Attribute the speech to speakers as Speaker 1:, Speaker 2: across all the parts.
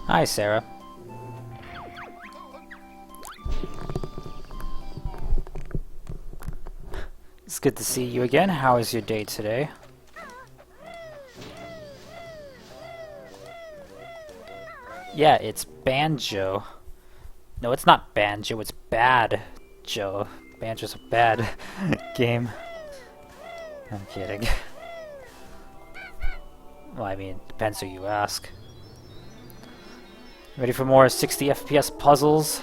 Speaker 1: Hi, Sarah. It's good to see you again. How is your day today? Yeah, it's Banjo. No, it's not Banjo, it's Bad Joe. Banjo's a bad game. I'm kidding. Well, I mean, depends who you ask. Ready for more 60 FPS puzzles?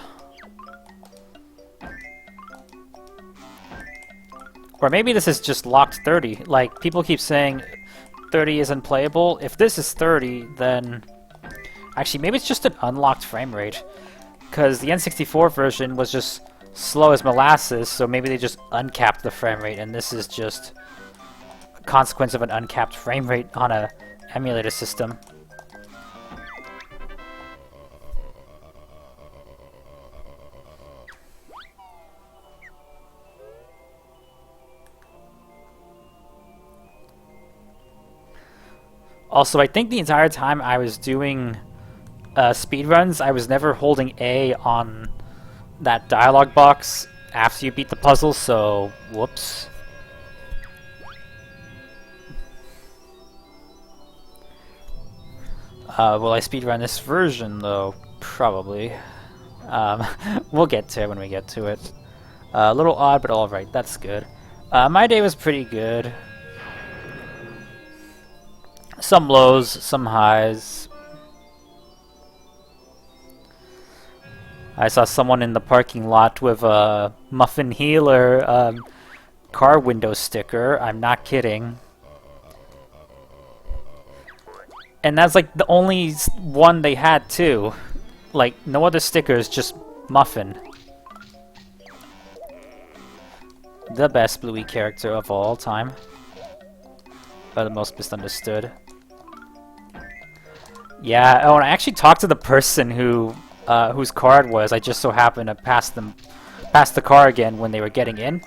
Speaker 1: Or maybe this is just locked 30. Like, people keep saying 30 is unplayable. If this is 30, then... Actually, maybe it's just an unlocked frame rate. Because the N64 version was just slow as molasses, so maybe they just uncapped the frame rate, and this is just a consequence of an uncapped frame rate on a emulator system. Also, I think the entire time I was doing speedruns, I was never holding A on that dialogue box after you beat the puzzle, so whoops. Will I speedrun this version, though? Probably. We'll get to it when we get to it. A little odd, but alright, that's good. My day was pretty good. Some lows, some highs. I saw someone in the parking lot with a Muffin Healer car window sticker. I'm not kidding. And that's like the only one they had too. Like, no other stickers, just Muffin. The best Bluey character of all time. Or the most misunderstood. Yeah, oh, and I actually talked to the person who whose car it was. I just so happened to pass the car again when they were getting in.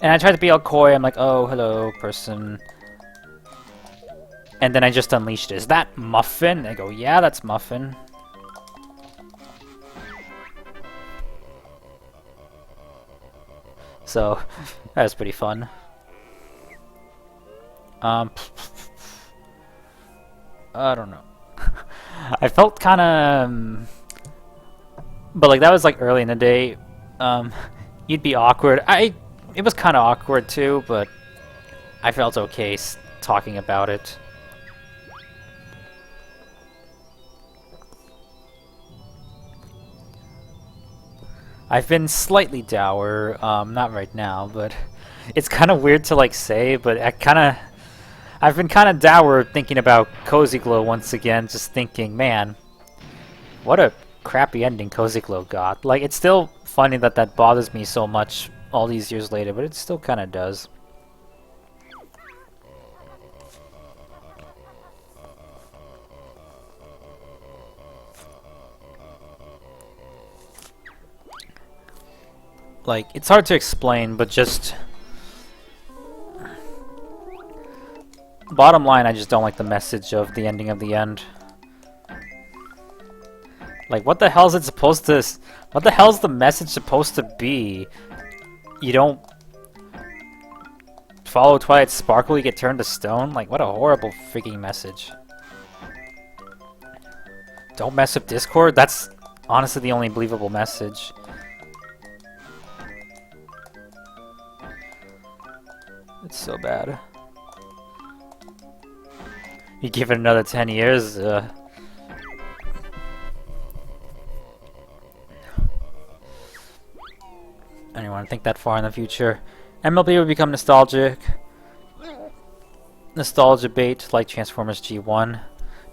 Speaker 1: And I tried to be all coy. I'm like, oh, hello, person. And then I just unleashed it. Is that Muffin? They go, yeah, that's Muffin. So, that was pretty fun. I don't know. I felt kind of... but like, that was like early in the day. You'd be awkward. It was kind of awkward too, but I felt okay talking about it. I've been slightly dour, not right now, but it's kind of weird to like say, but I've been kind of dour thinking about Cozy Glow once again, just thinking, man, what a crappy ending Cozy Glow got. Like, it's still funny that that bothers me so much all these years later, but it still kind of does. Like, it's hard to explain, but just... bottom line, I just don't like the message of the ending of the end. Like, what the hell is it supposed to... what the hell is the message supposed to be? You don't... follow Twilight's sparkle, you get turned to stone? Like, what a horrible freaking message. Don't mess with Discord? That's honestly the only believable message. It's so bad. You give it another 10 years, I don't want to think that far in the future. MLB will become nostalgic. Nostalgia bait, like Transformers G1.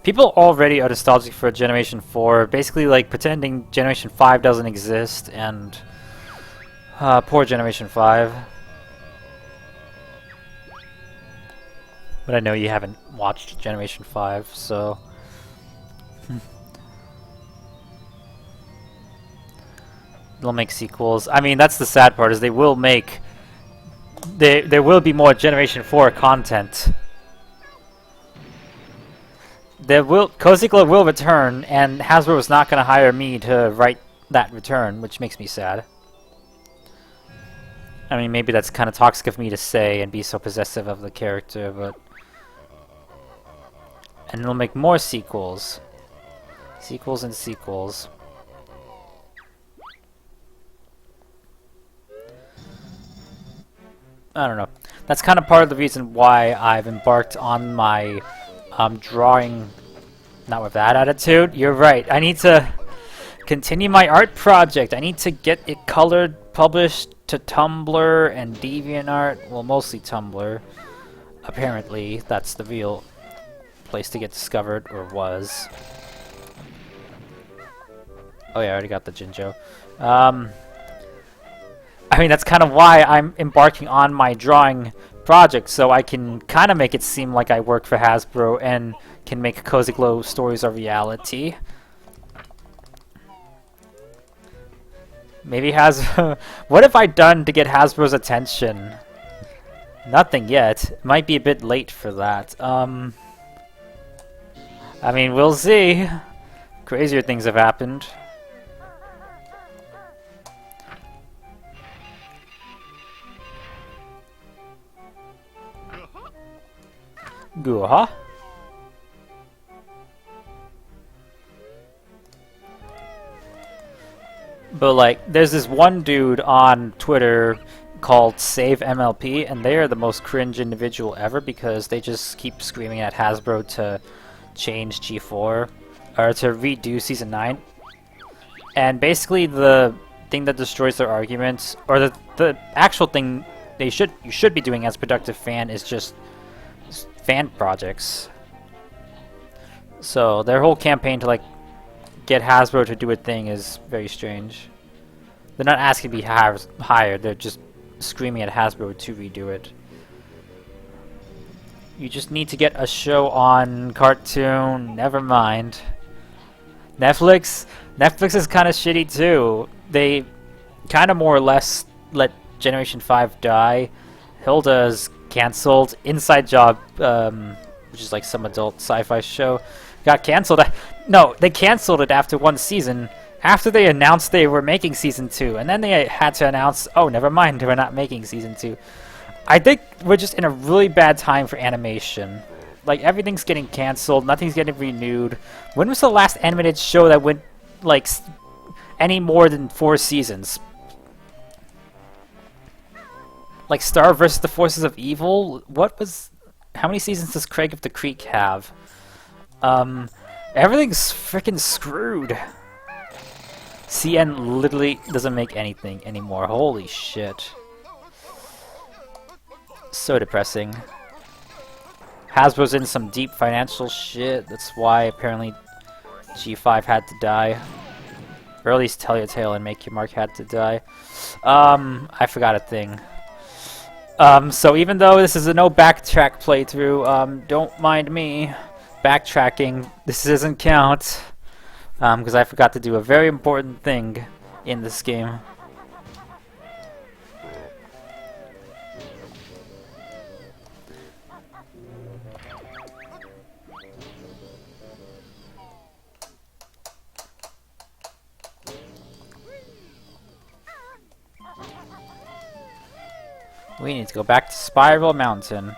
Speaker 1: People already are nostalgic for Generation 4, basically like pretending Generation 5 doesn't exist, and... poor Generation 5. But I know you haven't watched Generation 5, so... they'll make sequels. I mean, that's the sad part, is they will make... there will be more Generation 4 content. Cozy Glow will return, and Hasbro is not going to hire me to write that return, which makes me sad. I mean, maybe that's kind of toxic of me to say and be so possessive of the character, but... And it'll make more sequels. Sequels and sequels. I don't know. That's kind of part of the reason why I've embarked on my drawing... Not with that attitude. You're right. I need to continue my art project. I need to get it colored, published to Tumblr and DeviantArt. Well, mostly Tumblr. Apparently, that's the real place to get discovered, or was. Oh yeah, I already got the Jinjo. I mean, that's kind of why I'm embarking on my drawing project, so I can kind of make it seem like I work for Hasbro and can make Cozy Glow stories a reality. Maybe Hasbro... What have I done to get Hasbro's attention? Nothing yet. It might be a bit late for that. I mean, we'll see. Crazier things have happened. Goo-ha? But like, there's this one dude on Twitter called Save MLP, and they are the most cringe individual ever because they just keep screaming at Hasbro to change G4 or to redo Season 9. And basically the thing that destroys their arguments, or the actual thing you should be doing as a productive fan, is just fan projects. So their whole campaign to like get Hasbro to do a thing is very strange. They're not asking to be hired, they're just screaming at Hasbro to redo it. You just need to get a show on Cartoon, never mind. Netflix is kind of shitty too. They kind of more or less let Generation 5 die. Hilda's cancelled. Inside Job, which is like some adult sci-fi show, got cancelled. No, they cancelled it after one season, after they announced they were making Season 2, and then they had to announce, oh, never mind, we're not making Season 2. I think we're just in a really bad time for animation. Like, everything's getting cancelled, nothing's getting renewed. When was the last animated show that went, like, any more than 4 seasons? Like, Star vs. the Forces of Evil? How many seasons does Craig of the Creek have? Everything's freaking screwed. CN literally doesn't make anything anymore. Holy shit. So depressing. Hasbro's in some deep financial shit. That's why apparently G5 had to die. Or at least Tell Your Tale and Make Your Mark had to die. I forgot a thing. So even though this is a no backtrack playthrough, don't mind me backtracking. This doesn't count. Because I forgot to do a very important thing in this game. We need to go back to Spiral Mountain.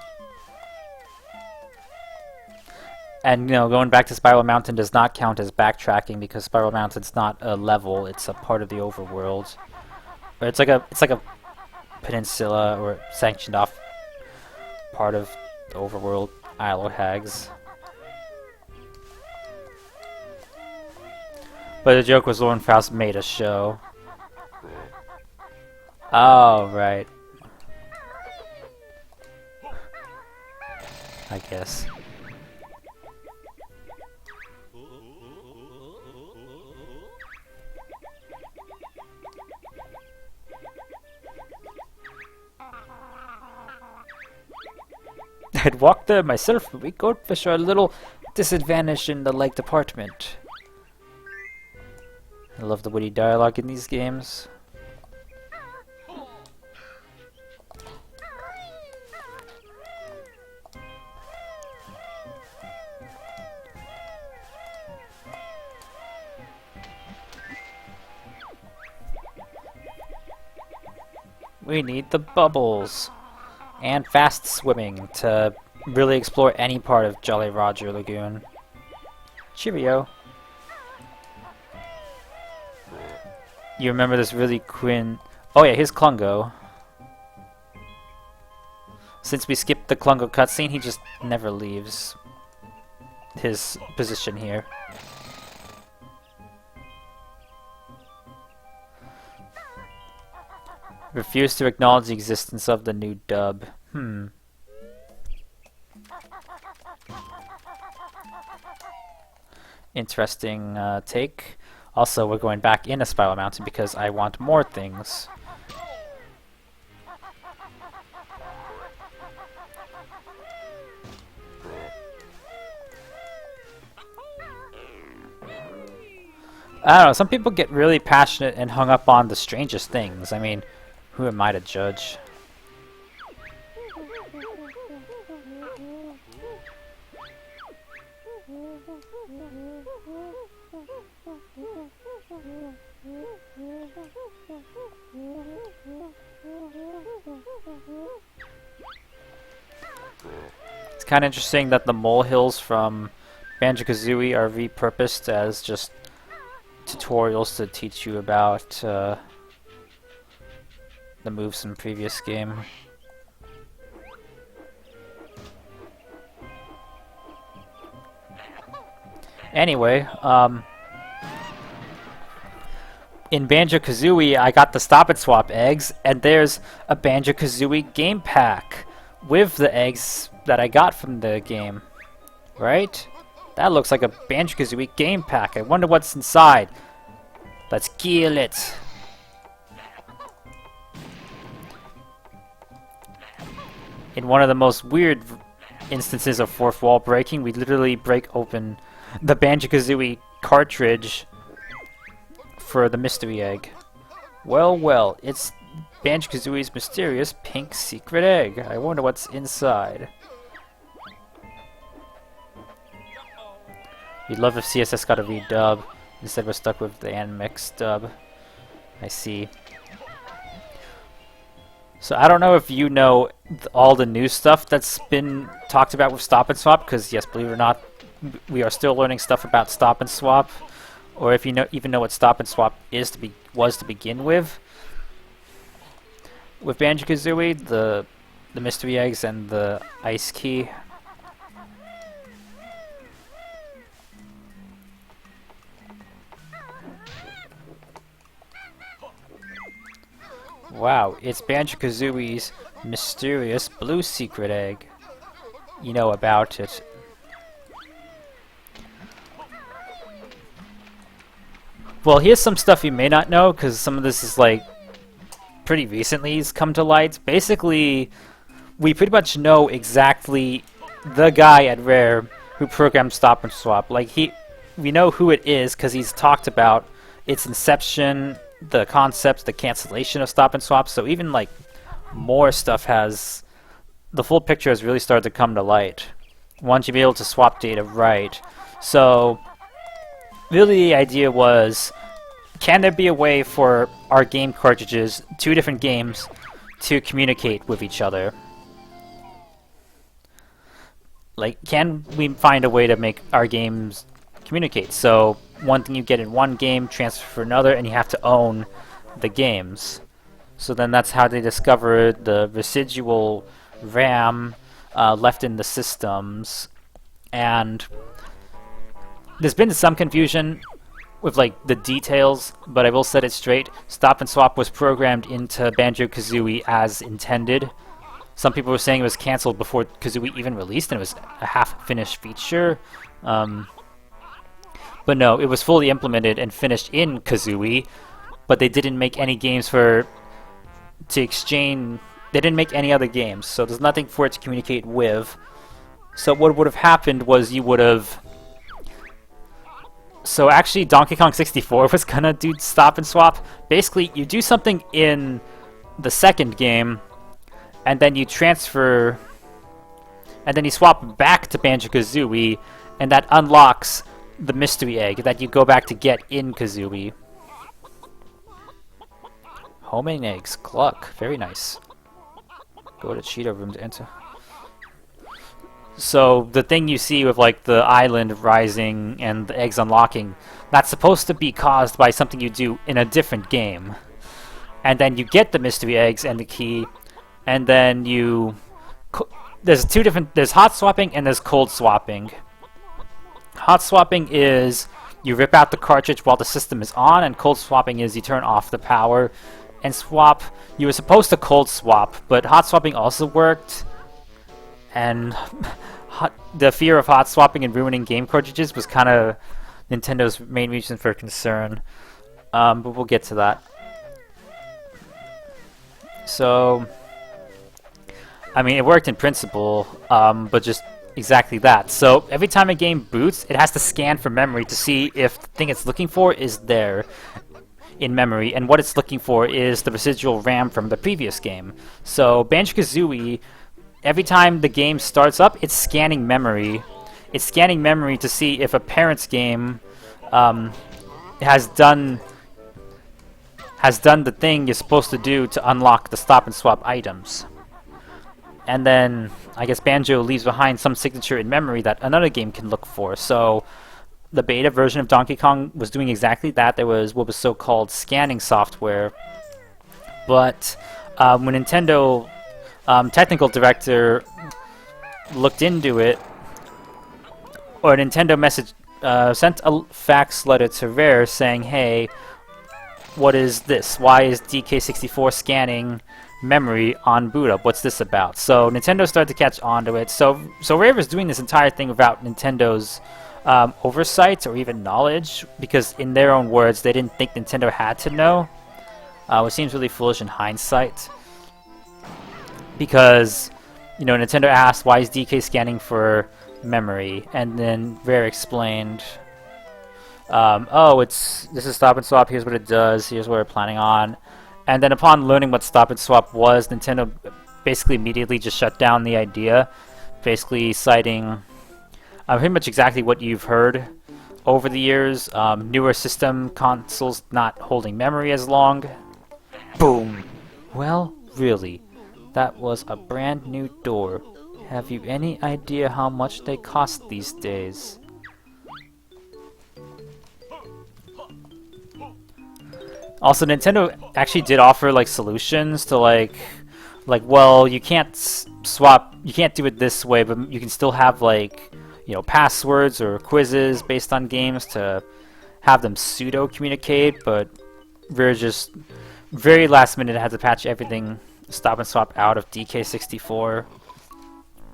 Speaker 1: And, you know, going back to Spiral Mountain does not count as backtracking because Spiral Mountain's not a level, it's a part of the overworld. Or it's like a peninsula or sanctioned off part of the overworld, Isle of Hags. But the joke was Lauren Faust made a show. Oh, right. I guess. I'd walk there myself, but we goldfish are a little disadvantaged in the lake department. I love the witty dialogue in these games. We need the bubbles. And fast swimming to really explore any part of Jolly Roger Lagoon. Cheerio. You remember this really Oh yeah, here's Klungo. Since we skipped the Klungo cutscene, he just never leaves his position here. Refuse to acknowledge the existence of the new dub. Interesting take. Also, we're going back into Spiral Mountain because I want more things. I don't know, some people get really passionate and hung up on the strangest things. I mean, who am I to judge? It's kind of interesting that the molehills from Banjo-Kazooie are repurposed as just tutorials to teach you about the moves in the previous game. Anyway, in Banjo-Kazooie, I got the Stop and Swap eggs, and there's a Banjo-Kazooie game pack with the eggs that I got from the game. Right? That looks like a Banjo-Kazooie game pack. I wonder what's inside. Let's kill it. In one of the most weird instances of fourth wall breaking, we literally break open the Banjo-Kazooie cartridge for the mystery egg. Well, well, it's Banjo-Kazooie's mysterious pink secret egg. I wonder what's inside. You'd love if CSS got a redub. Instead we're stuck with the Animix dub. I see. So I don't know if you know all the new stuff that's been talked about with Stop and Swap, because yes, believe it or not, we are still learning stuff about Stop and Swap, or if you even know what Stop and Swap was to begin with. With Banjo-Kazooie, the mystery eggs and the ice key. Wow, it's Banjo-Kazooie's mysterious blue secret egg. You know about it. Well, here's some stuff you may not know, because some of this is like pretty recently has come to light. Basically, we pretty much know exactly the guy at Rare who programmed Stop and Swap. Like we know who it is because he's talked about its inception, the concepts, the cancellation of Stop and Swap. So even like more stuff has, the full picture has really started to come to light once you be able to swap data right. So really the idea was, can there be a way for our game cartridges, two different games, to communicate with each other? Like, can we find a way to make our games communicate? So one thing you get in one game, transfer for another, and you have to own the games. So then that's how they discovered the residual RAM left in the systems. And there's been some confusion with like the details, but I will set it straight. Stop and Swap was programmed into Banjo-Kazooie as intended. Some people were saying it was cancelled before Kazooie even released, and it was a half-finished feature. But no, it was fully implemented and finished in Kazooie, but they didn't make any games to exchange. They didn't make any other games, so there's nothing for it to communicate with. So what would have happened was you would have... So actually Donkey Kong 64 was gonna do Stop and Swap. Basically, you do something in the second game, and then you transfer, and then you swap back to Banjo-Kazooie, and that unlocks the mystery egg that you go back to get in Kazooie. Homing eggs. Gluck. Very nice. Go to Cheetah room to enter. So the thing you see with like the island rising and the eggs unlocking, that's supposed to be caused by something you do in a different game. And then you get the mystery eggs and the key, and then you... There's two different... There's hot swapping and there's cold swapping. Hot swapping is you rip out the cartridge while the system is on, and cold swapping is you turn off the power and swap. You were supposed to cold swap, but hot swapping also worked. And the fear of hot swapping and ruining game cartridges was kind of Nintendo's main reason for concern. But we'll get to that. So, I mean, it worked in principle, but just exactly that. So every time a game boots, it has to scan for memory to see if the thing it's looking for is there in memory, and what it's looking for is the residual RAM from the previous game. So Banjo-Kazooie, every time the game starts up, it's scanning memory. It's scanning memory to see if a parent's game has done the thing you're supposed to do to unlock the stop and swap items. And then, I guess Banjo leaves behind some signature in memory that another game can look for. So the beta version of Donkey Kong was doing exactly that. There was what was so-called scanning software. But when Nintendo technical director looked into it, or Nintendo sent a fax letter to Rare saying, hey, what is this? Why is DK64 scanning memory on boot up? What's this about? So Nintendo started to catch on to it. So Rare was doing this entire thing without Nintendo's oversight or even knowledge, because in their own words, they didn't think Nintendo had to know, which seems really foolish in hindsight. Because, you know, Nintendo asked, why is DK scanning for memory? And then Rare explained, oh, this is stop and swap, here's what it does, here's what we're planning on. And then upon learning what stop and swap was, Nintendo basically immediately just shut down the idea, basically citing pretty much exactly what you've heard over the years. Newer system consoles not holding memory as long. Boom! Well, really, that was a brand new door. Have you any idea how much they cost these days? Also, Nintendo actually did offer like solutions to like well, you can't swap, you can't do it this way, but you can still have like, you know, passwords or quizzes based on games to have them pseudo communicate. But Rare just very last minute had to patch everything stop and swap out of DK64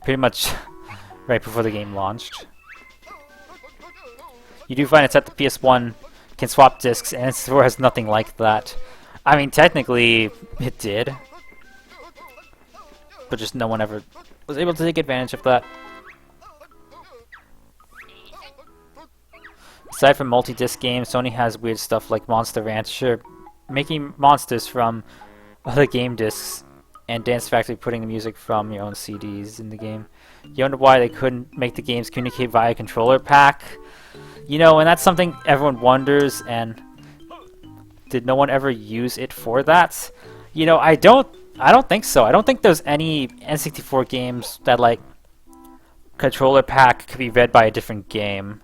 Speaker 1: pretty much right before the game launched. You do find it's at the PS1 can swap discs, and N64 has nothing like that. I mean, technically, it did, but just no one ever was able to take advantage of that. Aside from multi-disc games, Sony has weird stuff like Monster Rancher, making monsters from other game discs, and Dance Factory putting the music from your own CDs in the game. You wonder why they couldn't make the games communicate via controller pack? You know, and that's something everyone wonders, and did no one ever use it for that? You know, I don't think so. I don't think there's any N64 games that, like, controller pack could be read by a different game.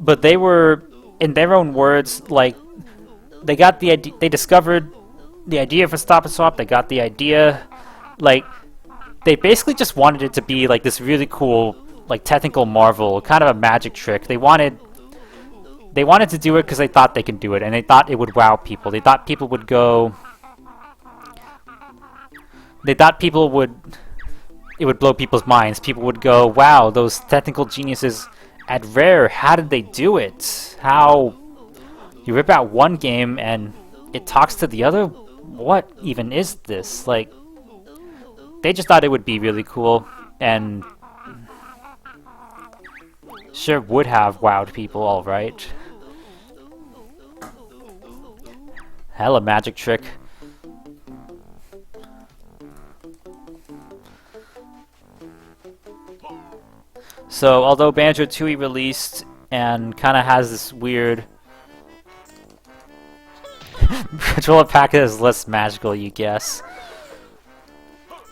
Speaker 1: But they were, in their own words, like, they got the idea, they discovered the idea for stop and swap, they got the idea, like, they basically just wanted it to be, like, this really cool, like, technical marvel, kind of a magic trick. They wanted to do it because they thought they could do it, and they thought it would wow people. They thought people would go... They thought it would blow people's minds. People would go, wow, those technical geniuses at Rare, how did they do it? How... You rip out one game and it talks to the other? What even is this? Like, they just thought it would be really cool, and... sure would have wowed people, alright. Hella magic trick. So, although Banjo-Tooie released and kind of has this weird... controller pack is less magical, you guess.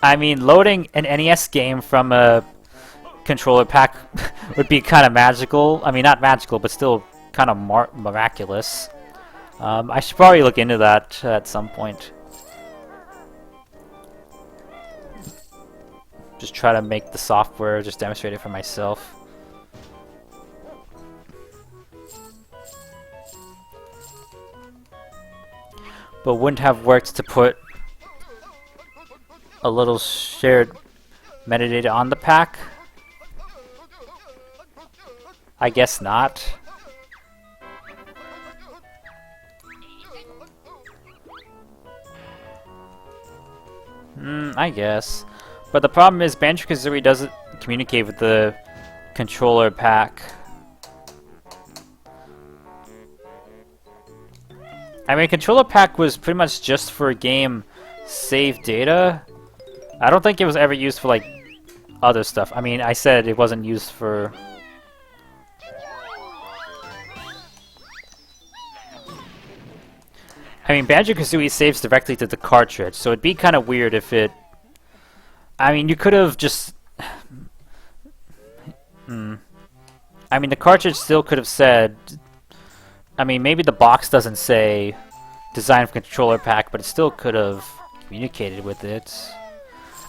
Speaker 1: I mean, loading an NES game from a controller pack would be kind of magical. I mean, not magical, but still kind of miraculous. I should probably look into that at some point. Just try to make the software, just demonstrate it for myself. But wouldn't have worked to put a little shared metadata on the pack? I guess not. I guess. But the problem is Banjo-Kazooie doesn't communicate with the controller pack. I mean, controller pack was pretty much just for game save data. I don't think it was ever used for like other stuff. I mean, I said it wasn't used for... I mean, Banjo-Kazooie saves directly to the cartridge, so it'd be kind of weird if it... I mean, you could have just... I mean, the cartridge still could have said... I mean, maybe the box doesn't say design for controller pack, but it still could have communicated with it.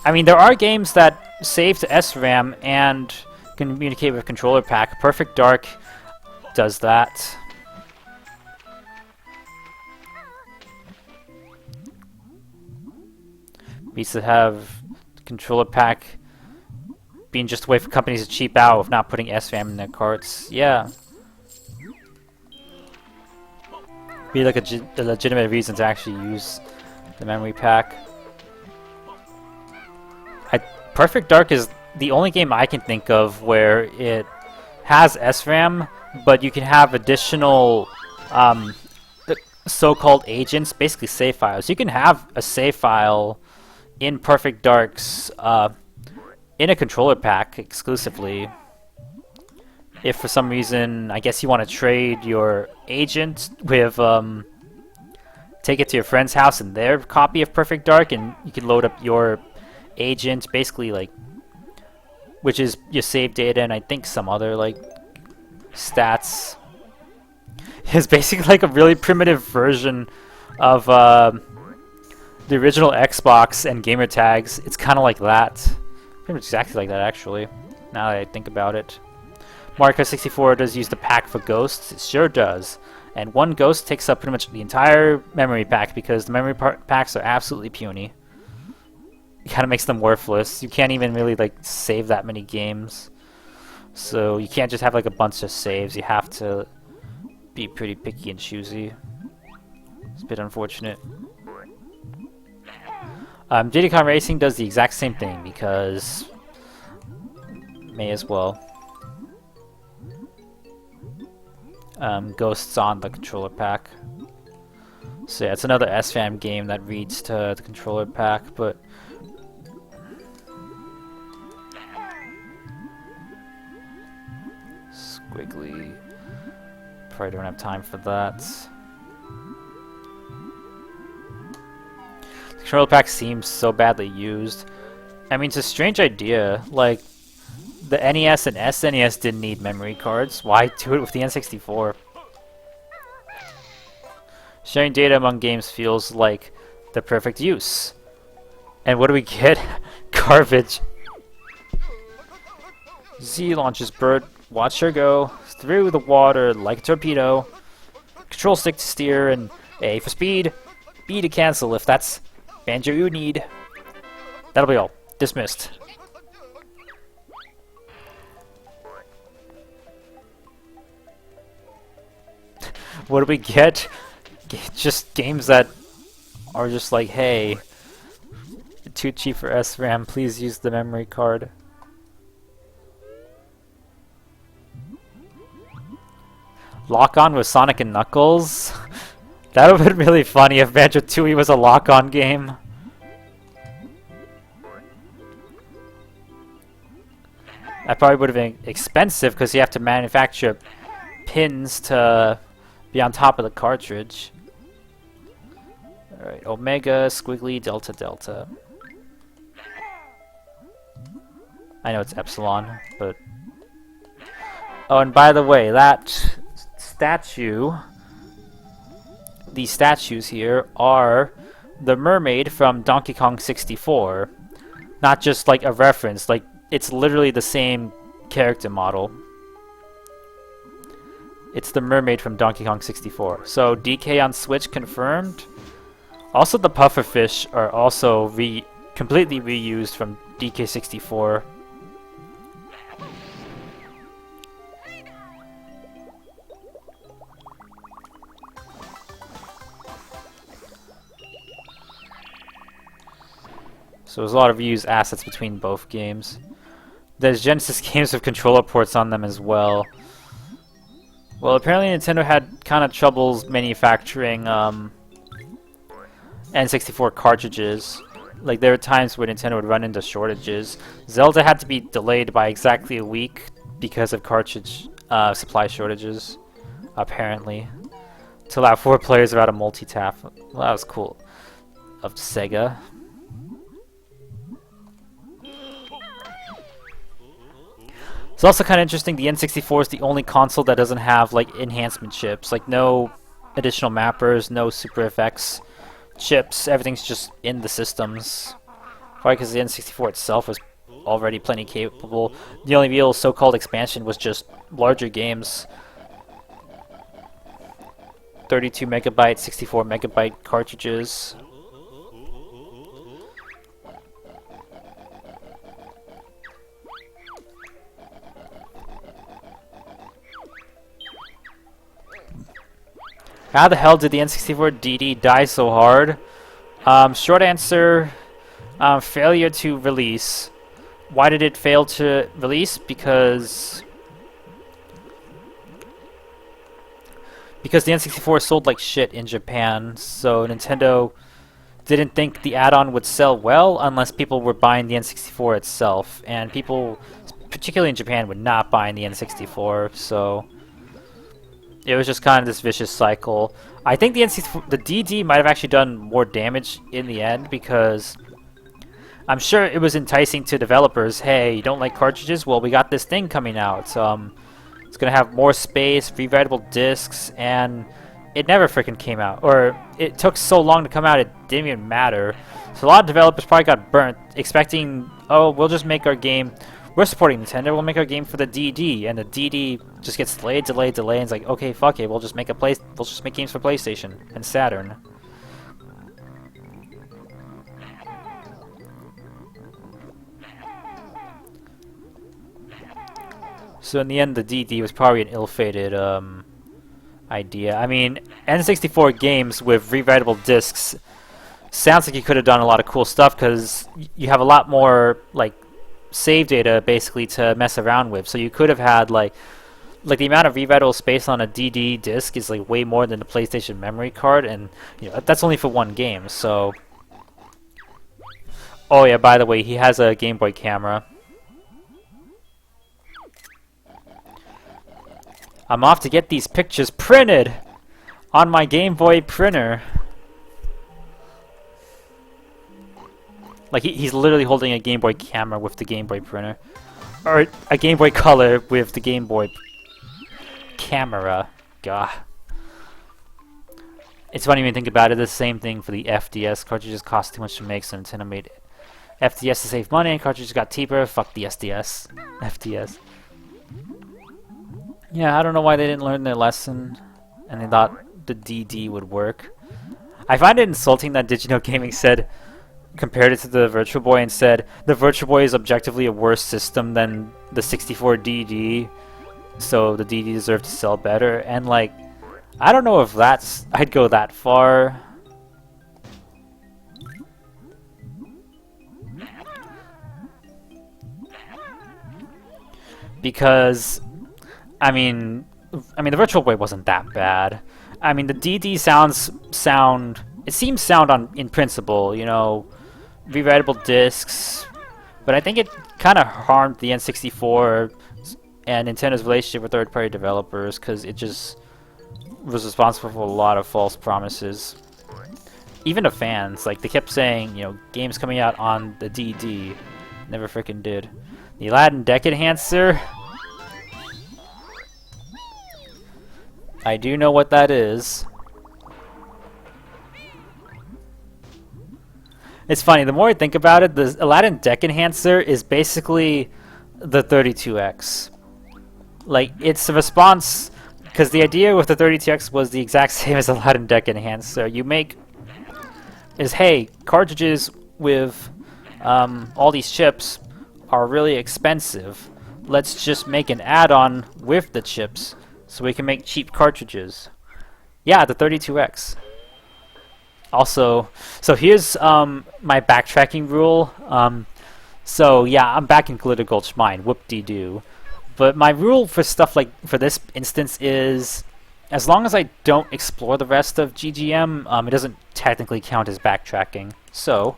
Speaker 1: I mean, there are games that save to SRAM and communicate with controller pack. Perfect Dark does that. We used to have controller pack being just a way for companies to cheap out with not putting SRAM in their carts. Yeah. Be like a legitimate reason to actually use the memory pack. Perfect Dark is the only game I can think of where it has SRAM, but you can have additional so-called agents, basically save files. You can have a save file in Perfect Dark's in a controller pack exclusively. If for some reason, I guess you want to trade your agent with, take it to your friend's house and their copy of Perfect Dark, and you can load up your agent, basically like, which is your save data and I think some other like stats. It's basically like a really primitive version of the original Xbox and gamer tags. It's kind of like that. Pretty much exactly like that, actually, now that I think about it. Mario Kart 64 does use the pack for ghosts. It sure does. And one ghost takes up pretty much the entire memory pack because the memory packs are absolutely puny. It kind of makes them worthless. You can't even really like save that many games. So you can't just have like a bunch of saves. You have to be pretty picky and choosy. It's a bit unfortunate. Diddy Kong Racing does the exact same thing because may as well. Ghosts on the controller pack. So yeah, it's another SRAM game that reads to the controller pack, but squiggly. Probably don't have time for that. The controller pack seems so badly used. I mean, it's a strange idea. Like, the NES and SNES didn't need memory cards. Why do it with the N64? Sharing data among games feels like the perfect use. And what do we get? Garbage. Z launches bird. Watch her go through the water like a torpedo. Control stick to steer and A for speed. B to cancel if that's Banjo you need. That'll be all. Dismissed. What do we get? Just games that are just like, hey, too cheap for SRAM, please use the memory card. Lock-on with Sonic and Knuckles? That would have been really funny if Banjo-Tooie was a lock-on game. That probably would have been expensive because you have to manufacture pins to be on top of the cartridge. Alright, Omega, Squiggly, Delta, Delta. I know it's Epsilon, but... Oh, and by the way, that statue... These statues here are the mermaid from Donkey Kong 64. Not just like a reference, like it's literally the same character model. It's the mermaid from Donkey Kong 64. So DK on Switch confirmed. Also the pufferfish are also completely reused from DK64. So there's a lot of reused assets between both games. There's Genesis games with controller ports on them as well. Well, apparently Nintendo had kind of troubles manufacturing N64 cartridges. Like there were times where Nintendo would run into shortages. Zelda had to be delayed by exactly a week because of cartridge supply shortages, apparently, to allow 4 players without a multi-tap. Well, that was cool. Of Sega. It's also kind of interesting, the N64 is the only console that doesn't have like enhancement chips, like no additional mappers, no Super FX chips, everything's just in the systems. Probably because the N64 itself was already plenty capable. The only real so-called expansion was just larger games. 32 megabyte, 64 megabyte cartridges. How the hell did the N64 DD die so hard? Short answer, failure to release. Why did it fail to release? Because the N64 sold like shit in Japan, so Nintendo didn't think the add-on would sell well unless people were buying the N64 itself, and people, particularly in Japan, would not buy the N64, so it was just kind of this vicious cycle. I think the DD might have actually done more damage in the end because I'm sure it was enticing to developers. Hey, you don't like cartridges? Well, we got this thing coming out. It's gonna have more space, rewritable discs, and it never freaking came out. Or it took so long to come out, it didn't even matter. So a lot of developers probably got burnt, expecting, oh, we'll just make our game. We're supporting Nintendo, we'll make our game for the DD, and the DD just gets delayed, and it's like, okay, fuck it, we'll just make games for PlayStation and Saturn. So in the end, the DD was probably an ill-fated idea. I mean, N64 games with rewritable discs sounds like you could have done a lot of cool stuff because you have a lot more like save data basically to mess around with. So you could have had like the amount of rewritable space on a DD disc is like way more than the PlayStation memory card, and you know that's only for one game. So, oh yeah, by the way, he has a Game Boy camera. I'm off to get these pictures printed on my Game Boy printer. Like he's literally holding a Game Boy camera with the Game Boy printer, or a Game Boy Color with the Game Boy camera. Gah. It's funny when you think about it. The same thing for the FDS. Cartridges cost too much to make, so Nintendo made FDS to save money, and cartridges got cheaper. Fuck the SDS, FDS. Yeah, I don't know why they didn't learn their lesson, and they thought the DD would work. I find it insulting that Digino Gaming compared it to the Virtual Boy and said the Virtual Boy is objectively a worse system than the 64 DD, so the DD deserved to sell better. And like, I don't know if I'd go that far. Because I mean the Virtual Boy wasn't that bad. I mean the DD seems sound in principle, you know, rewritable discs, but I think it kind of harmed the N64 and Nintendo's relationship with third-party developers because it just was responsible for a lot of false promises. even the fans, like they kept saying, you know, games coming out on the DD, never freaking did. The Aladdin Deck Enhancer. I do know what that is. It's funny, the more I think about it, the Aladdin Deck Enhancer is basically the 32X. Like, it's a response, because the idea with the 32X was the exact same as Aladdin Deck Enhancer. You make, is hey, cartridges with all these chips are really expensive. Let's just make an add-on with the chips so we can make cheap cartridges. Yeah, the 32X. Also, so here's my backtracking rule. So yeah, I'm back in Glitter Gulch Mine, whoop-de-doo. But my rule for stuff like, for this instance is, as long as I don't explore the rest of GGM, it doesn't technically count as backtracking. So,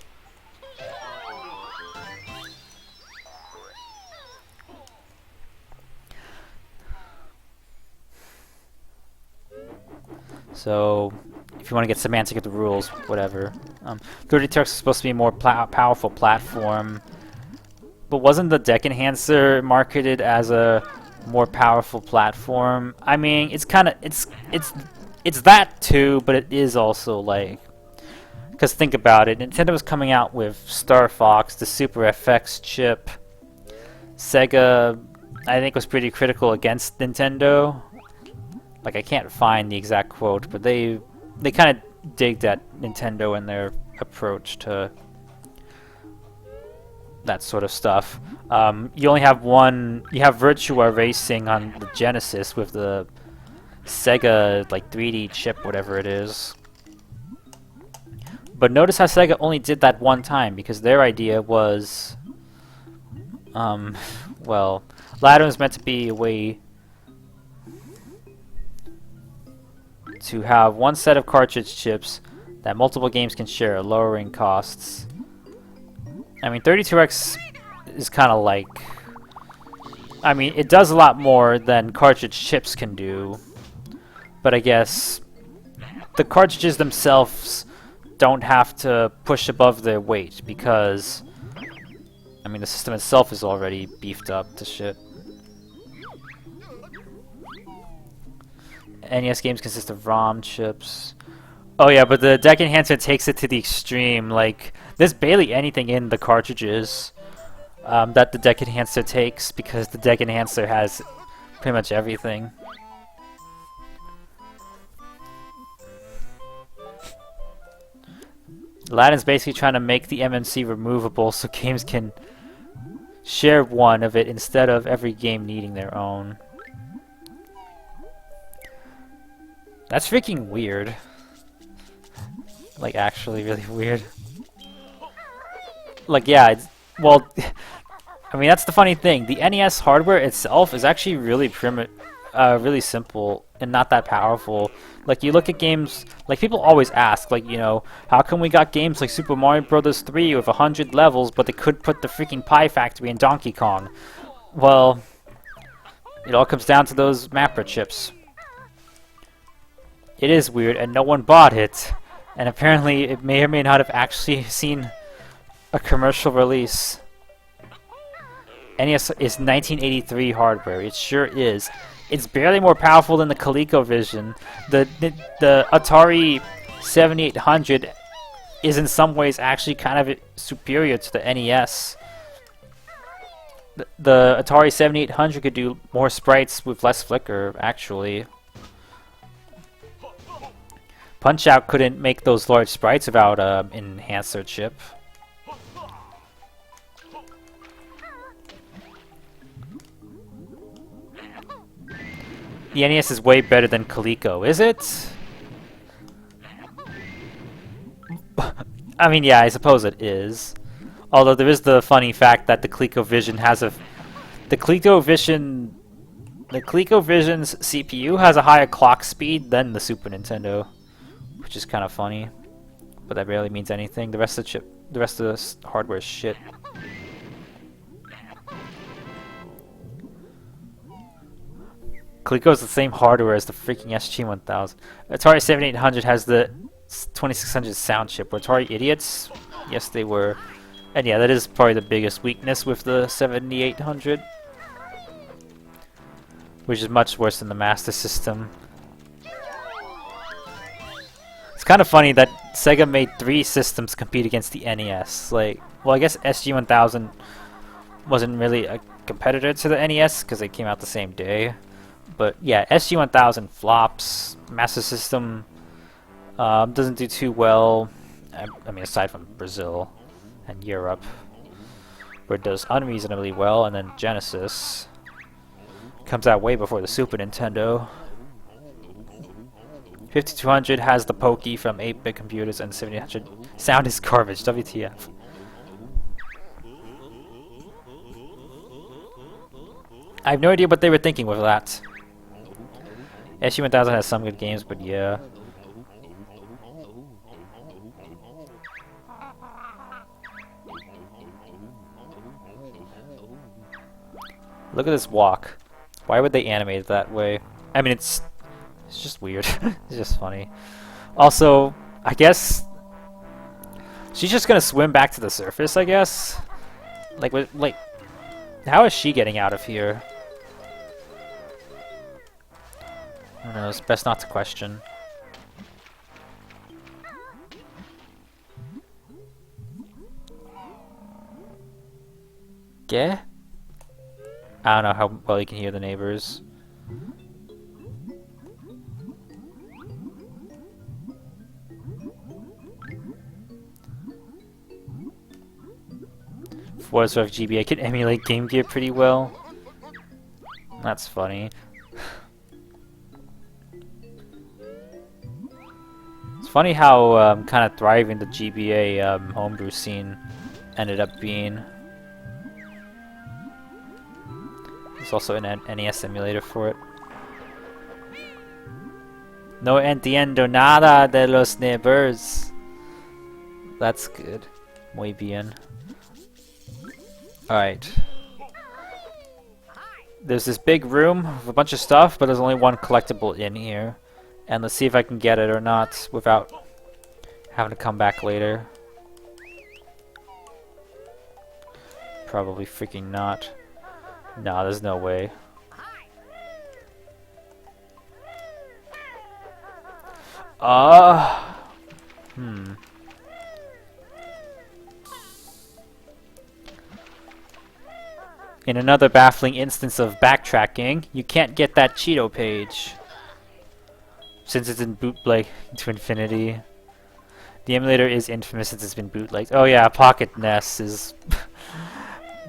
Speaker 1: if you want to get semantic of the rules, whatever. 32X is supposed to be a more powerful platform, but wasn't the Deck Enhancer marketed as a more powerful platform? I mean, it's kind of it's that too, but it is also like, because think about it, Nintendo was coming out with Star Fox, the Super FX chip. Sega, I think, was pretty critical against Nintendo. Like, I can't find the exact quote, but they kind of digged at Nintendo and their approach to that sort of stuff. You only have one. You have Virtua Racing on the Genesis with the Sega like 3D chip, whatever it is. But notice how Sega only did that one time, because their idea was, well, Aladdin was meant to be a way to have one set of cartridge chips that multiple games can share, lowering costs. I mean, 32X is kind of like, I mean, it does a lot more than cartridge chips can do, but I guess the cartridges themselves don't have to push above their weight, because, I mean, the system itself is already beefed up to shit. NES games consist of ROM chips. Oh yeah, but the Deck Enhancer takes it to the extreme. Like, there's barely anything in the cartridges that the Deck Enhancer takes, because the Deck Enhancer has pretty much everything. Aladdin's basically trying to make the MMC removable so games can share one of it instead of every game needing their own. That's freaking weird. Like, actually really weird. Like, yeah, well, I mean, that's the funny thing. The NES hardware itself is actually really really simple and not that powerful. Like, you look at games, like, people always ask, like, you know, how come we got games like Super Mario Bros. 3 with 100 levels, but they could put the freaking Pie Factory in Donkey Kong? Well, it all comes down to those mapper chips. It is weird, and no one bought it. And apparently, it may or may not have actually seen a commercial release. NES is 1983 hardware. It sure is. It's barely more powerful than the ColecoVision. The Atari 7800 is in some ways actually kind of superior to the NES. The Atari 7800 could do more sprites with less flicker, actually. Punch-Out couldn't make those large sprites without an enhancer chip. The NES is way better than Coleco, is it? I mean, yeah, I suppose it is. Although there is the funny fact that the ColecoVision has a... The ColecoVision's CPU has a higher clock speed than the Super Nintendo, which is kind of funny. But that barely means anything. The rest of the hardware is shit. Coleco is the same hardware as the freaking SG-1000. Atari 7800 has the 2600 sound chip. Were Atari idiots? Yes, they were. And yeah, that is probably the biggest weakness with the 7800. Which is much worse than the Master System. It's kind of funny that Sega made 3 systems compete against the NES. Like, well, I guess SG-1000 wasn't really a competitor to the NES because they came out the same day. But yeah, SG-1000 flops. Master System doesn't do too well. I mean, aside from Brazil and Europe, where it does unreasonably well, and then Genesis comes out way before the Super Nintendo. 5200 has the pokey from 8-bit computers, and 7800 sound is garbage. WTF. I have no idea what they were thinking with that. SU-1000 has some good games, but yeah. Look at this walk. Why would they animate it that way? I mean, it's just weird. It's just funny. Also, I guess she's just gonna swim back to the surface, I guess. Like, how is she getting out of here? I don't know, it's best not to question. Yeah? I don't know how well you can hear the neighbors. For sort of GBA can emulate Game Gear pretty well. That's funny. It's funny how kind of thriving the GBA homebrew scene ended up being. There's also an NES emulator for it. No entiendo nada de los neighbors. That's good. Muy bien. Alright. There's this big room with a bunch of stuff, but there's only one collectible in here. And let's see if I can get it or not without having to come back later. Probably freaking not. No, there's no way. In another baffling instance of backtracking, you can't get that Cheeto page. Since it's in bootleg to infinity. The emulator is infamous since it's been bootlegged. Oh yeah, Pocket NES has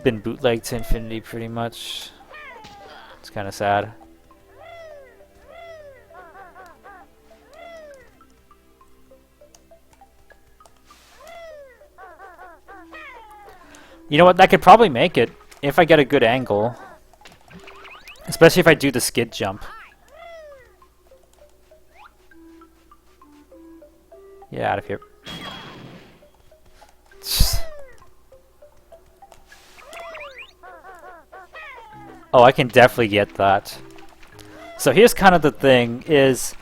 Speaker 1: been bootlegged to infinity pretty much. It's kind of sad. You know what, that could probably make it. If I get a good angle. Especially if I do the skid jump. Get out of here. Oh, I can definitely get that. So here's kind of the thing is...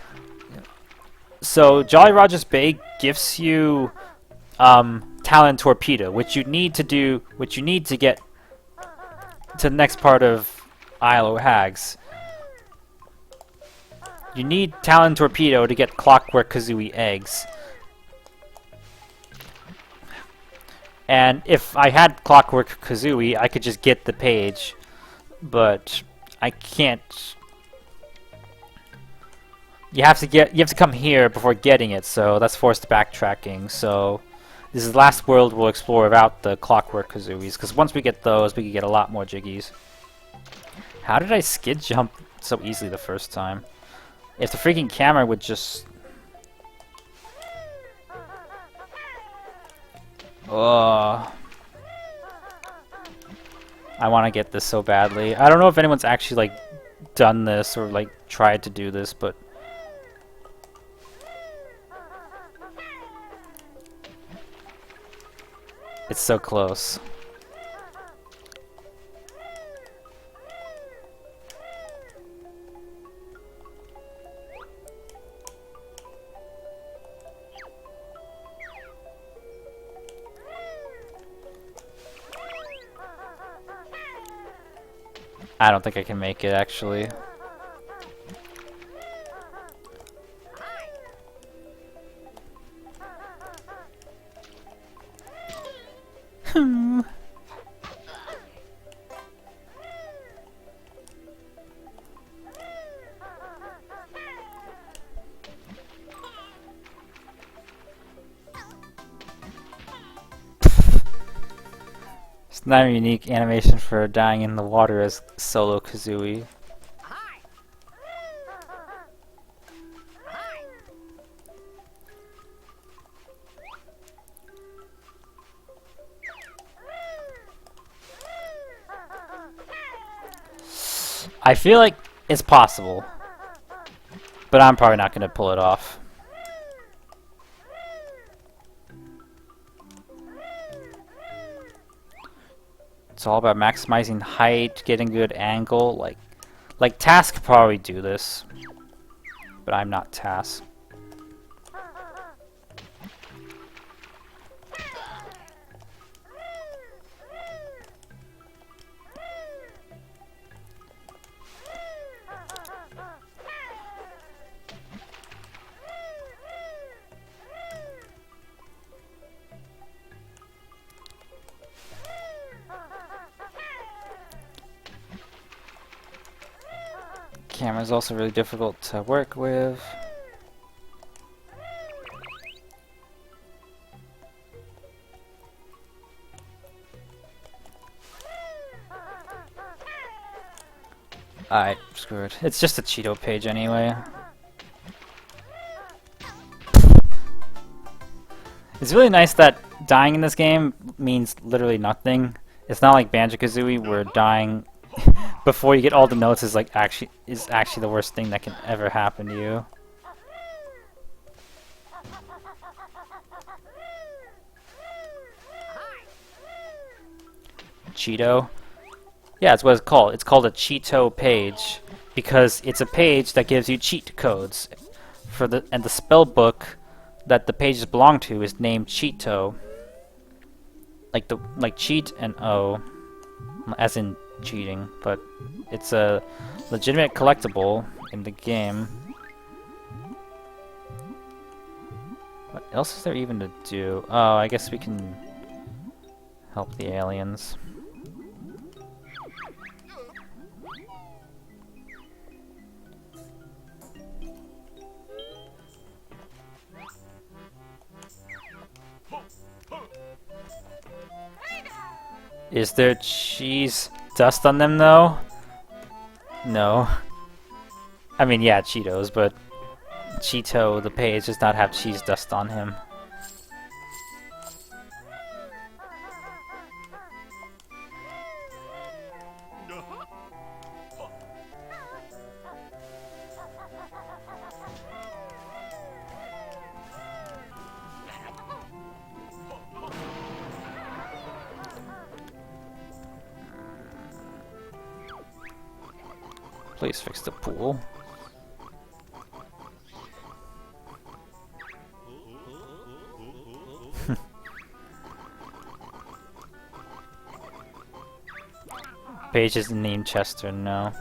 Speaker 1: So Jolly Roger's Bay gives you Talon Torpedo, which you need to do, which you need to get to the next part of Isle o' Hags. You need Talon Torpedo to get Clockwork Kazooie eggs. And if I had Clockwork Kazooie, I could just get the page. But I can't. You have to come here before getting it, so that's forced backtracking. So this is the last world we'll explore without the Clockwork Kazooies, because once we get those, we can get a lot more jiggies. How did I skid jump so easily the first time? If the freaking camera would just... Ugh. I want to get this so badly. I don't know if anyone's actually like done this or like tried to do this, but it's so close. I don't think I can make it, actually. It's not a unique animation for dying in the water as Solo Kazooie. I feel like it's possible, but I'm probably not going to pull it off. It's all about maximizing height, getting good angle. Like Task could probably do this, but I'm not Task. Camera's also really difficult to work with. Alright, screwed. It's just a Cheeto page anyway. It's really nice that dying in this game means literally nothing. It's not like Banjo-Kazooie where dying before you get all the notes is actually the worst thing that can ever happen to you. Cheeto? Yeah, that's what it's called. It's called a Cheeto page because it's a page that gives you cheat codes and the spell book that the pages belong to is named Cheeto. Like cheat and O, as in cheating, but it's a legitimate collectible in the game. What else is there even to do? Oh, I guess we can help the aliens. Is there cheese dust on them though? No. I mean, yeah, Cheetos, but Cheeto, the page, does not have cheese dust on him. Please fix the pool. Paige is named Chester, no.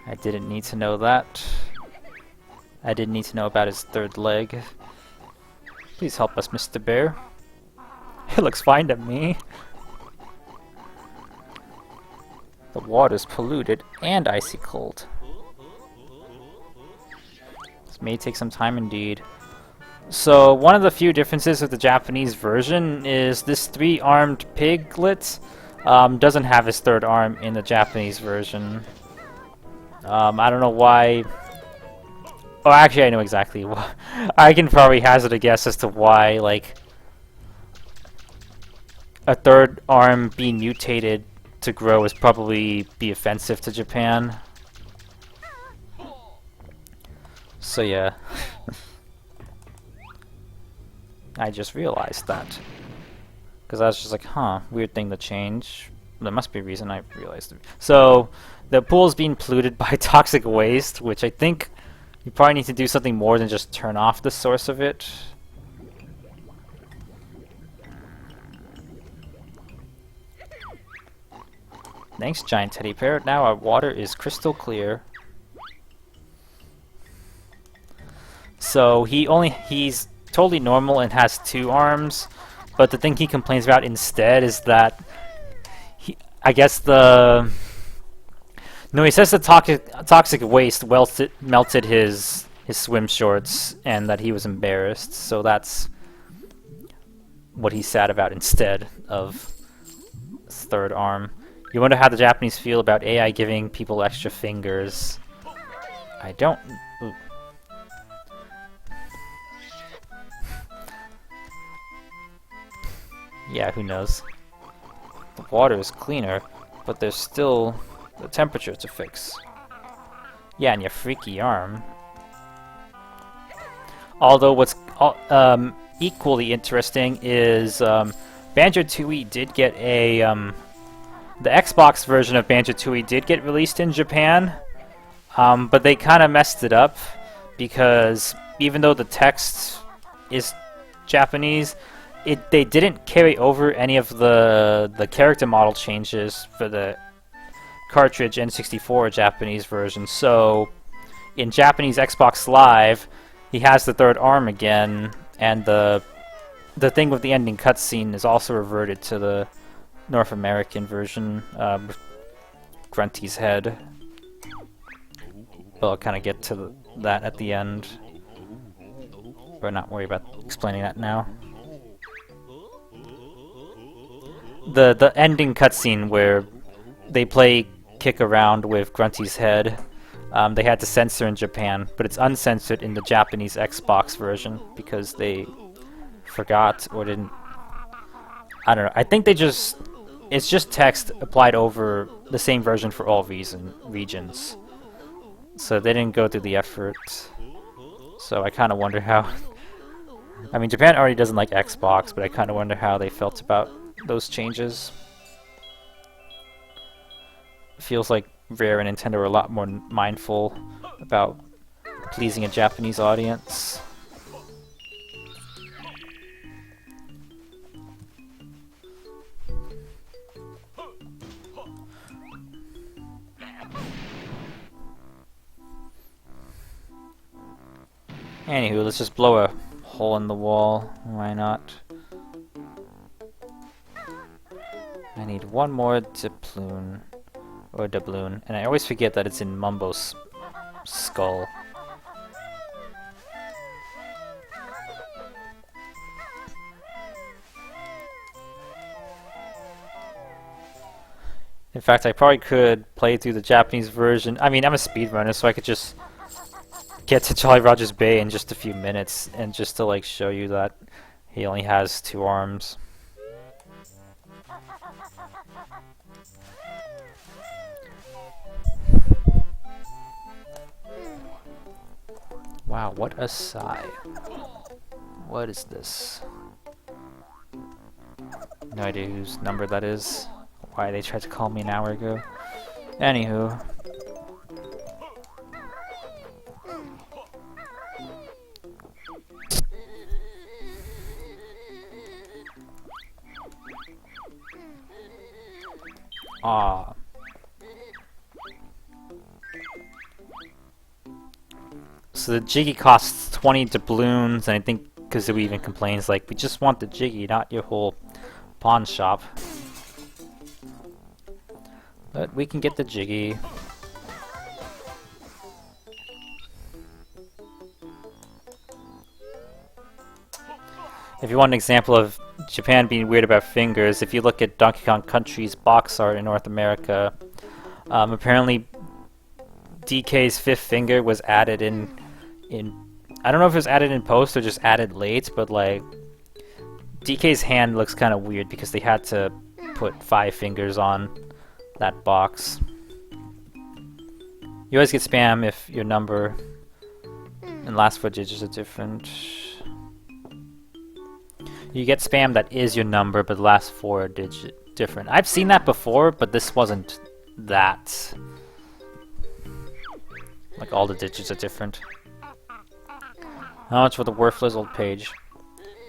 Speaker 1: I didn't need to know that. I didn't need to know about his third leg. Please help us, Mr. Bear. It looks fine to me. The water's polluted and icy cold. This may take some time indeed. So, one of the few differences with the Japanese version is this 3-armed piglet doesn't have his third arm in the Japanese version. I don't know why. Oh, actually, I know exactly why. I can probably hazard a guess as to why, like, a third arm being mutated to grow is probably be offensive to Japan. So yeah. I just realized that. Because I was just like, huh, weird thing to change. There must be a reason I realized it. So, the pool is being polluted by toxic waste, which I think you probably need to do something more than just turn off the source of it. Thanks, giant teddy bear. Now our water is crystal clear. So he's totally normal and has 2 arms, but the thing he complains about instead is that I guess the... No, he says the toxic waste melted his swim shorts and that he was embarrassed, so that's what he's sad about instead of his 3rd arm. You wonder how the Japanese feel about AI giving people extra fingers. I don't... Ooh. Yeah, who knows? The water is cleaner, but there's still the temperature to fix. Yeah, and your freaky arm. Although what's equally interesting is Banjo-Tooie did get a... the Xbox version of Banjo-Tooie did get released in Japan, but they kind of messed it up because even though the text is Japanese, they didn't carry over any of the character model changes for the cartridge N64 Japanese version. So in Japanese Xbox Live, he has the 3rd arm again, and the thing with the ending cutscene is also reverted to the North American version, Grunty's head. But I'll kind of get to that at the end. But not worry about explaining that now. The ending cutscene where they play kick around with Grunty's head, they had to censor in Japan, but it's uncensored in the Japanese Xbox version because they forgot or didn't... I don't know. I think they just... It's just text applied over the same version for all regions. So they didn't go through the effort. So I kind of wonder how... I mean, Japan already doesn't like Xbox, but I kind of wonder how they felt about those changes. Feels like Rare and Nintendo are a lot more mindful about pleasing a Japanese audience. Anywho, let's just blow a hole in the wall. Why not? I need one more doubloon. Or doubloon. And I always forget that it's in Mumbo's skull. In fact, I probably could play through the Japanese version. I mean, I'm a speedrunner, so I could just get to Jolly Roger's Bay in just a few minutes, and just to like show you that he only has 2 arms. Wow, what a sigh. What is this? No idea whose number that is. Why they tried to call me an hour ago. Anywho. Ah. So the Jiggy costs 20 doubloons, and I think Kazooie even complains, like, we just want the Jiggy, not your whole pawn shop. But we can get the Jiggy. If you want an example of Japan being weird about fingers, if you look at Donkey Kong Country's box art in North America, apparently DK's 5th finger was added in I don't know if it was added in post or just added late, but like DK's hand looks kind of weird because they had to put 5 fingers on that box. You always get spam if your number and last 4 digits are different. You get spam that is your number, but the last 4 digit different. I've seen that before, but this wasn't that. Like all the digits are different. How much for the worthless old page?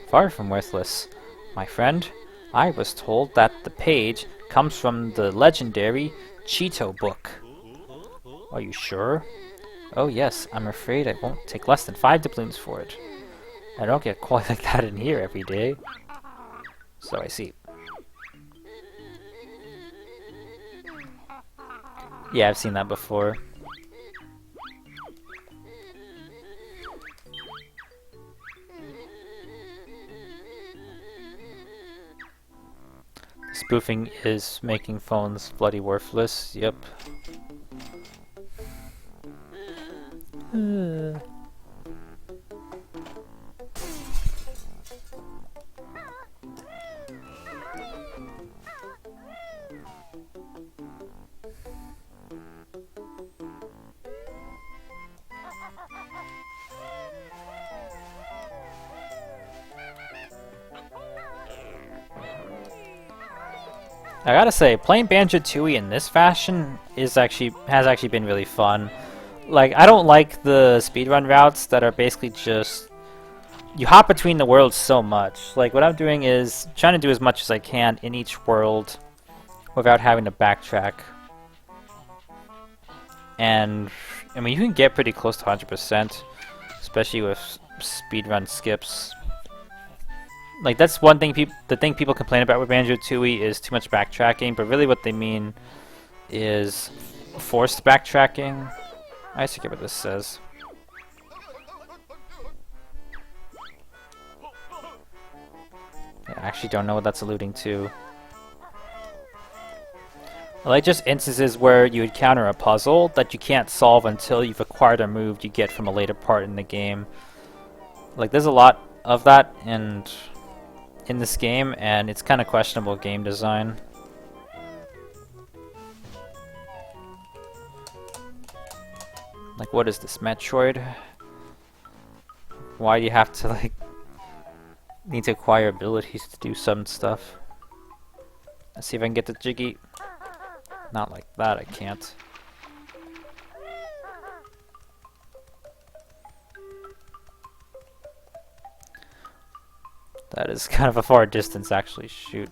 Speaker 1: Far from worthless. My friend, I was told that the page comes from the legendary Cheeto book. Are you sure? Oh yes, I'm afraid I won't take less than 5 doubloons for it. I don't get quite like that in here every day. So I see. Yeah, I've seen that before. Spoofing is making phones bloody worthless. Yep. I gotta say, playing Banjo-Tooie in this fashion has actually been really fun. Like, I don't like the speedrun routes that are basically just you hop between the worlds so much. Like, what I'm doing is trying to do as much as I can in each world without having to backtrack. And I mean, you can get pretty close to 100%, especially with speedrun skips. Like, that's one thing the thing people complain about with Banjo-Tooie is too much backtracking, but really what they mean is forced backtracking. I forget what this says. I actually don't know what that's alluding to. Like, just instances where you encounter a puzzle that you can't solve until you've acquired a move you get from a later part in the game. Like, there's a lot of that in this game, and it's kind of questionable game design. Like, what is this, Metroid? Why do you have to, like, need to acquire abilities to do some stuff? Let's see if I can get the Jiggy. Not like that, I can't. That is kind of a far distance, actually. Shoot.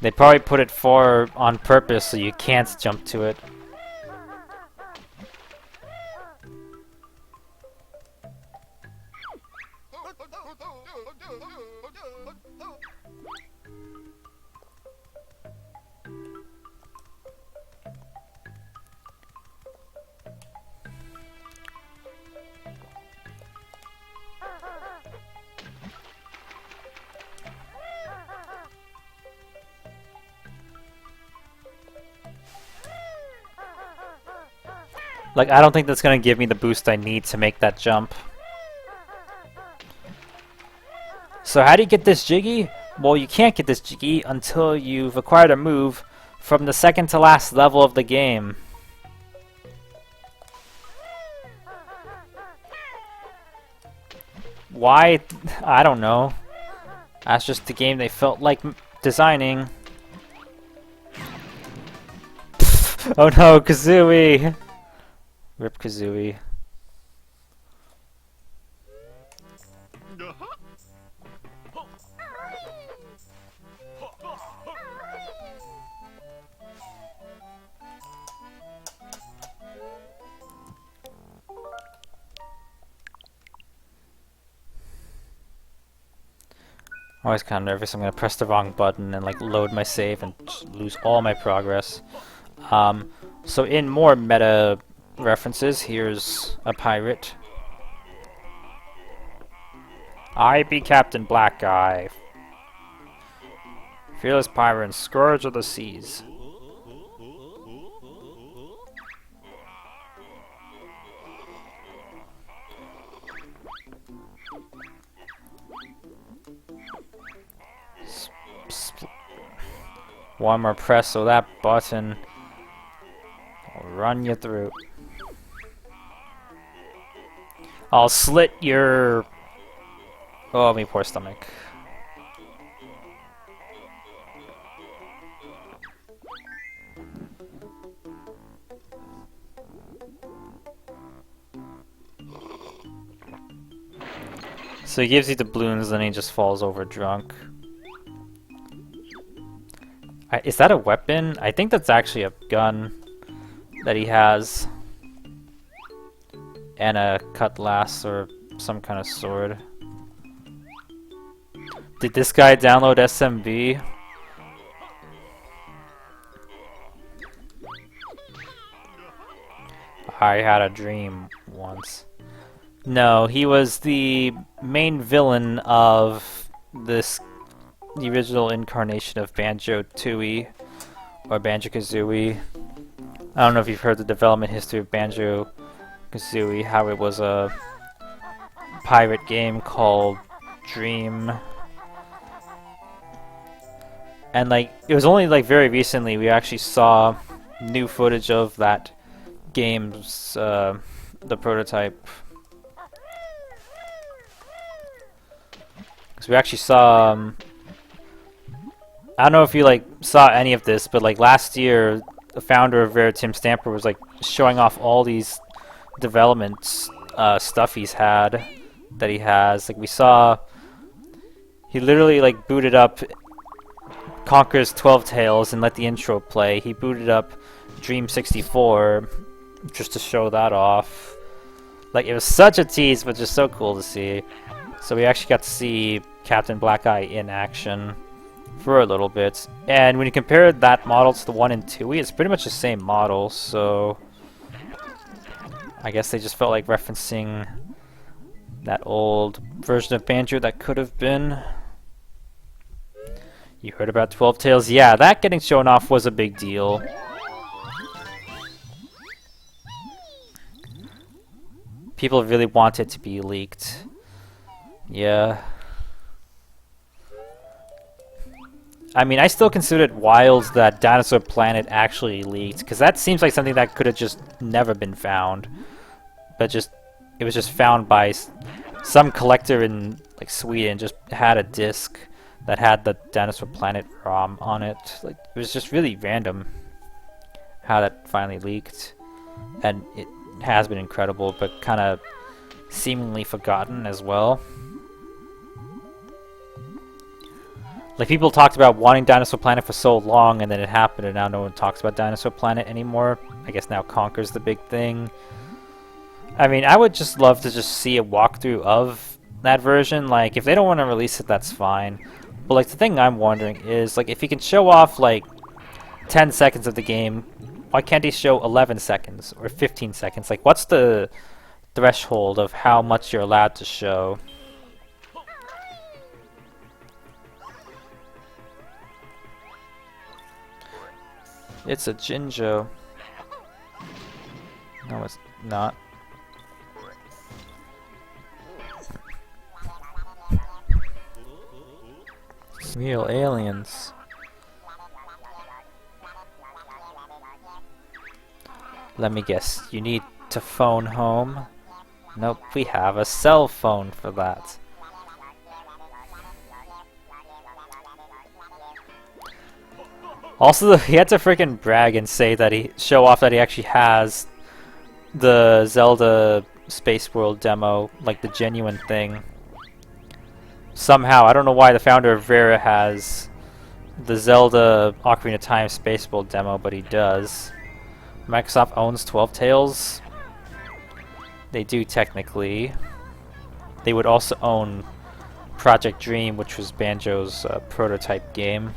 Speaker 1: They probably put it far on purpose so you can't jump to it. Like, I don't think that's gonna give me the boost I need to make that jump. So how do you get this Jiggy? Well, you can't get this Jiggy until you've acquired a move from the second to last level of the game. Why? I don't know. That's just the game they felt like designing. Oh no, Kazooie! Rip Kazooie. I'm always kind of nervous I'm gonna press the wrong button and like load my save and lose all my progress. So in more meta references, here's a pirate. I be Captain Black Eye, fearless pirate and scourge of the seas. One more press of that button will run you through. I'll slit your... Oh, me poor stomach. So he gives you the balloons, then he just falls over drunk. Is that a weapon? I think that's actually a gun that he has. And a cutlass or some kind of sword. Did this guy download SMB? I had a dream once. No, he was the main villain of the original incarnation of Banjo-Tooie or Banjo-Kazooie. I don't know if you've heard the development history of Banjo-Kazooie, how it was a pirate game called Dream. And like, it was only like very recently we actually saw new footage of that game's, the prototype. Because we actually saw, I don't know if you like saw any of this, but like last year, the founder of Rare, Tim Stamper, was like showing off all these development stuff he's had, that he has. Like we saw, he literally like booted up Conker's 12 Tales and let the intro play. He booted up Dream 64 just to show that off. Like, it was such a tease, but just so cool to see. So we actually got to see Captain Black Eye in action for a little bit. And when you compare that model to the one in Tooie, it's pretty much the same model, so I guess they just felt like referencing that old version of Banjo that could have been. You heard about 12 Tales? Yeah, that getting shown off was a big deal. People really want it to be leaked. Yeah. I mean, I still consider it wild that Dinosaur Planet actually leaked, because that seems like something that could have just never been found. But it was just found by some collector in like Sweden, just had a disc that had the Dinosaur Planet ROM on it. Like, it was just really random how that finally leaked. And it has been incredible, but kind of seemingly forgotten as well. Like, people talked about wanting Dinosaur Planet for so long, and then it happened, and now no one talks about Dinosaur Planet anymore. I guess now Conker's the big thing. I mean, I would just love to just see a walkthrough of that version. Like, if they don't want to release it, that's fine. But like, the thing I'm wondering is, like, if you can show off like 10 seconds of the game, why can't he show 11 seconds or 15 seconds? Like, what's the threshold of how much you're allowed to show? It's a Jinjo. No, it's not. Real aliens. Let me guess, you need to phone home? Nope, we have a cell phone for that. Also, he had to freaking brag and say that show off that he actually has the Zelda Space World demo, like the genuine thing. Somehow, I don't know why the founder of Rare has the Zelda Ocarina of Time Space World demo, but he does. Microsoft owns 12 Tales. They do technically. They would also own Project Dream, which was Banjo's prototype game.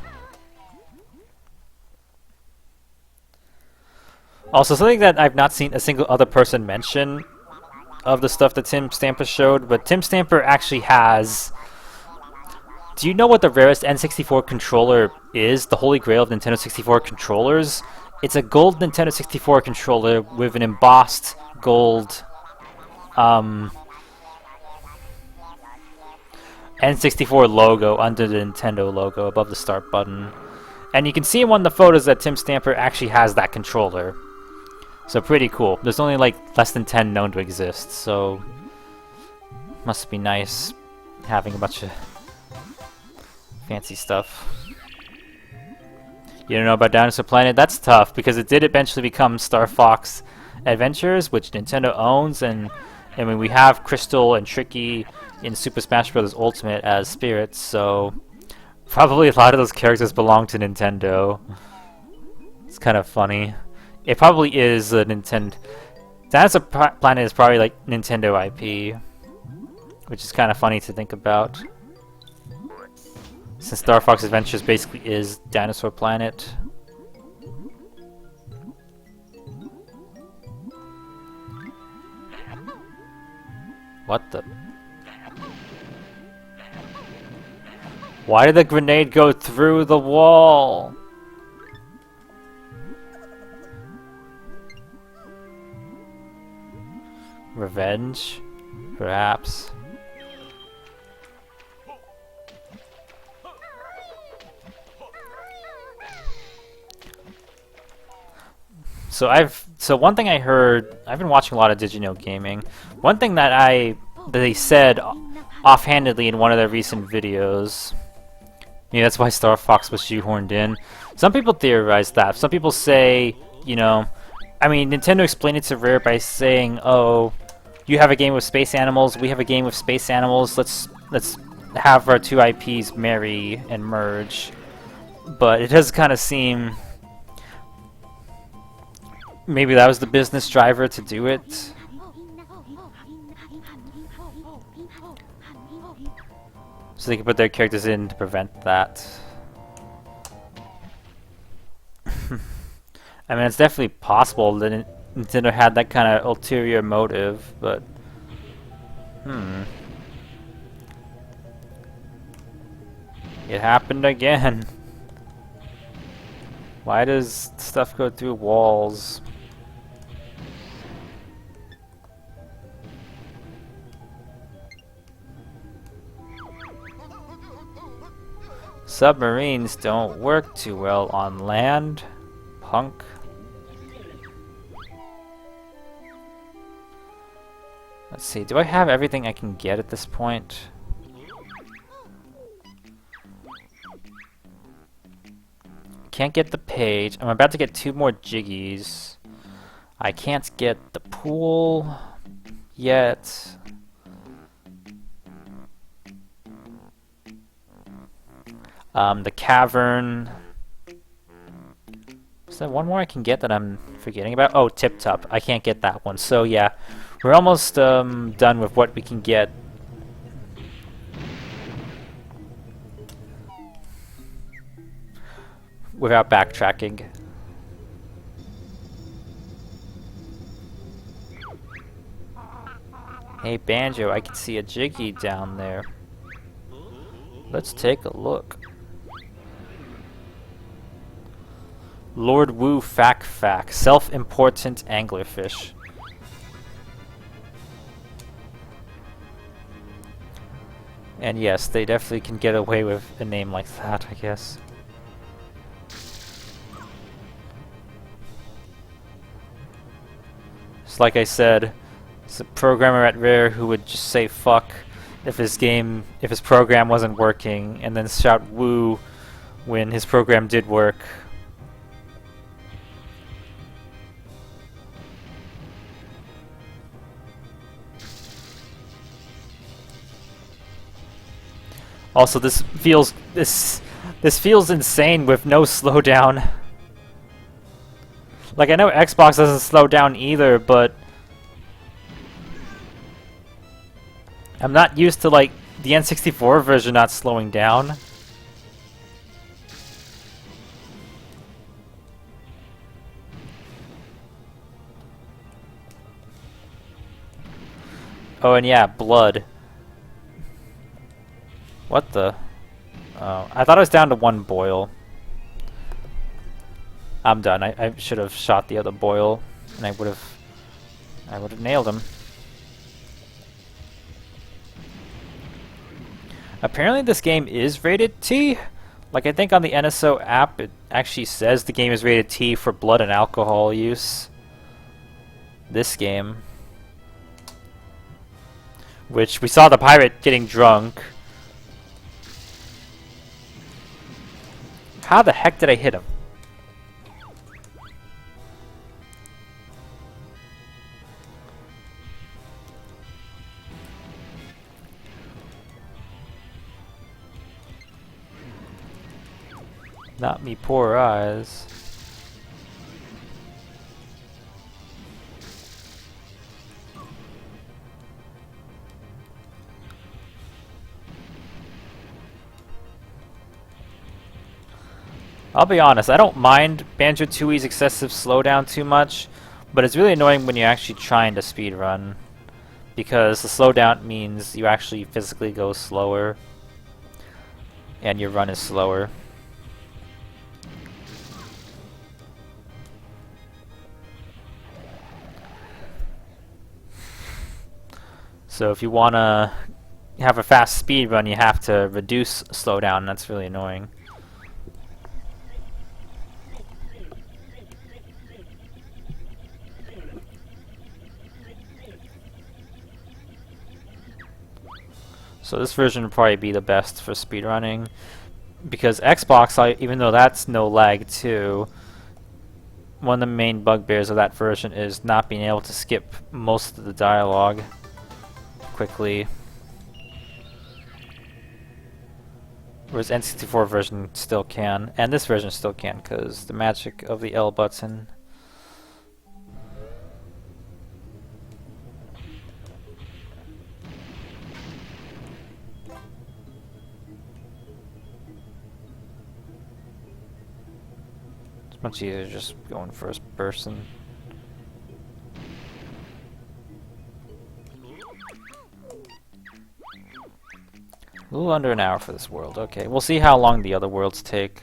Speaker 1: Also, something that I've not seen a single other person mention of the stuff that Tim Stamper showed, but Tim Stamper actually has... Do you know what the rarest N64 controller is? The holy grail of Nintendo 64 controllers? It's a gold Nintendo 64 controller with an embossed gold N64 logo under the Nintendo logo above the start button. And you can see in one of the photos that Tim Stamper actually has that controller. So pretty cool. There's only like less than 10 known to exist, so must be nice having a bunch of fancy stuff. You don't know about Dinosaur Planet? That's tough, because it did eventually become Star Fox Adventures, which Nintendo owns, and I mean, we have Crystal and Tricky in Super Smash Bros. Ultimate as spirits, so probably a lot of those characters belong to Nintendo. It's kind of funny. It probably is a Nintendo. Dinosaur Planet is probably like Nintendo IP, which is kind of funny to think about. Since Star Fox Adventures basically is Dinosaur Planet. What the? Why did the grenade go through the wall? Revenge? Perhaps. So one thing I heard, I've been watching a lot of Did You Know Gaming. One thing that they said offhandedly in one of their recent videos, maybe that's why Star Fox was shoehorned in. Some people theorize that. Some people say, you know, I mean, Nintendo explained it to Rare by saying, "Oh, you have a game with space animals, we have a game with space animals. Let's have our two IPs marry and merge." But it does kind of seem maybe that was the business driver to do it. So they can put their characters in to prevent that. I mean, it's definitely possible that Nintendo had that kind of ulterior motive, but it happened again. Why does stuff go through walls? Submarines don't work too well on land, punk. Let's see, do I have everything I can get at this point? Can't get the page. I'm about to get 2 more jiggies. I can't get the pool yet. The cavern. Is there one more I can get that I'm forgetting about? Oh, Tip Top. I can't get that one. So yeah, we're almost done with what we can get. Without backtracking. Hey Banjo, I can see a Jiggy down there. Let's take a look. Lord Wu Fak Fak, self-important anglerfish. And yes, they definitely can get away with a name like that, I guess. Just like I said, it's a programmer at Rare who would just say fuck if his program wasn't working, and then shout woo when his program did work. Also, this feels insane with no slowdown. Like, I know Xbox doesn't slow down either, but I'm not used to, like, the N64 version not slowing down. Oh, and yeah, blood. What the? Oh, I thought I was down to 1 boil. I'm done. I should have shot the other boil, and I would have nailed him. Apparently this game is rated T. Like, I think on the NSO app it actually says the game is rated T for blood and alcohol use. This game. Which we saw the pirate getting drunk. How the heck did I hit him? Not me poor eyes. I'll be honest, I don't mind Banjo-Tooie's excessive slowdown too much, but it's really annoying when you're actually trying to speedrun, because the slowdown means you actually physically go slower, and your run is slower. So if you want to have a fast speed run, you have to reduce slowdown, and that's really annoying. So this version would probably be the best for speedrunning, because Xbox, even though that's no lag too, one of the main bugbears of that version is not being able to skip most of the dialogue quickly. Whereas N64 version still can, and this version still can, because the magic of the L button. It's much easier just going first person. A little under an hour for this world. Okay, we'll see how long the other worlds take.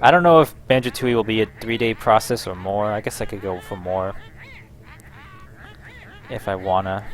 Speaker 1: I don't know if Banjo-Tooie will be a 3-day process or more. I guess I could go for more if I wanna.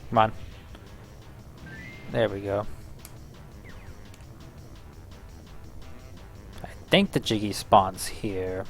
Speaker 1: Come on. There we go. I think the Jiggy spawns here.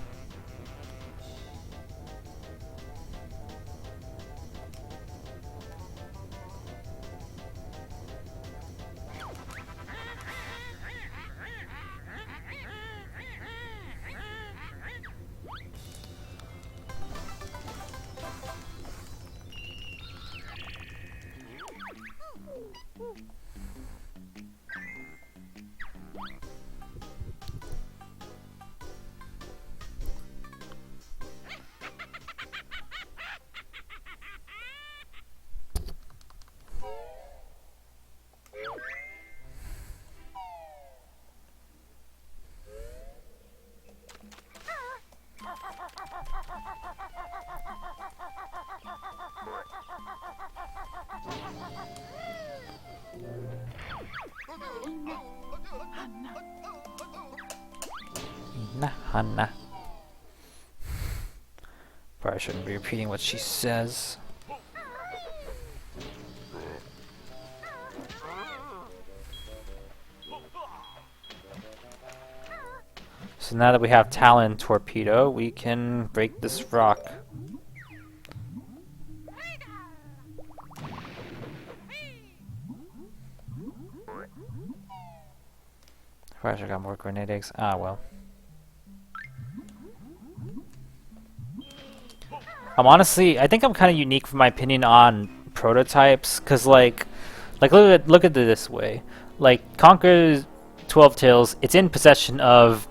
Speaker 1: Nah, Hanna. Probably shouldn't be repeating what she says. So now that we have Talon Torpedo, we can break this rock. Probably should have got more grenade eggs. Ah, well. I think I'm kind of unique for my opinion on prototypes, cause like look at it this way, like Conker's 12 Tales, it's in possession of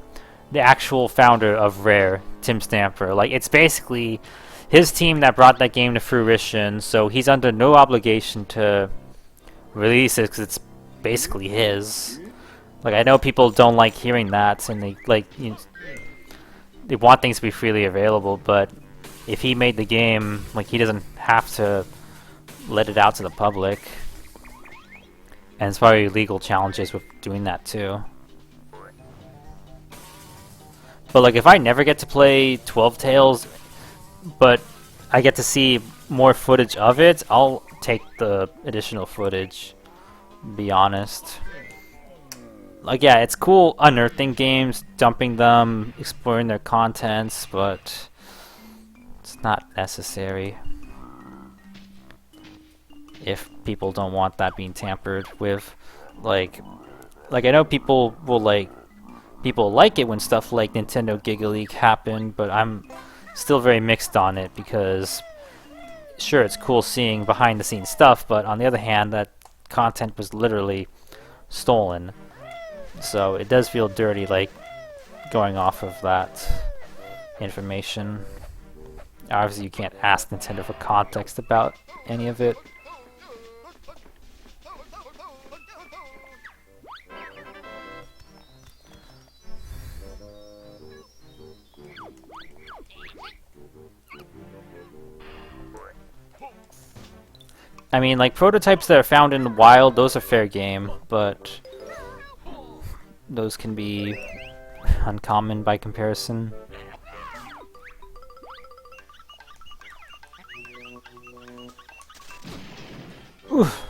Speaker 1: the actual founder of Rare, Tim Stamper. Like it's basically his team that brought that game to fruition, so he's under no obligation to release it, cause it's basically his. Like I know people don't like hearing that, and they want things to be freely available, but if he made the game, like he doesn't have to let it out to the public. And there's probably legal challenges with doing that too. But like, if I never get to play 12 Tales, but I get to see more footage of it, I'll take the additional footage, be honest. Like, yeah, it's cool unearthing games, dumping them, exploring their contents, but it's not necessary if people don't want that being tampered with. Like I know people like it when stuff like Nintendo Giga League happen, but I'm still very mixed on it because sure, it's cool seeing behind the scenes stuff, but on the other hand, that content was literally stolen. So it does feel dirty, like, going off of that information. Obviously, you can't ask Nintendo for context about any of it. I mean, like, prototypes that are found in the wild, those are fair game, but those can be uncommon by comparison. Oof.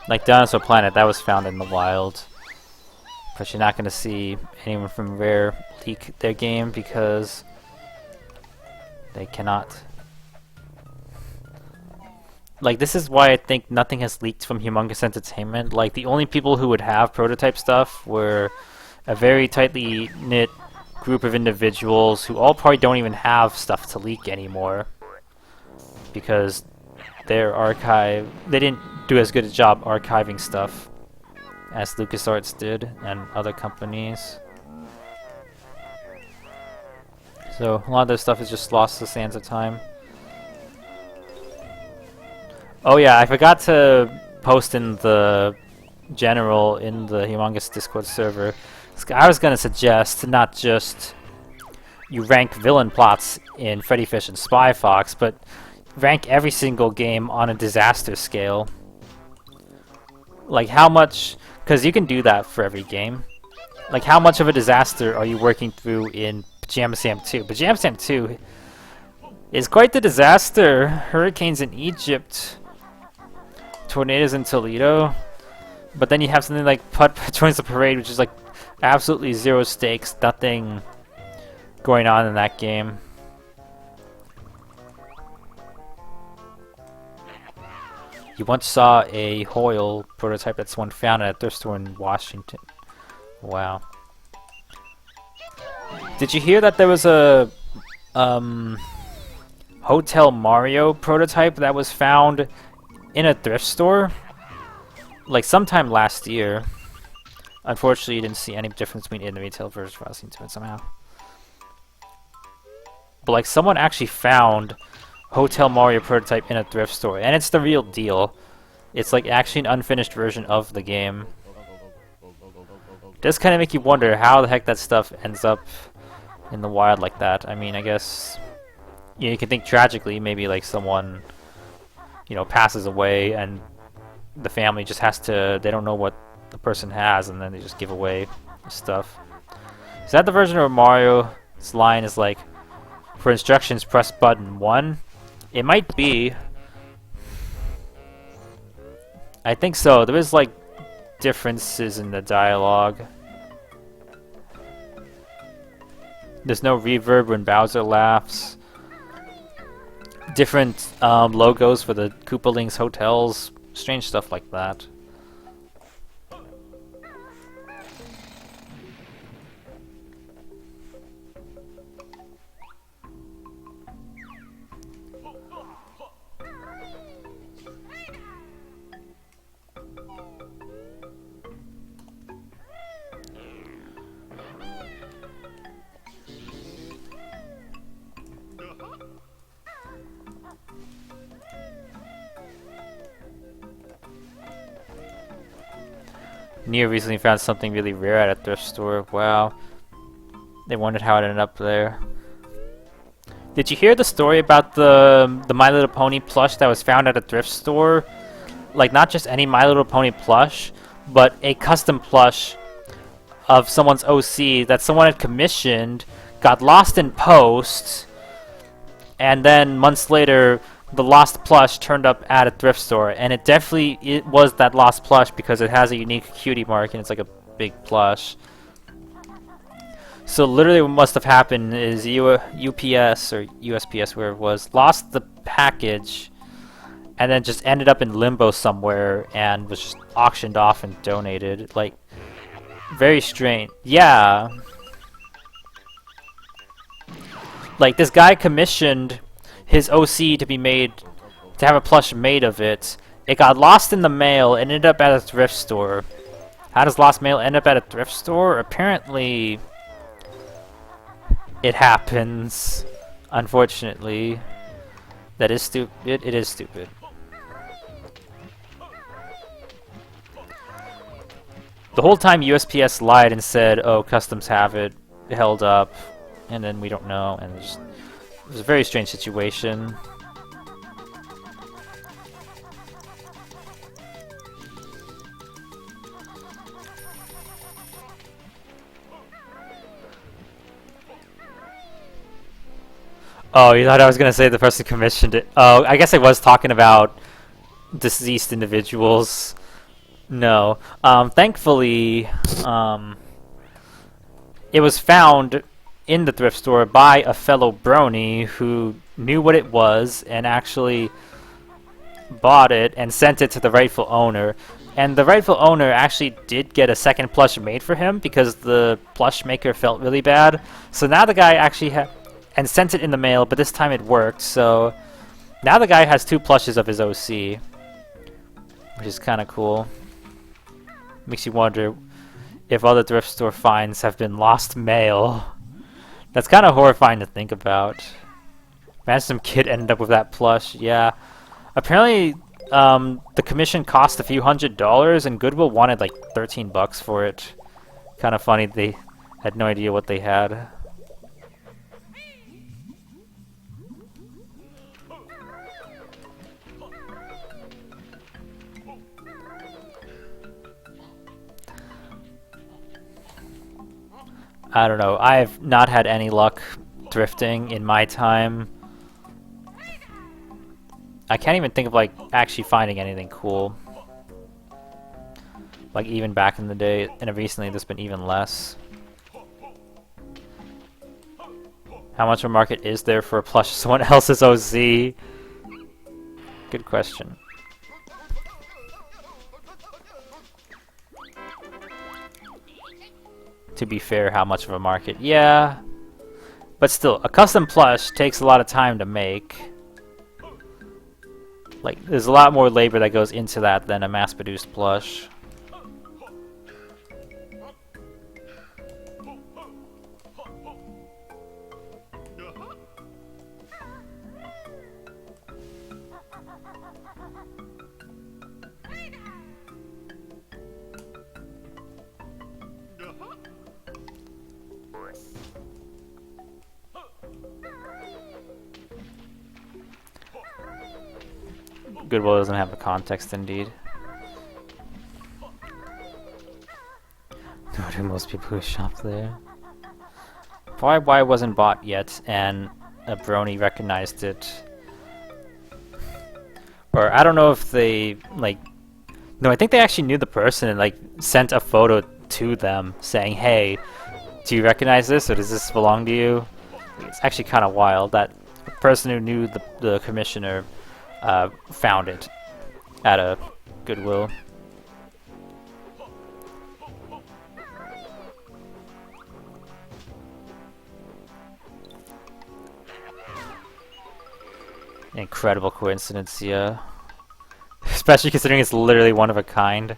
Speaker 1: Like Dinosaur Planet, that was found in the wild. But you're not going to see anyone from Rare leak their game because they cannot. Like, this is why I think nothing has leaked from Humongous Entertainment. Like, the only people who would have prototype stuff were a very tightly knit group of individuals who all probably don't even have stuff to leak anymore because their archive, they didn't do as good a job archiving stuff as LucasArts did and other companies. So a lot of this stuff is just lost to the sands of time. Oh yeah, I forgot to post in the general in the Humongous Discord server. I was gonna suggest not just you rank villain plots in Freddy Fish and Spy Fox, but rank every single game on a disaster scale. Like how much, because you can do that for every game. Like how much of a disaster are you working through in Pajama Sam 2? Pajama Sam 2 is quite the disaster. Hurricanes in Egypt, tornadoes in Toledo, but then you have something like Putt joins the parade, which is like absolutely zero stakes, nothing going on in that game. You once saw a Hoyle prototype that's one found at a thrift store in Washington. Wow. Did you hear that there was a Hotel Mario prototype that was found in a thrift store? Like sometime last year. Unfortunately, you didn't see any difference between it and the retail version, but I was into it somehow. But like someone actually found Hotel Mario prototype in a thrift store, and it's the real deal. It's like actually an unfinished version of the game. It does kind of make you wonder how the heck that stuff ends up in the wild like that. I mean, I guess you can think tragically, maybe like someone, you know, passes away and the family just has to, they don't know what the person has, and then they just give away stuff. Is that the version of Mario's line is like, for instructions press button 1? It might be. I think so. There is like differences in the dialogue. There's no reverb when Bowser laughs. Different logos for the Koopalings hotels. Strange stuff like that. Nia recently found something really rare at a thrift store. Wow. They wondered how it ended up there. Did you hear the story about the My Little Pony plush that was found at a thrift store? Like, not just any My Little Pony plush, but a custom plush of someone's OC that someone had commissioned got lost in post, and then months later the lost plush turned up at a thrift store, and it was that lost plush because it has a unique cutie mark and it's like a big plush. So literally what must have happened is UPS or USPS, where it was, lost the package and then just ended up in limbo somewhere and was just auctioned off and donated. Like, very strange. Yeah. Like, this guy commissioned his OC to be made, to have a plush made of it. It got lost in the mail and ended up at a thrift store. How does lost mail end up at a thrift store? Apparently, it happens. Unfortunately. That is stupid. It is stupid. The whole time USPS lied and said, oh, customs have it held up, and then we don't know, and it was a very strange situation. Oh, you thought I was gonna say the person commissioned it? Oh, I guess I was talking about deceased individuals. No. Thankfully, it was found in the thrift store by a fellow brony who knew what it was and actually bought it and sent it to the rightful owner. And the rightful owner actually did get a second plush made for him because the plush maker felt really bad. So now the guy actually and sent it in the mail, but this time it worked. So now the guy has 2 plushes of his OC, which is kind of cool. Makes you wonder if other thrift store finds have been lost mail. That's kind of horrifying to think about. Imagine some kid ended up with that plush. Yeah. Apparently, the commission cost a few $100s, and Goodwill wanted like $13 for it. Kind of funny. They had no idea what they had. I don't know. I've not had any luck thrifting in my time. I can't even think of like actually finding anything cool. Like even back in the day, and recently there's been even less. How much of a market is there for a plush of someone else's OC? Good question. To be fair, how much of a market? Yeah. But still, a custom plush takes a lot of time to make. Like, there's a lot more labor that goes into that than a mass-produced plush. Goodwill doesn't have the context, indeed. Nor do most people who shop there. Probably why it wasn't bought yet, and a brony recognized it. Or I don't know if they, like... No, I think they actually knew the person and, like, sent a photo to them saying, hey, do you recognize this, or does this belong to you? It's actually kind of wild that the person who knew the commissioner found it at a Goodwill. Incredible coincidence, yeah. Especially considering it's literally one of a kind.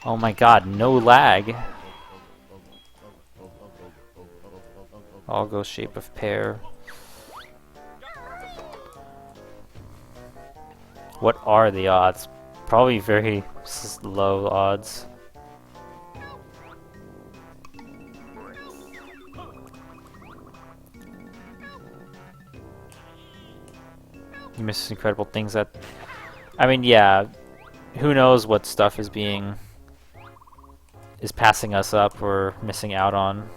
Speaker 1: Oh my god, no lag. All go shape of pear. What are the odds? Probably very low odds. You miss incredible things that... I mean, yeah, who knows what stuff is being is passing us up or missing out on.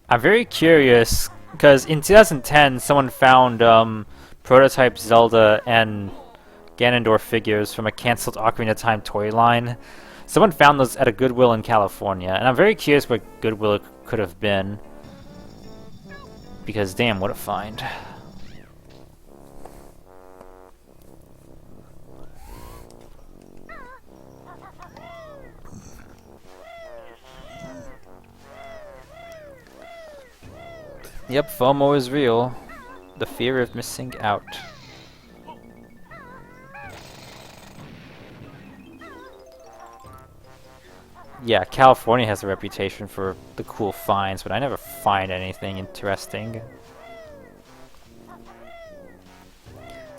Speaker 1: I'm very curious because in 2010 someone found prototype Zelda and Ganondorf figures from a cancelled Ocarina of Time toy line. Someone found those at a Goodwill in California, and I'm very curious what Goodwill it could have been. Because damn, what a find. Yep, FOMO is real. The fear of missing out. Yeah, California has a reputation for the cool finds, but I never find anything interesting.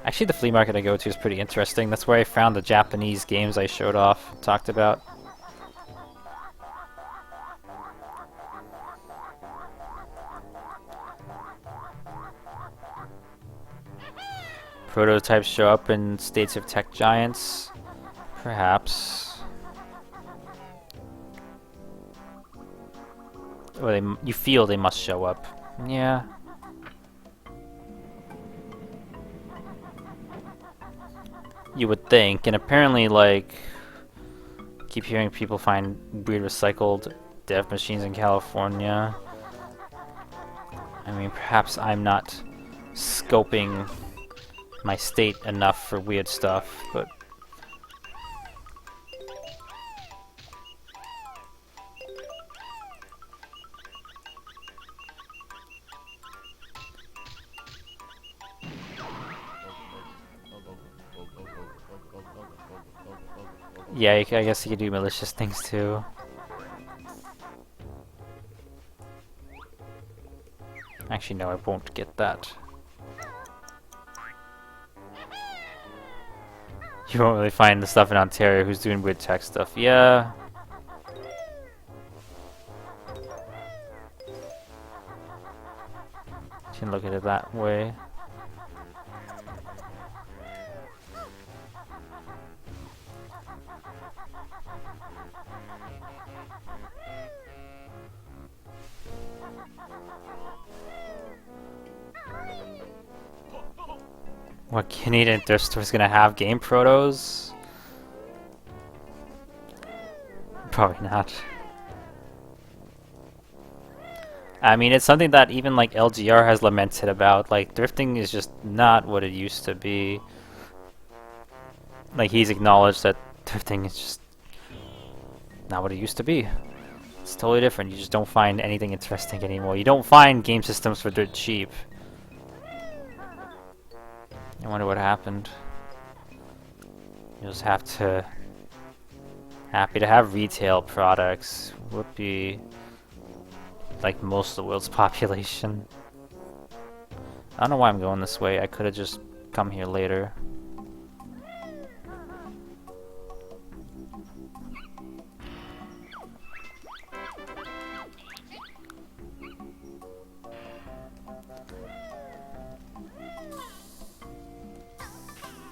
Speaker 1: Actually, the flea market I go to is pretty interesting. That's where I found the Japanese games I showed off, talked about. Prototypes show up in states of tech giants, perhaps. Or you feel they must show up. Yeah. You would think, and apparently, like, keep hearing people find weird recycled dev machines in California. I mean, perhaps I'm not scoping my state enough for weird stuff, but yeah, I guess you could do malicious things too. Actually, no, I won't get that. You won't really find the stuff in Ontario who's doing weird tech stuff. Yeah. You can look at it that way. What Canadian thrift store is gonna have game protos? Probably not. I mean, it's something that even like LGR has lamented about. Like, thrifting is just not what it used to be. Like, he's acknowledged that thrifting is just not what it used to be. It's totally different. You just don't find anything interesting anymore. You don't find game systems for dirt cheap. I wonder what happened. You just have to... Happy to have retail products. Whoopee. Like most of the world's population. I don't know why I'm going this way. I could have just come here later.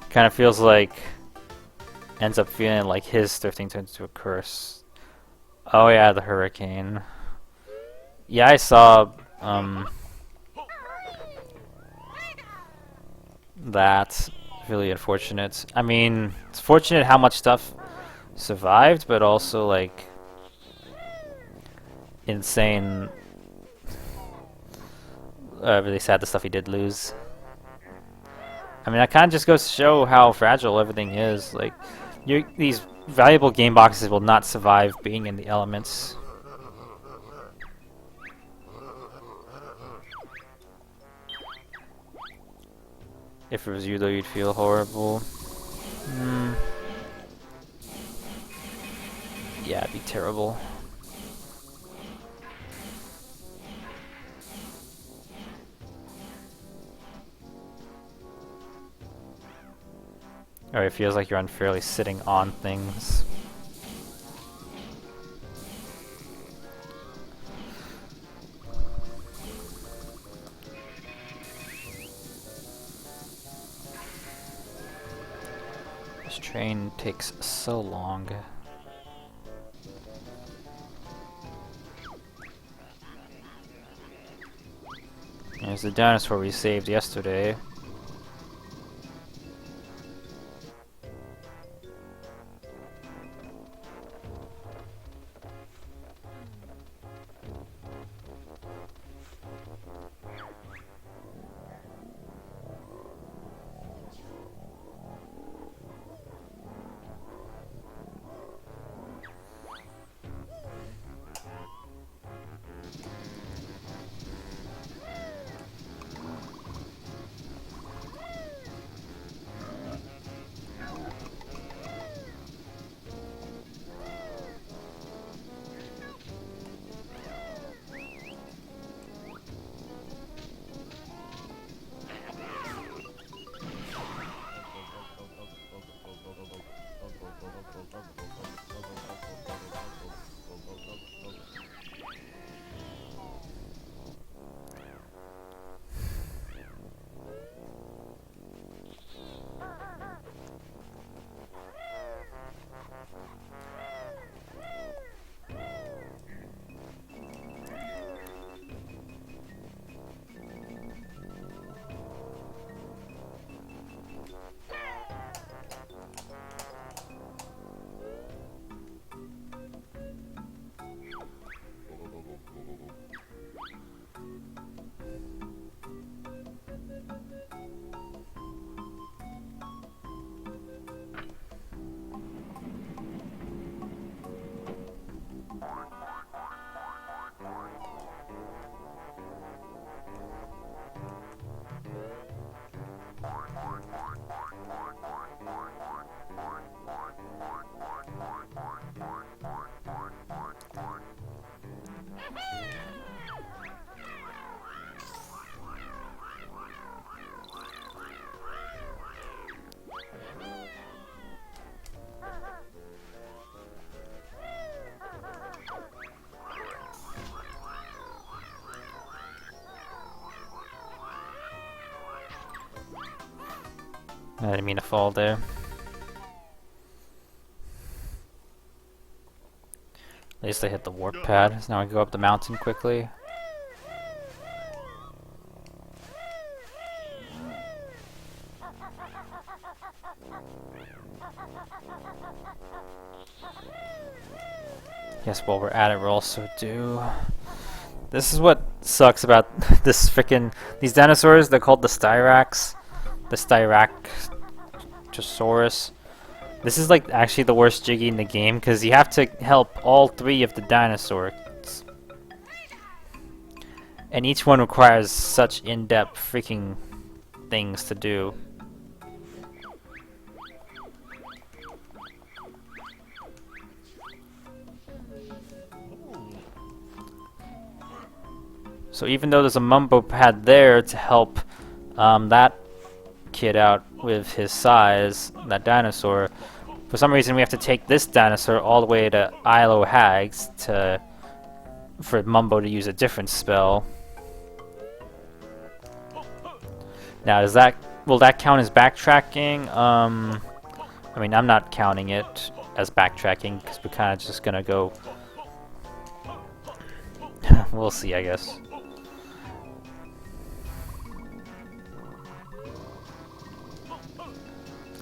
Speaker 1: Kind of feels like... Ends up feeling like his thrifting turns into a curse. Oh yeah, the hurricane. Yeah, I saw that. Really unfortunate. I mean, it's fortunate how much stuff survived, but also like insane. Really sad the stuff he did lose. I mean, that kind of just goes to show how fragile everything is. Like, these valuable game boxes will not survive being in the elements. If it was you, though, you'd feel horrible. Yeah, it'd be terrible. Or it feels like you're unfairly sitting on things. This train takes so long. There's the dinosaur we saved yesterday. I didn't mean to fall there. At least I hit the warp pad, so now I can go up the mountain quickly. Yes, while we're at it, we're also due. This is what sucks about this frickin' these dinosaurs. They're called the Styrax. The Styracosaurus. This is like actually the worst Jiggy in the game because you have to help all three of the dinosaurs. And each one requires such in-depth freaking things to do. So even though there's a mumbo pad there to help that kid out with his size, that dinosaur, for some reason we have to take this dinosaur all the way to Isle of Hags for Mumbo to use a different spell. Now will that count as backtracking? I mean, I'm not counting it as backtracking because we're kind of just gonna go. We'll see, I guess.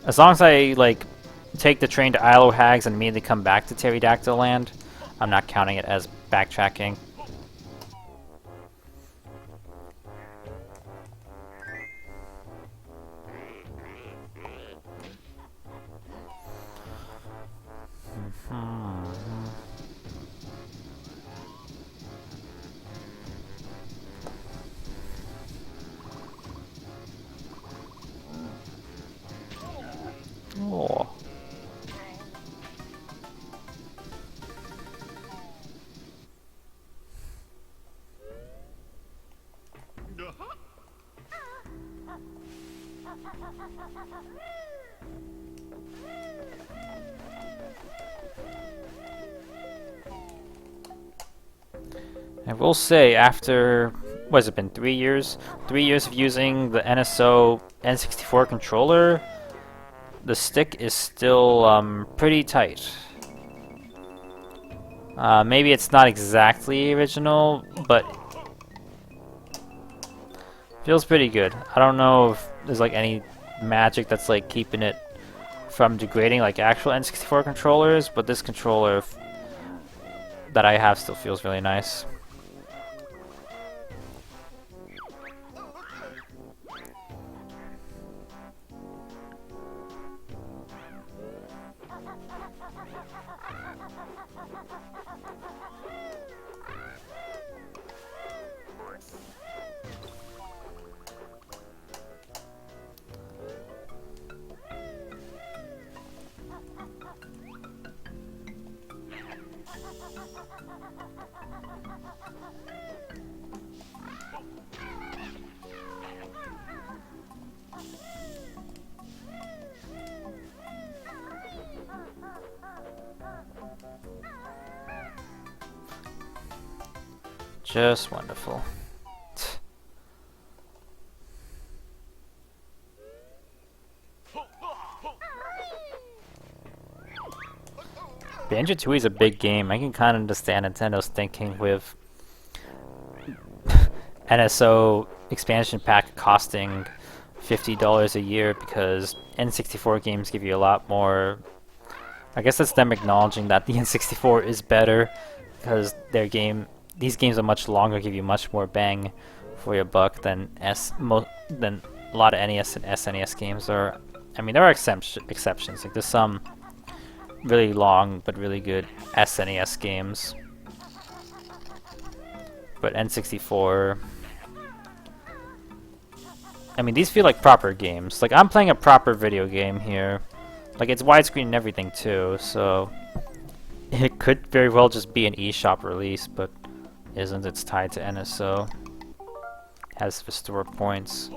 Speaker 1: As long as I like take the train to Isle of Hags and immediately come back to Pterodactyl Land, I'm not counting it as backtracking. Oh. I will say, after, what has it been, 3 years? 3 years of using the NSO N64 controller, the stick is still pretty tight. Maybe it's not exactly original, but feels pretty good. I don't know if there's like any magic that's like keeping it from degrading like actual N64 controllers, but this controller that I have still feels really nice. Just wonderful. Banjo-Tooie is a big game. I can kind of understand Nintendo's thinking with NSO expansion pack costing $50 a year because N64 games give you a lot more. I guess that's them acknowledging that the N64 is better because these games are much longer, give you much more bang for your buck than than a lot of NES and SNES games are. I mean, there are exceptions. Like there's some really long but really good SNES games, but N64. I mean, these feel like proper games. Like I'm playing a proper video game here. Like it's widescreen and everything too, so it could very well just be an eShop release, but isn't. It's tied to NSO. Has restore points.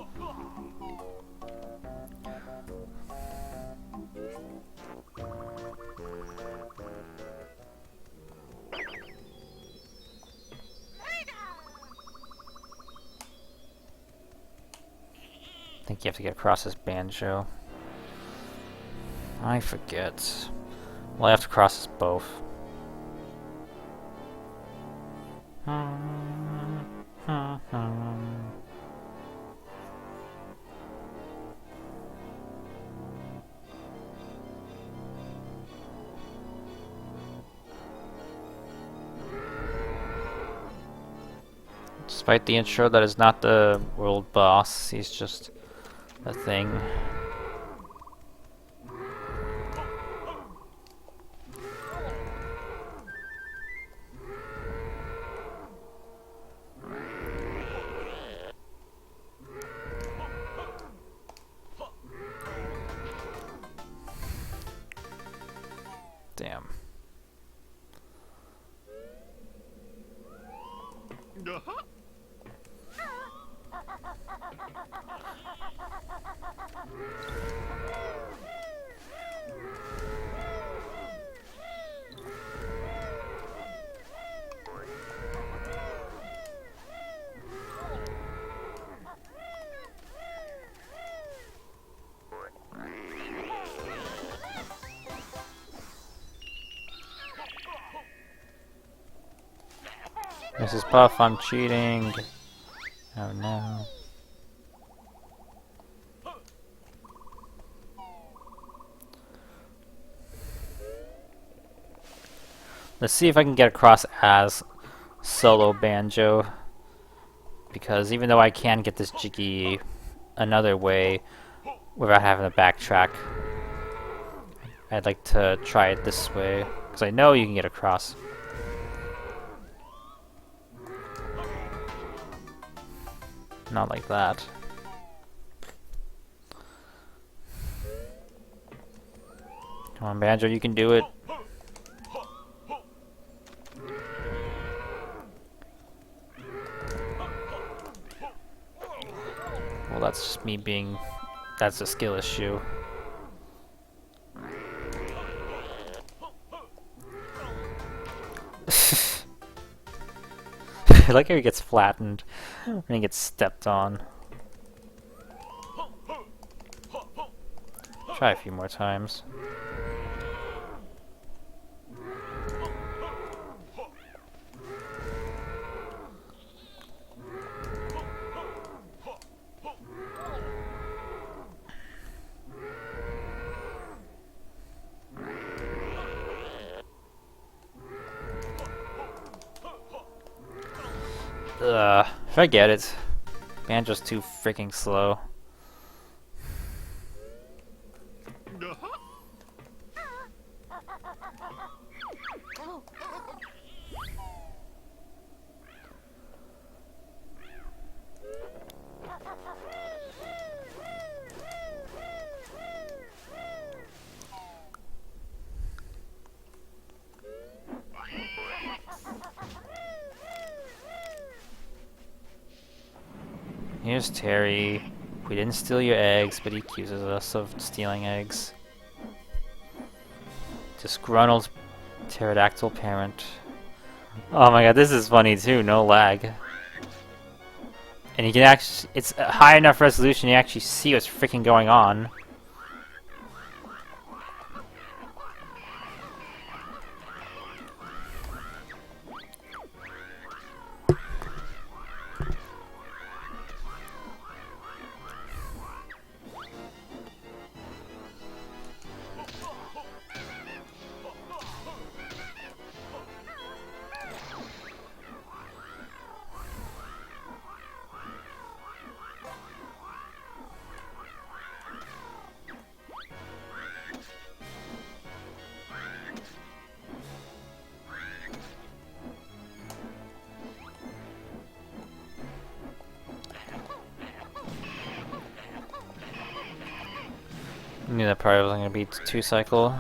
Speaker 1: I think you have to get across this banjo. I forget. Well, I have to cross this both. Despite the intro that is not the world boss, he's just a thing. Damn. Mrs. Puff, I'm cheating. Oh no. Let's see if I can get across as solo Banjo. Because even though I can get this Jiggy another way without having to backtrack, I'd like to try it this way. Because I know you can get across. Not like that. Come on, Banjo, you can do it. Well, that's just me being... That's a skill issue. I like how he gets flattened when he gets stepped on. Try a few more times. Forget it. Banjo's too freaking slow. Here's Terry. We didn't steal your eggs, but he accuses us of stealing eggs. Disgruntled pterodactyl parent. Oh my god, this is funny too, no lag. And you can actually, it's a high enough resolution you actually see what's freaking going on. I knew that probably wasn't going to be 2-cycle.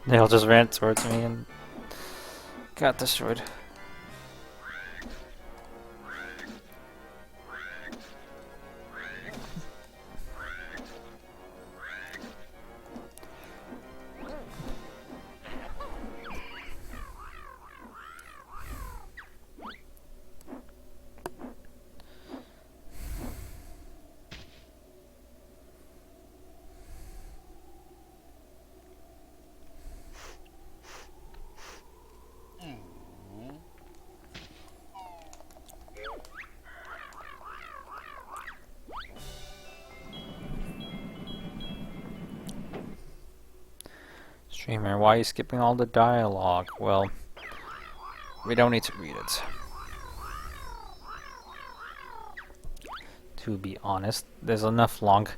Speaker 1: They all just ran towards me and got destroyed. Streamer, why are you skipping all the dialogue? Well, we don't need to read it. To be honest, there's enough long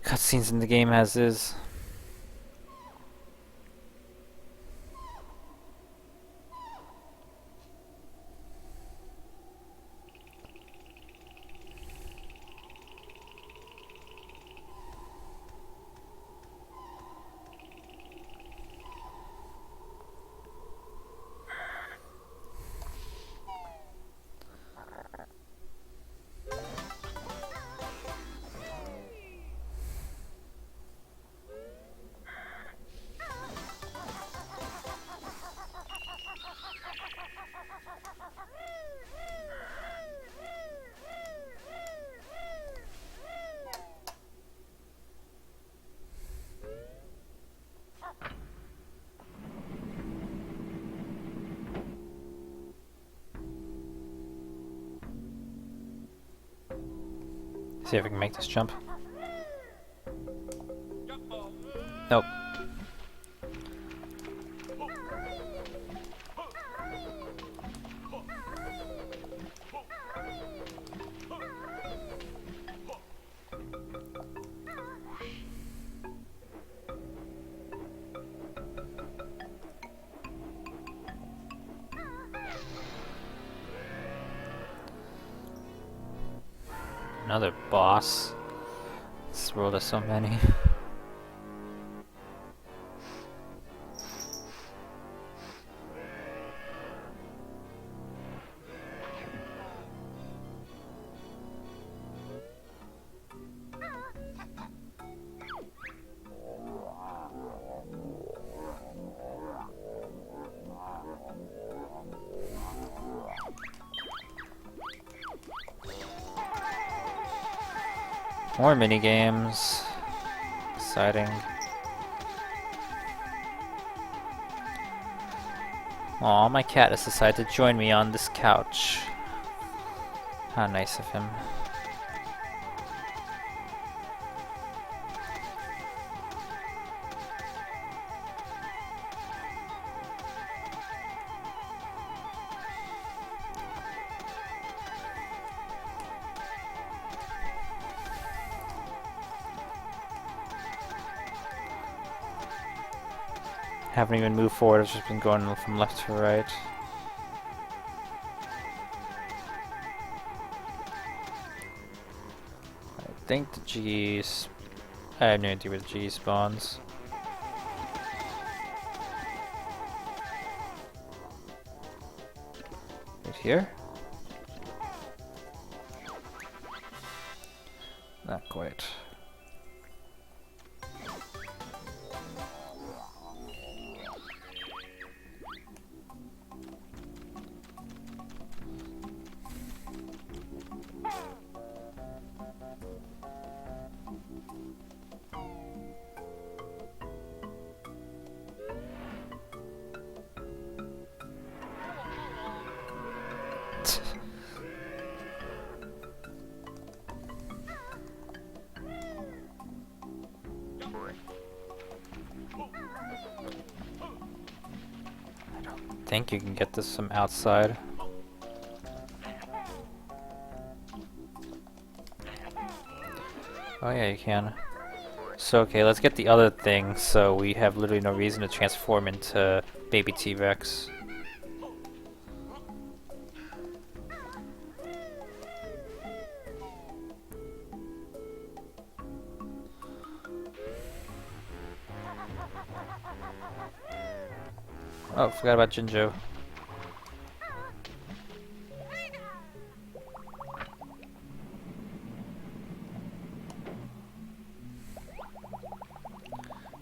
Speaker 1: cutscenes in the game as is. See if I can make this jump. Nope. Another boss. This world has so many. More mini games. Exciting. Aw, my cat has decided to join me on this couch. How nice of him. Haven't even moved forward, I've just been going from left to right. I think the G's... I have no idea where the G spawns. Right here? Not quite. I think you can get this from outside. Oh yeah, you can. So okay, let's get the other thing so we have literally no reason to transform into baby T-Rex. Oh, forgot about Jinjo.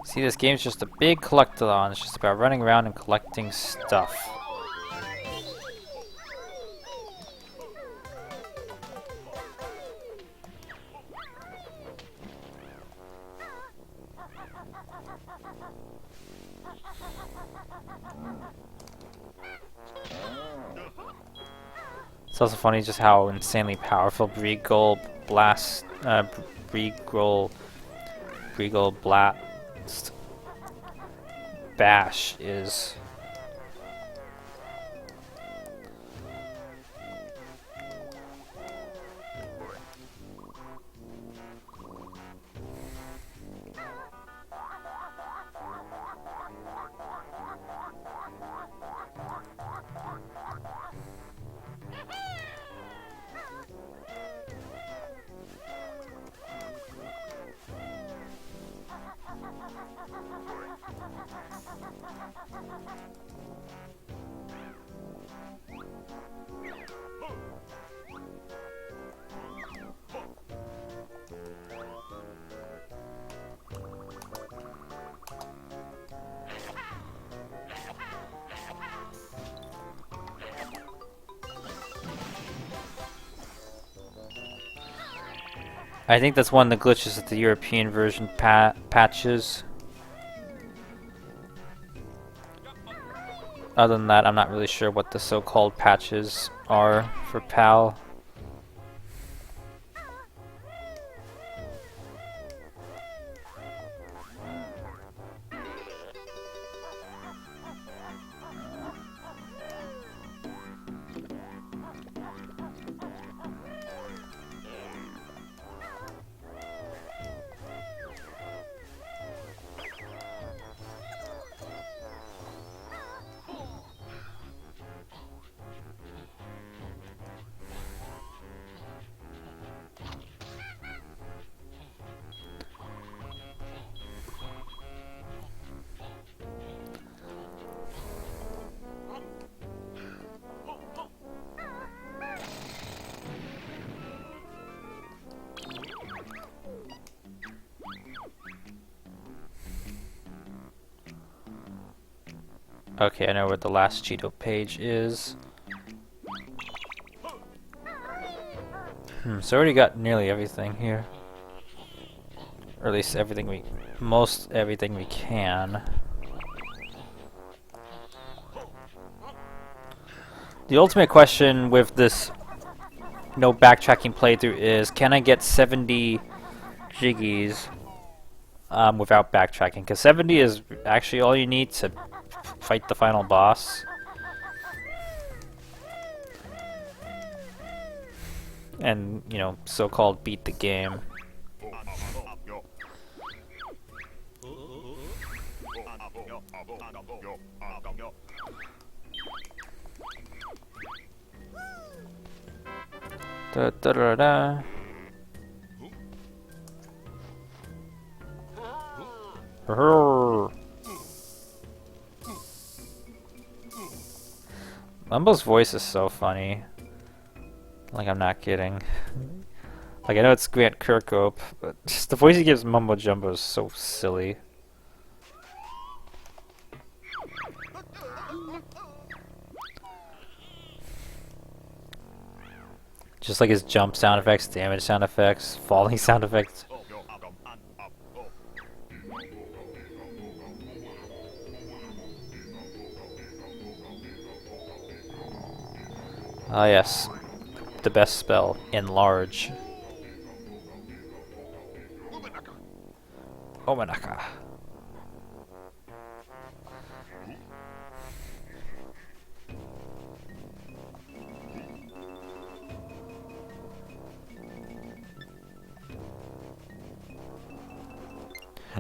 Speaker 1: See, this game's just a big collectathon. It's just about running around and collecting stuff. It's also funny just how insanely powerful Breagle Blast, Breagle Blast Bash is. I think that's one of the glitches that the European version patches. Other than that, I'm not really sure what the so-called patches are for PAL. Okay, I know where the last Cheeto page is. So I already got nearly everything here. Or at least most everything we can. The ultimate question with this no backtracking playthrough is, can I get 70 jiggies without backtracking? Because 70 is actually all you need to fight the final boss. And, you know, so-called beat the game. Da da da da. Mumbo's voice is so funny. Like, I'm not kidding. Like, I know it's Grant Kirkhope, but just the voice he gives Mumbo Jumbo is so silly. Just like his jump sound effects, damage sound effects, falling sound effects. Ah yes, the best spell, enlarge. Omanaka.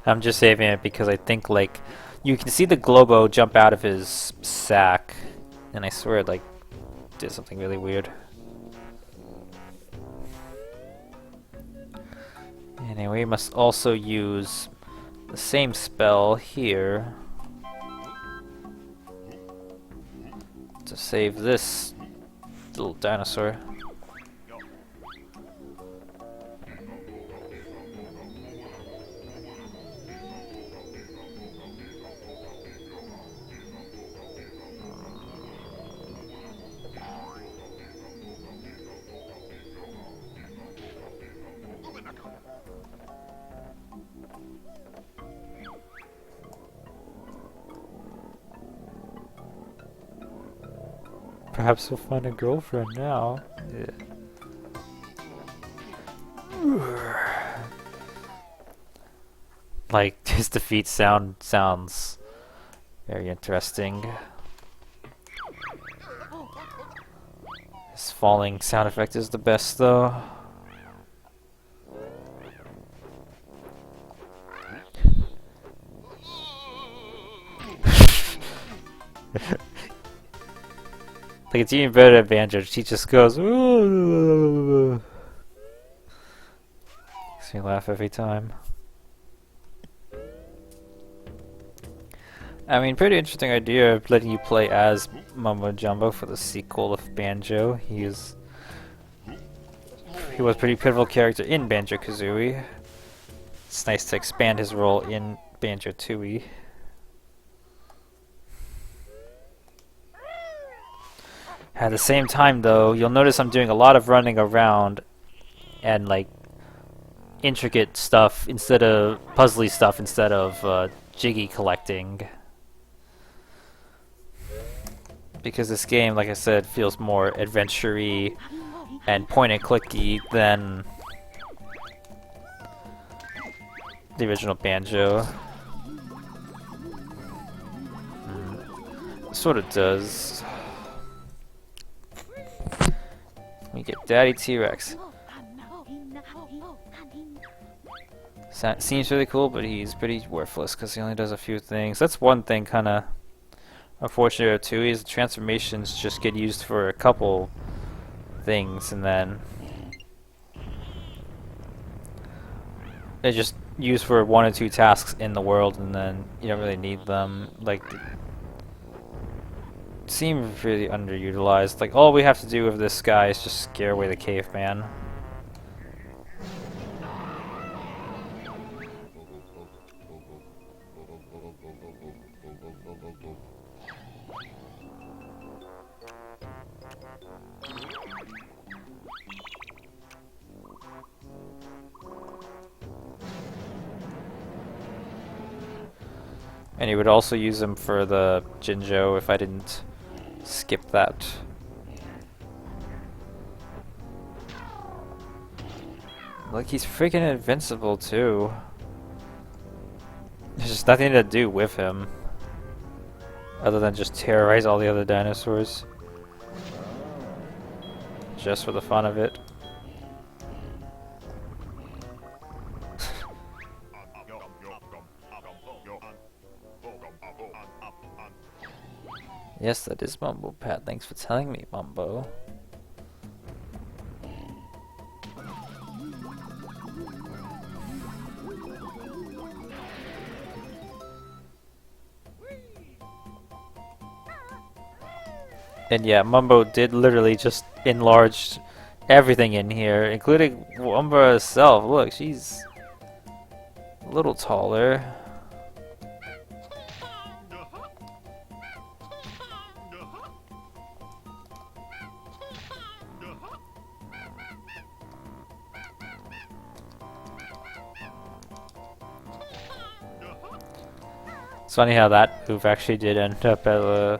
Speaker 1: I'm just saving it because I think, like, you can see the Globo jump out of his sack, and I swear it, like, did something really weird. Anyway, we must also use the same spell here to save this little dinosaur. Perhaps we'll find a girlfriend now. Yeah. Like, his defeat sounds very interesting. His falling sound effect is the best, though. Like, it's even better at Banjo. She just goes. Makes me laugh every time. I mean, pretty interesting idea of letting you play as Mumbo Jumbo for the sequel of Banjo. He was a pretty pivotal character in Banjo-Kazooie. It's nice to expand his role in Banjo-Tooie. At the same time, though, you'll notice I'm doing a lot of running around and, like, intricate stuff instead of puzzly stuff instead of jiggy collecting. Because this game, like I said, feels more adventure-y and point-and-clicky than the original Banjo. Sort of does. We get Daddy T-Rex. Seems really cool, but he's pretty worthless because he only does a few things. That's one thing kind of unfortunate about Tooie, is the transformations just get used for a couple things and then they're just used for one or two tasks in the world and then you don't really need them. Like, seem really underutilized. Like, all we have to do with this guy is just scare away the caveman. And you would also use him for the Jinjo if I didn't skip that. Look, he's freaking invincible too. There's just nothing to do with him other than just terrorize all the other dinosaurs. Just for the fun of it. Yes, that is Mumbo Pat. Thanks for telling me, Mumbo. And yeah, Mumbo did literally just enlarge everything in here, including Wumba herself. Look, she's a little taller. It's funny how that move actually did end up at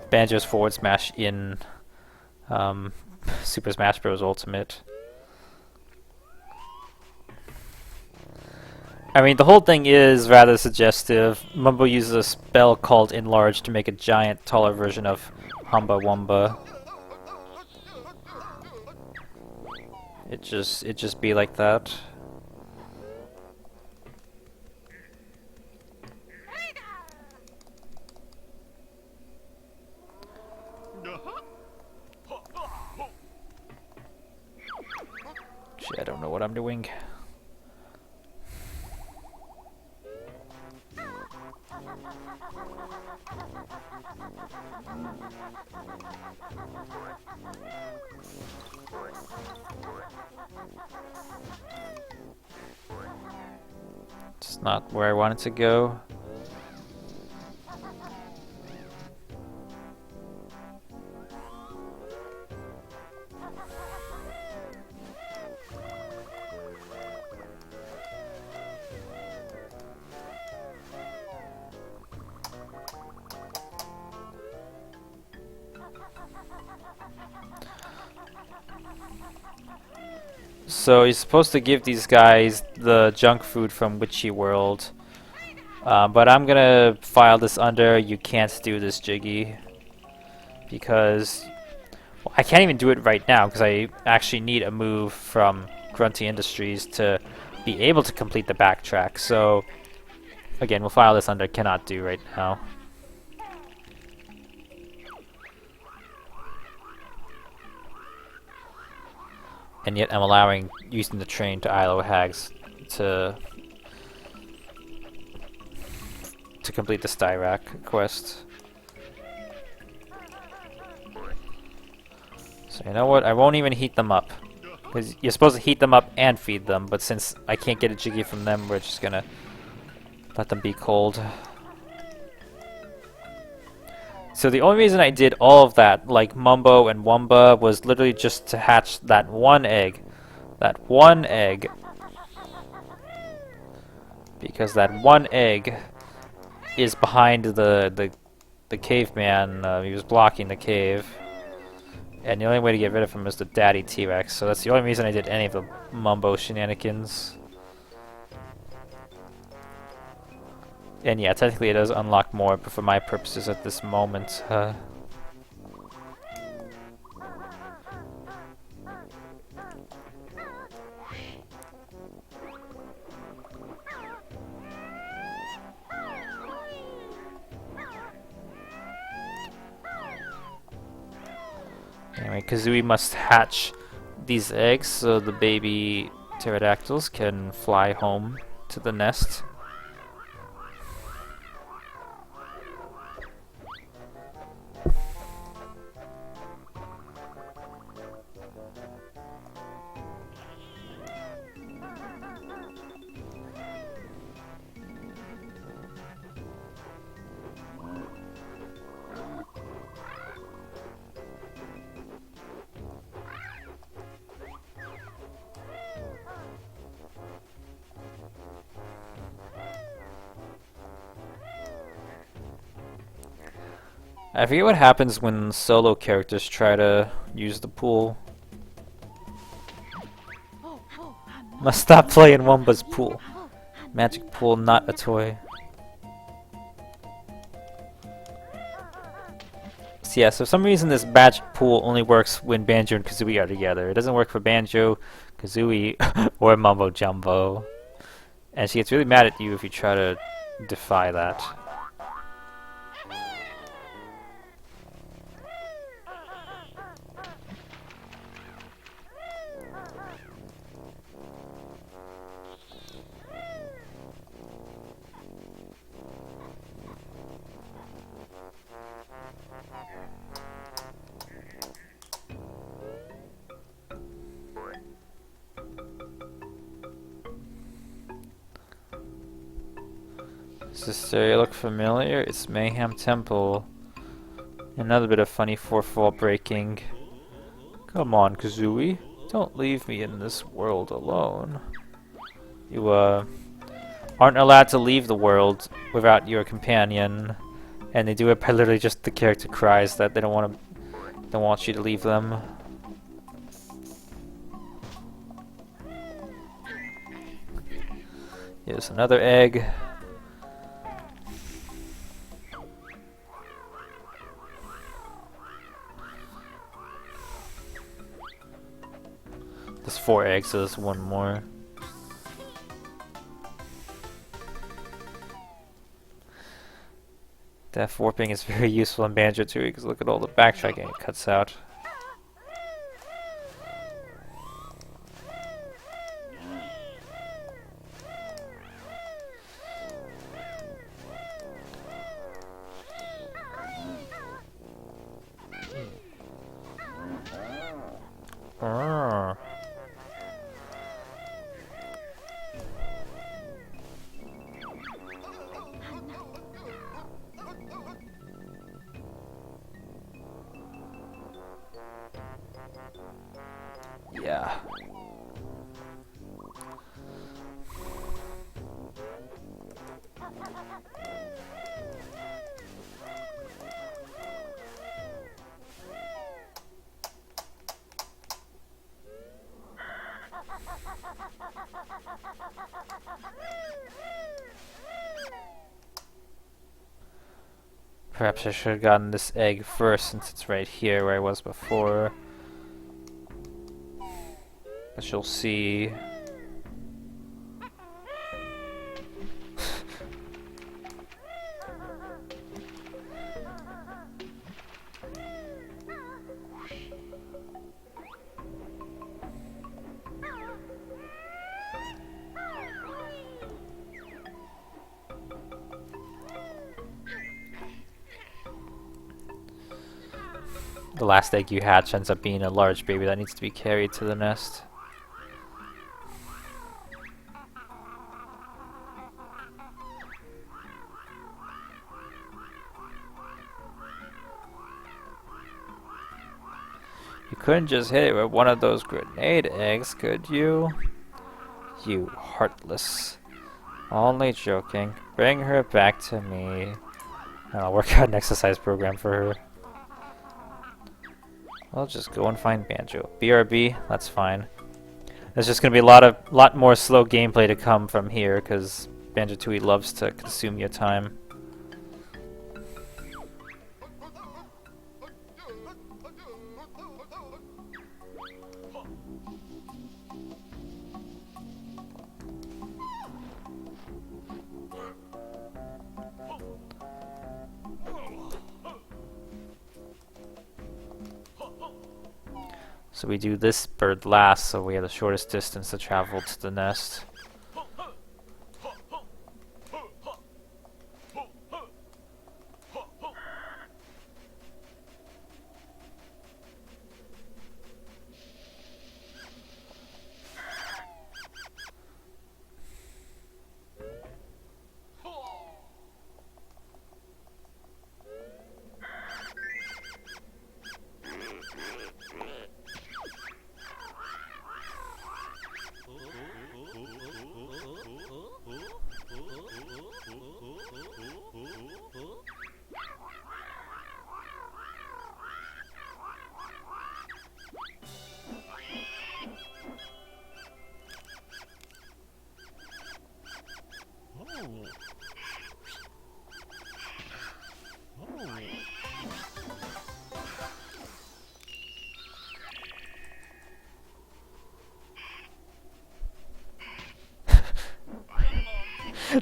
Speaker 1: Banjo's forward smash in Super Smash Bros. Ultimate. I mean, the whole thing is rather suggestive. Mumbo uses a spell called Enlarge to make a giant, taller version of Humba Wumba. It just be like that. Shit, I don't know what I'm doing. It's not where I want it to go. So you're supposed to give these guys the junk food from Witchy World. But I'm gonna file this under you can't do this, Jiggy. Because well, I can't even do it right now because I actually need a move from Grunty Industries to be able to complete the backtrack. So again, we'll file this under cannot do right now. And yet I'm allowing using the train to Ilo Hags to complete the Styrak quest. So you know what? I won't even heat them up. Because you're supposed to heat them up and feed them, but since I can't get a Jiggy from them, we're just gonna let them be cold. So the only reason I did all of that, like Mumbo and Wumba, was literally just to hatch that one egg. That one egg. Because that one egg is behind the caveman. He was blocking the cave. And the only way to get rid of him is the daddy T-Rex. So that's the only reason I did any of the Mumbo shenanigans. And yeah, technically it does unlock more, but for my purposes at this moment, anyway, Kazooie must hatch these eggs so the baby pterodactyls can fly home to the nest. I forget what happens when solo characters try to use the pool. Must stop playing Wumba's pool. Magic pool, not a toy. So yeah, so for some reason this magic pool only works when Banjo and Kazooie are together. It doesn't work for Banjo, Kazooie, or Mumbo Jumbo. And she gets really mad at you if you try to defy that. Does this area look familiar? It's Mayhem Temple. Another bit of funny fourth wall breaking. Come on, Kazooie. Don't leave me in this world alone. You, aren't allowed to leave the world without your companion. And they do it by literally just the character cries that they don't want you to leave them. Here's another egg. There's 4 eggs, so there's 1 more. Death warping is very useful in Banjo-Tooie because look at all the backtracking it cuts out. Yeah. Perhaps I should have gotten this egg first since it's right here where I was before. But you'll see. The last egg you hatch ends up being a large baby that needs to be carried to the nest. You couldn't just hit it with one of those grenade eggs, could you? You heartless. Only joking. Bring her back to me. And I'll work out an exercise program for her. I'll just go and find Banjo. BRB, that's fine. There's just gonna be a lot more slow gameplay to come from here, because Banjo-Tooie loves to consume your time. So we do this bird last, so we have the shortest distance to travel to the nest.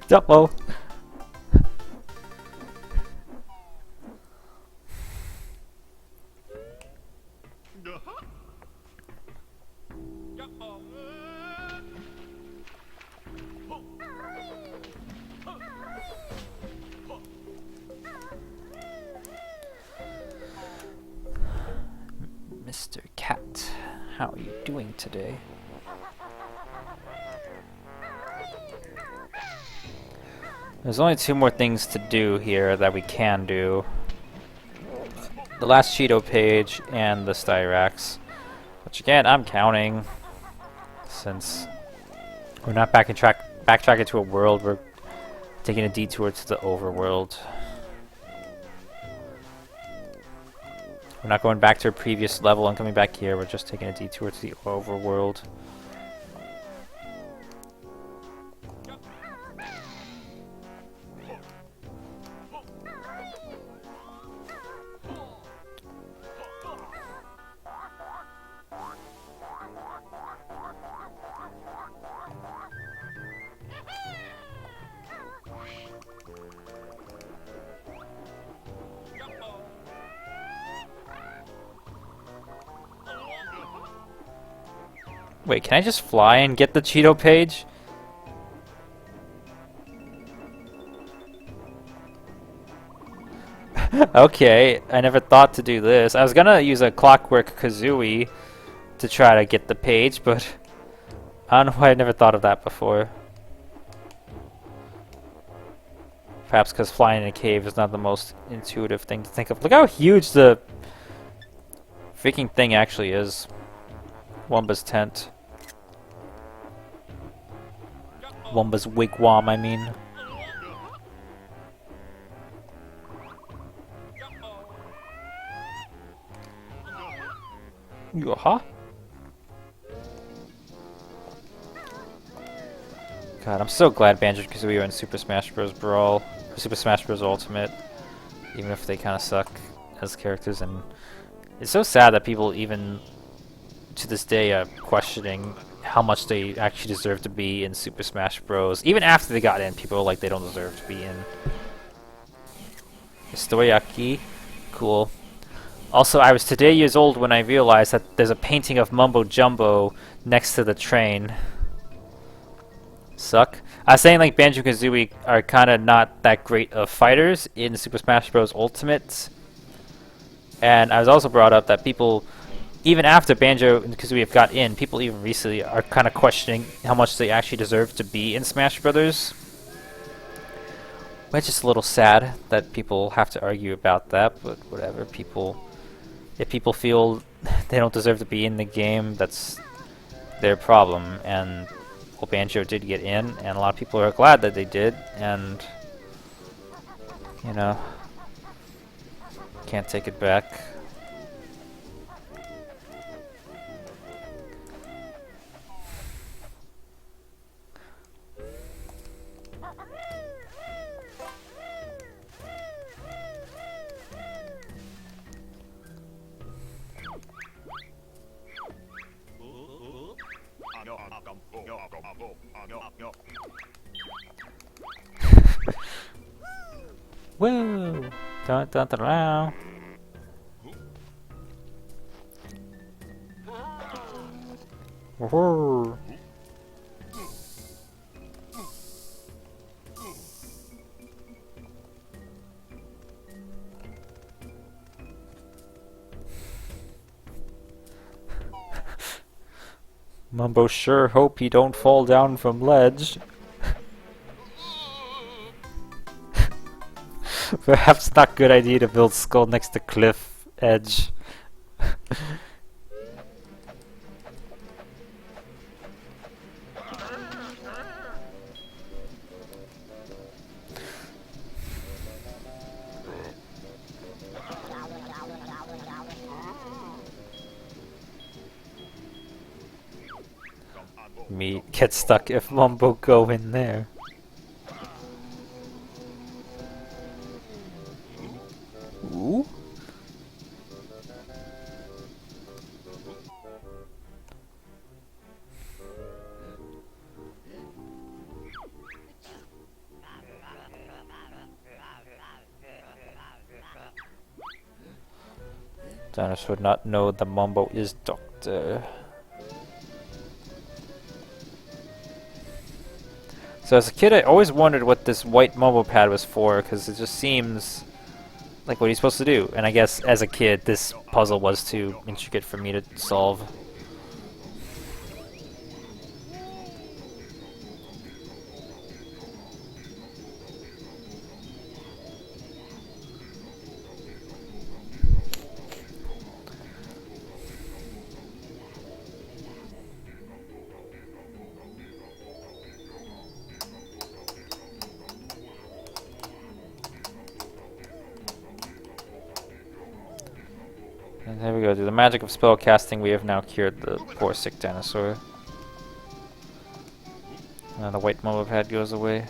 Speaker 1: Double. Mr. Cat, how are you doing today? There's only 2 more things to do here that we can do. The last Cheeto page and the Styrax. Which again, I'm counting. Since we're not backtracking to a world, we're taking a detour to the overworld. We're not going back to a previous level and coming back here, we're just taking a detour to the overworld. Wait, can I just fly and get the Cheeto page? Okay, I never thought to do this. I was gonna use a Clockwork Kazooie to try to get the page, but I don't know why I never thought of that before. Perhaps because flying in a cave is not the most intuitive thing to think of. Look how huge the freaking thing actually is. Wumba's tent. Wumba's wigwam, I mean. Huh? God, I'm so glad Banjo-Kazooie are in Super Smash Bros. Brawl, or Super Smash Bros. Ultimate, even if they kind of suck as characters. And it's so sad that people even to this day are questioning how much they actually deserve to be in Super Smash Bros. Even after they got in, people are like they don't deserve to be in. Historiaki, cool. Also, I was today years old when I realized that there's a painting of Mumbo Jumbo next to the train. Suck. I was saying like Banjo-Kazooie are kind of not that great of fighters in Super Smash Bros. Ultimate. And I was also brought up that people, even after Banjo-Kazooie have got in, people even recently are kind of questioning how much they actually deserve to be in Smash Brothers. Which is a little sad that people have to argue about that, but whatever. If people feel they don't deserve to be in the game, that's their problem. And well, Banjo did get in, and a lot of people are glad that they did, and you know, can't take it back. Woo! Dun dun dun dun. Woohoo! Mumbo sure hope he don't fall down from ledge. Perhaps not good idea to build skull next to cliff edge. Me get stuck if Mumbo go in there. Ooh. Dennis would not know the Mumbo is Doctor. So as a kid, I always wondered what this white Mumbo pad was for, because it just seems like what he's supposed to do. And I guess as a kid, this puzzle was too intricate for me to solve. And there we go. Through the magic of spell casting, we have now cured the poor sick dinosaur. The white Mumbo pad goes away.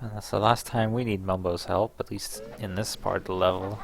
Speaker 1: And that's the last time we need Mumbo's help, at least in this part of the level.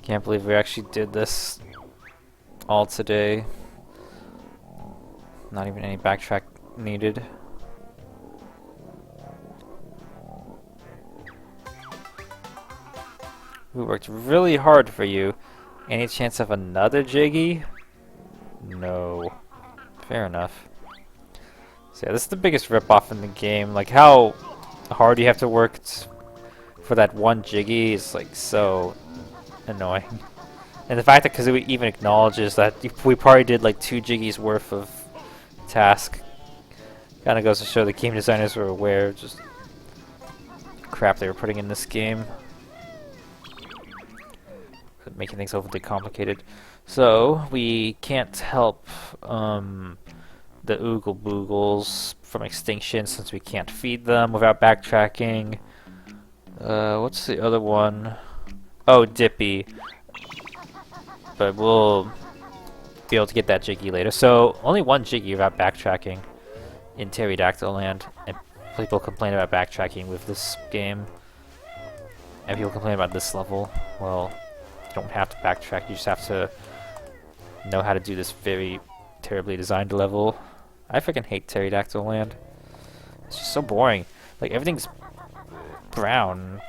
Speaker 1: Can't believe we actually did this all today. Not even any backtrack needed. We worked really hard for you. Any chance of another Jiggy? No. Fair enough. So yeah, this is the biggest ripoff in the game. Like how hard you have to work for that one Jiggy is like so annoying. And the fact that because it even acknowledges that we probably did like 2 Jiggies worth of task kind of goes to show the game designers were aware of just crap they were putting in this game. Making things overly complicated. So we can't help the Oogle Boogles from extinction since we can't feed them without backtracking. What's the other one? Oh, Dippy. But we'll be able to get that Jiggy later. So only one Jiggy without backtracking in Pterodactyl Land. And people complain about backtracking with this game. And people complain about this level. Well, you don't have to backtrack, you just have to know how to do this very terribly designed level. I freaking hate Pterodactyl Land. It's just so boring. Like, everything's brown,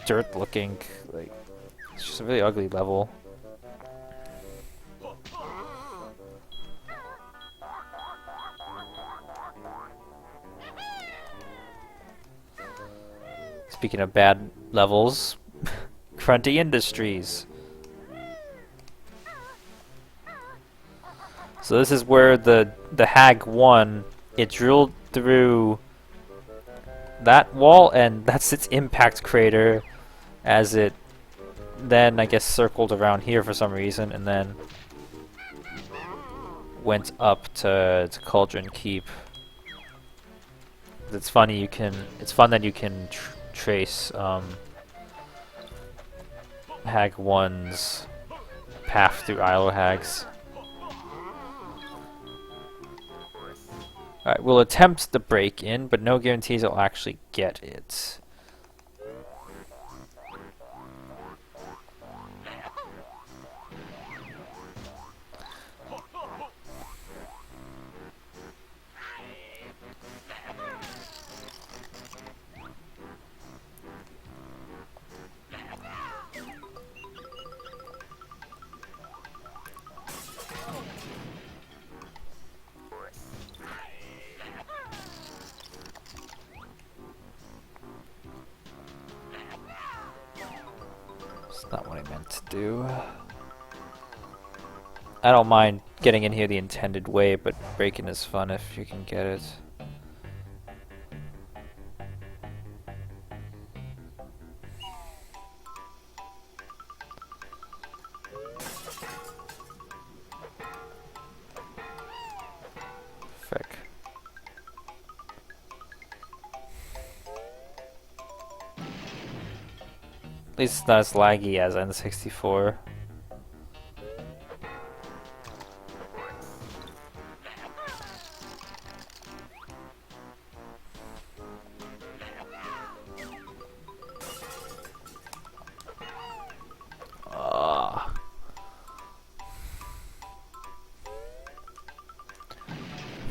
Speaker 1: dirt looking. Like, it's just a really ugly level. Speaking of bad levels, Grunty Industries. So this is where the Hag won. It drilled through that wall, and that's its impact crater as it then I guess circled around here for some reason, and then went up to Cauldron Keep. It's funny. It's fun that you can trace Hag 1's path through Isle of Hags. Alright, we'll attempt the break-in, but no guarantees I'll actually get it. Not what I meant to do. I don't mind getting in here the intended way, but breaking is fun if you can get it. Frick. At least it's not as laggy as N64.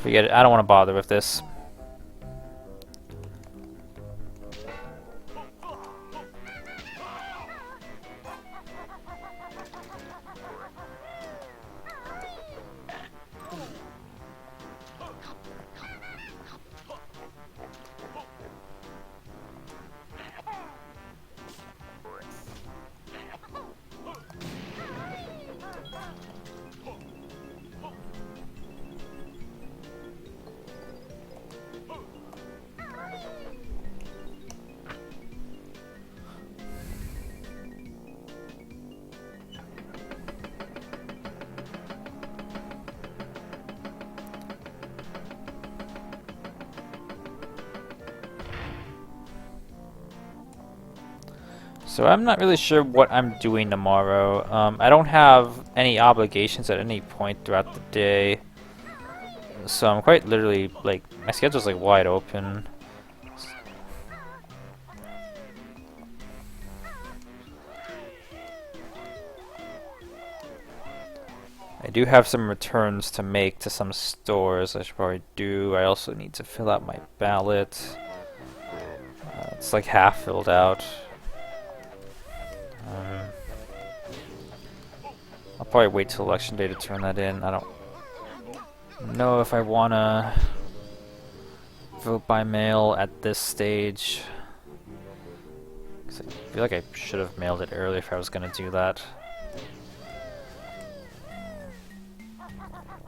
Speaker 1: Forget it. I don't want to bother with this. So I'm not really sure what I'm doing tomorrow. I don't have any obligations at any point throughout the day. So I'm quite literally, like, my schedule's like wide open. I do have some returns to make to some stores I should probably do. I also need to fill out my ballot. It's like half filled out. I'll probably wait till election day to turn that in. I don't know if I wanna vote by mail at this stage. 'Cause I feel like I should have mailed it earlier if I was gonna do that.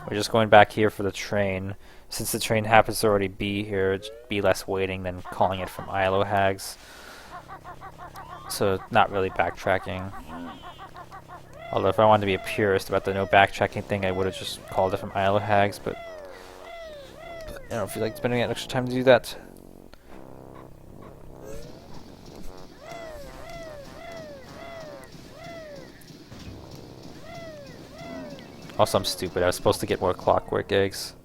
Speaker 1: We're just going back here for the train. Since the train happens to already be here, it'd be less waiting than calling it from Isle of Hags. So not really backtracking. Although if I wanted to be a purist about the no backtracking thing, I would have just called it from Isle of Hags, but I don't feel like spending that extra time to do that. Also, I'm stupid. I was supposed to get more clockwork eggs.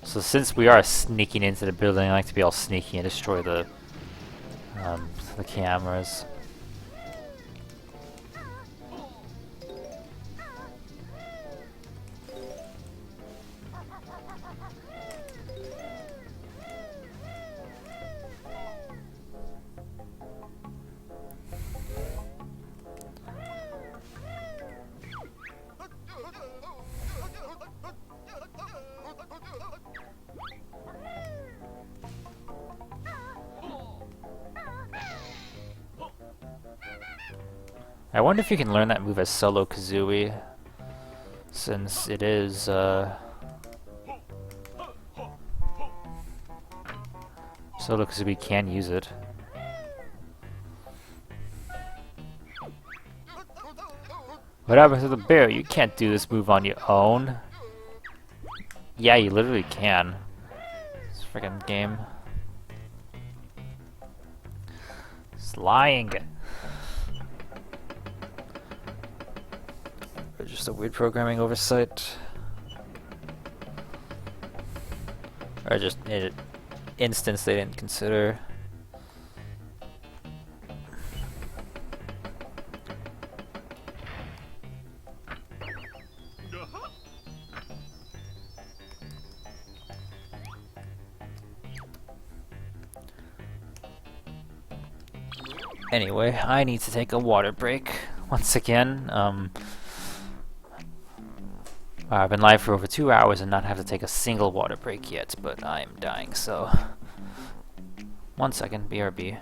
Speaker 1: So since we are sneaking into the building, I like to be all sneaky and destroy the cameras. I wonder if you can learn that move as solo Kazooie, since it is solo Kazooie can use it. What happened to the bear? You can't do this move on your own. Yeah, you literally can. This freaking game. It's lying. Or just a weird programming oversight. Or just an instance they didn't consider. Anyway, I need to take a water break once again. I've been live for over 2 hours and not have to take a single water break yet, but I'm dying, so 1 second, BRB.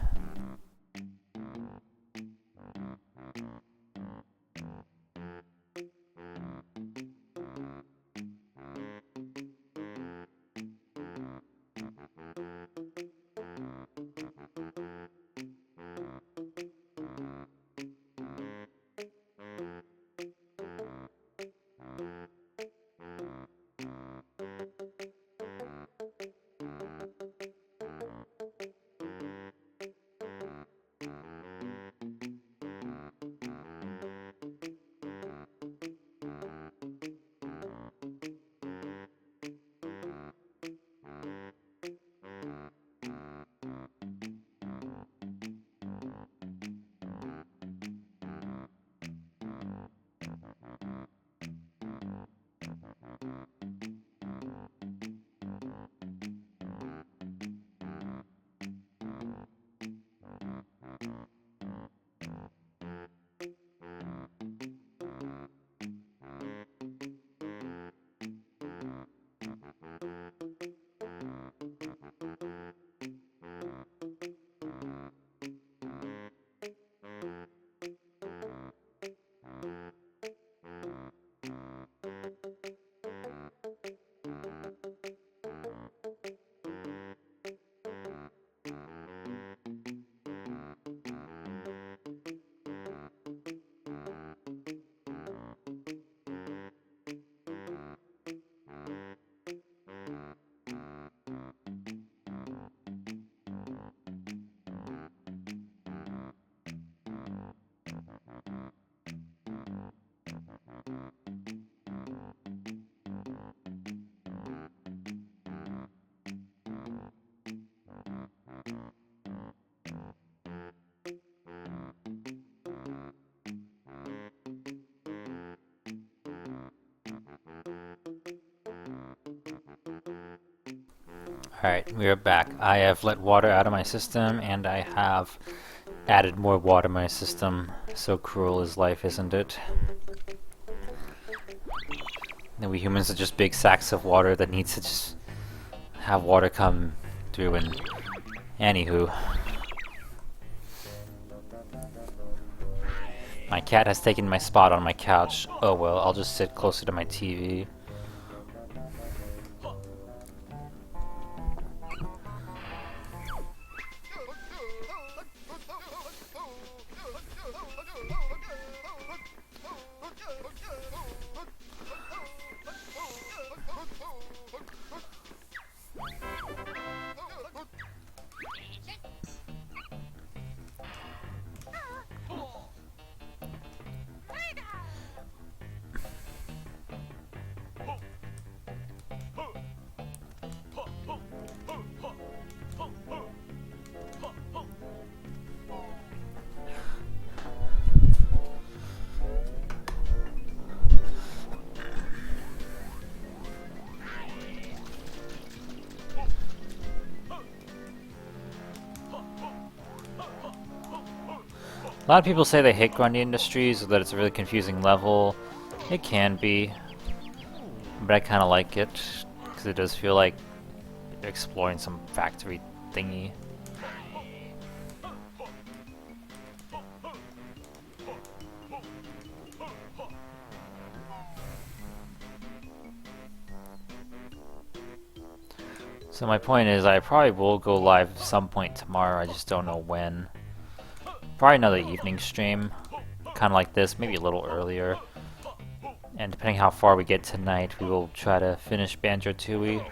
Speaker 1: Alright, we are back. I have let water out of my system, and I have added more water to my system. So cruel is life, isn't it? And we humans are just big sacks of water that needs to just have water come through, and anywho. My cat has taken my spot on my couch. Oh well, I'll just sit closer to my TV. A lot of people say they hate Grundy Industries, or that it's a really confusing level. It can be, but I kind of like it, because it does feel like exploring some factory thingy. So my point is, I probably will go live at some point tomorrow, I just don't know when. Probably another evening stream, kind of like this, maybe a little earlier. And depending how far we get tonight, we will try to finish Banjo-Tooie.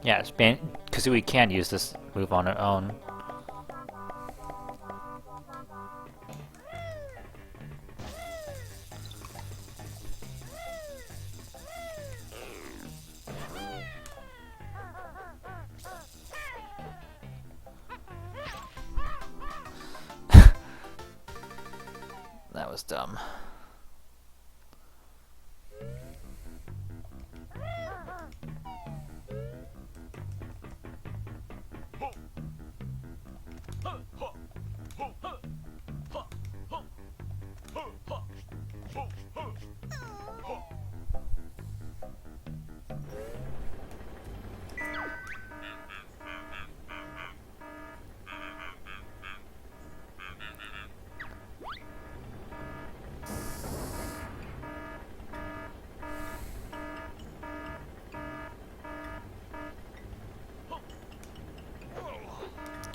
Speaker 1: Yeah, Kazooie can use this move on her own. That was dumb.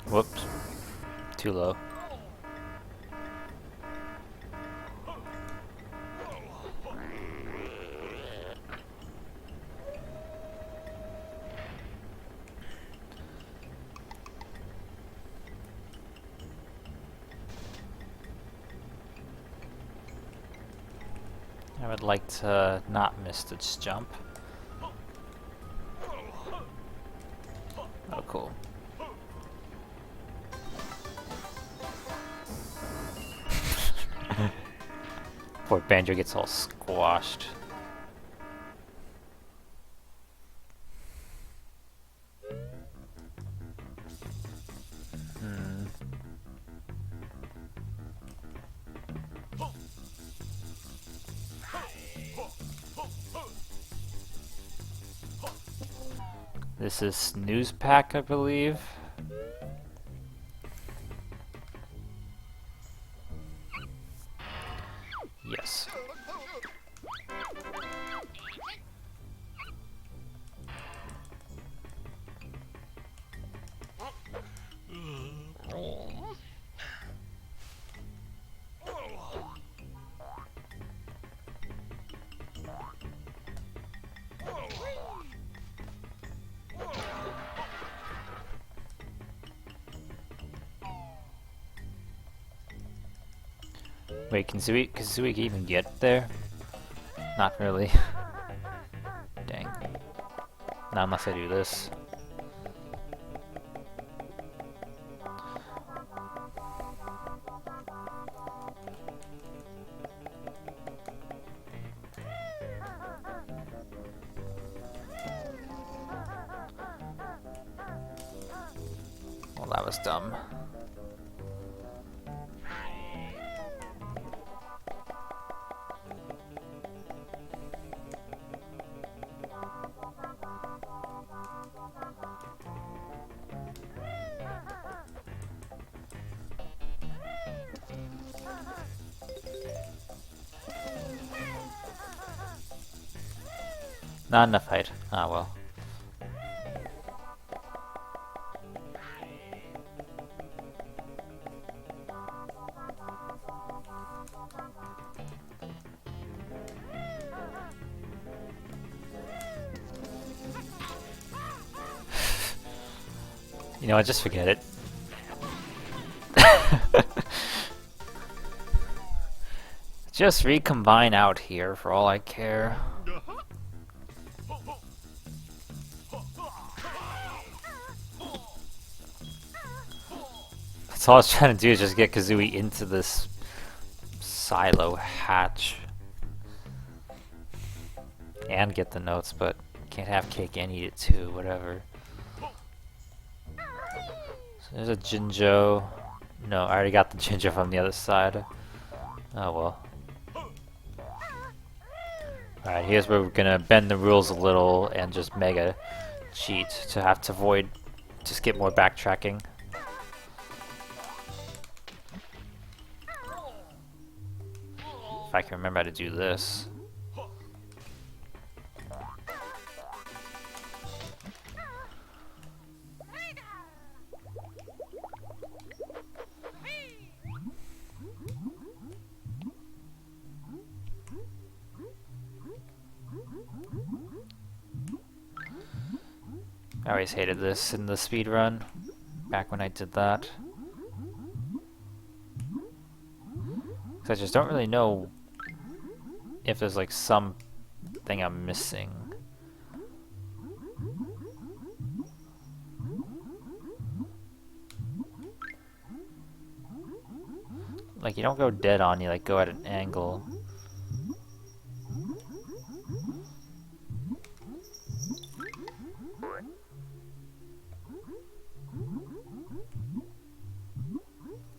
Speaker 1: Whoops. Too low. I would like to not miss this jump. Oh, cool. Poor Banjo gets all squashed. This is Snooze Pack, I believe. Yes. Wait, can Kazooie even get there? Not really. Dang. Not unless I do this. Well, that was dumb. Not enough height. Ah, well. You know what, just forget it. Just recombine out here for all I care. That's all I was trying to do is just get Kazooie into this silo hatch. And get the notes, but can't have cake and eat it too, whatever. So there's a Jinjo. No, I already got the Jinjo from the other side. Oh well. Alright, here's where we're gonna bend the rules a little and just mega cheat to have to avoid, just get more backtracking. If I can remember how to do this. I always hated this in the speedrun, back when I did that. I just don't really know if there's like something I'm missing. Like, you don't go dead on, you like go at an angle.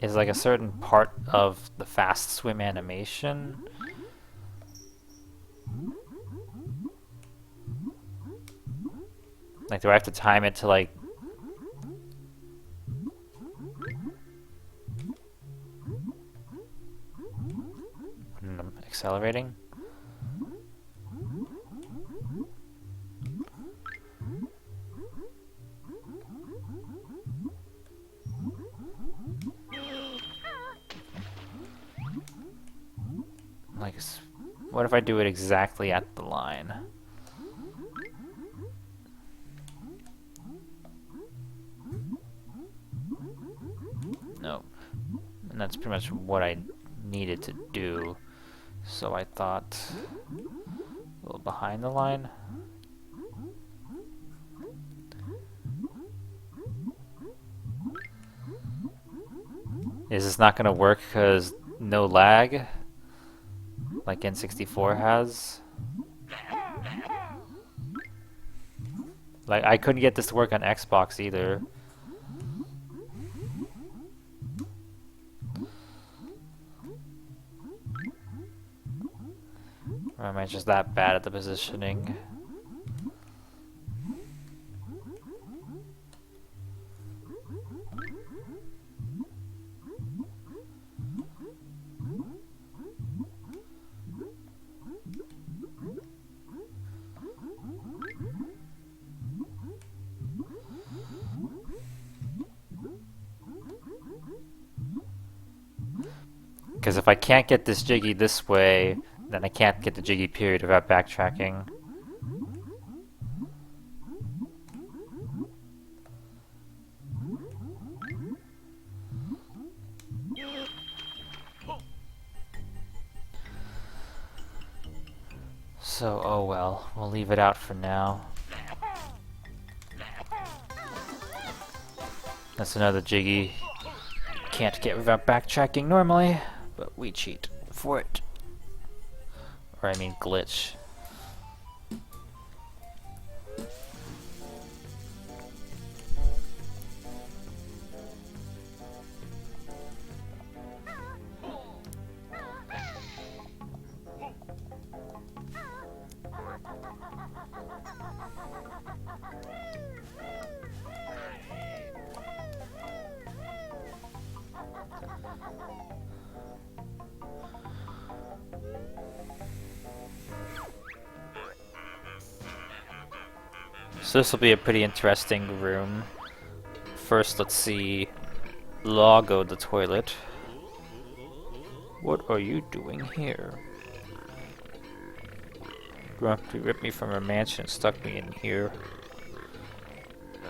Speaker 1: Is like a certain part of the fast swim animation. Like, do I have to time it to like when I'm accelerating? Like, what if I do it exactly at the line? Nope. And that's pretty much what I needed to do. So I thought a little behind the line. Is this not gonna work because no lag? Like N64 has. Like, I couldn't get this to work on Xbox either. Or am I just that bad at the positioning? Because if I can't get this Jiggy this way, then I can't get the Jiggy period without backtracking. So, oh well, we'll leave it out for now. That's another Jiggy. Can't get without backtracking normally, but we cheat for it. Or I mean glitch. So this will be a pretty interesting room. First, let's see Logo the toilet. What are you doing here? Grumpy ripped me from her mansion and stuck me in here.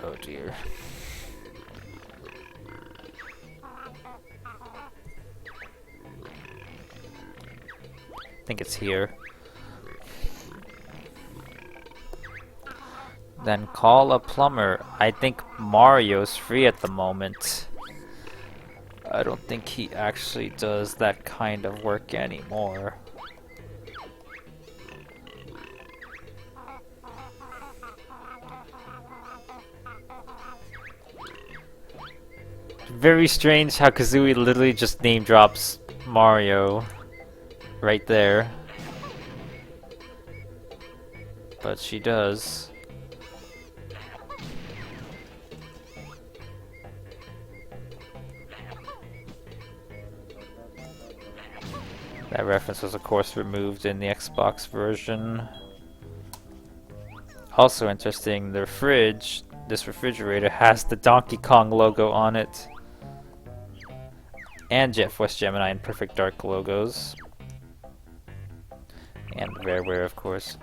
Speaker 1: Oh dear. think it's here. Then call a plumber. I think Mario's free at the moment. I don't think he actually does that kind of work anymore. Very strange how Kazooie literally just name drops Mario right there. But she does. That reference was of course removed in the Xbox version. Also interesting, the fridge, this refrigerator has the Donkey Kong logo on it. And Jet Force Gemini and Perfect Dark logos. And Rareware, of course.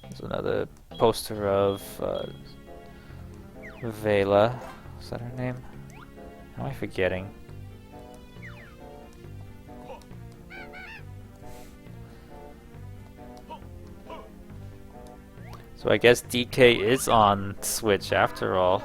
Speaker 1: There's another poster of Vela. Is that her name? How am I forgetting? So I guess DK is on Switch after all.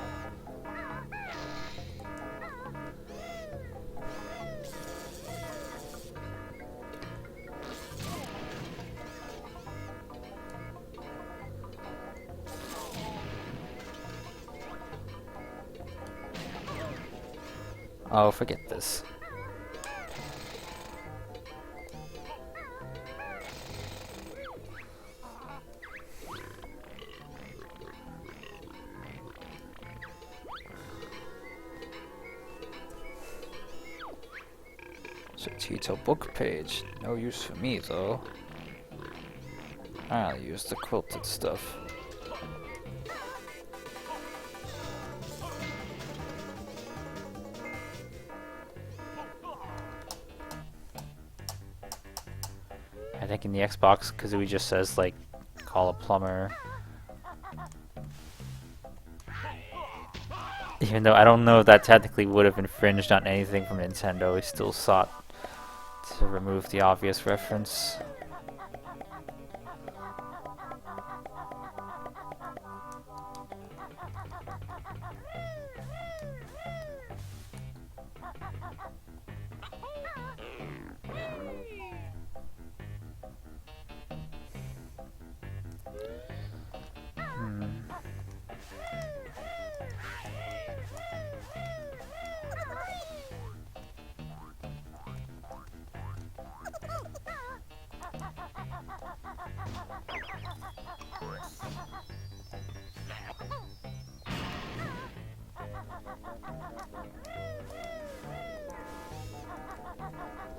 Speaker 1: Oh, forget this. Tito book page. No use for me though. I'll use the quilted stuff. I think in the Xbox, Kazooie just says like, call a plumber. Even though I don't know if that technically would have infringed on anything from Nintendo, we still sought to remove the obvious reference.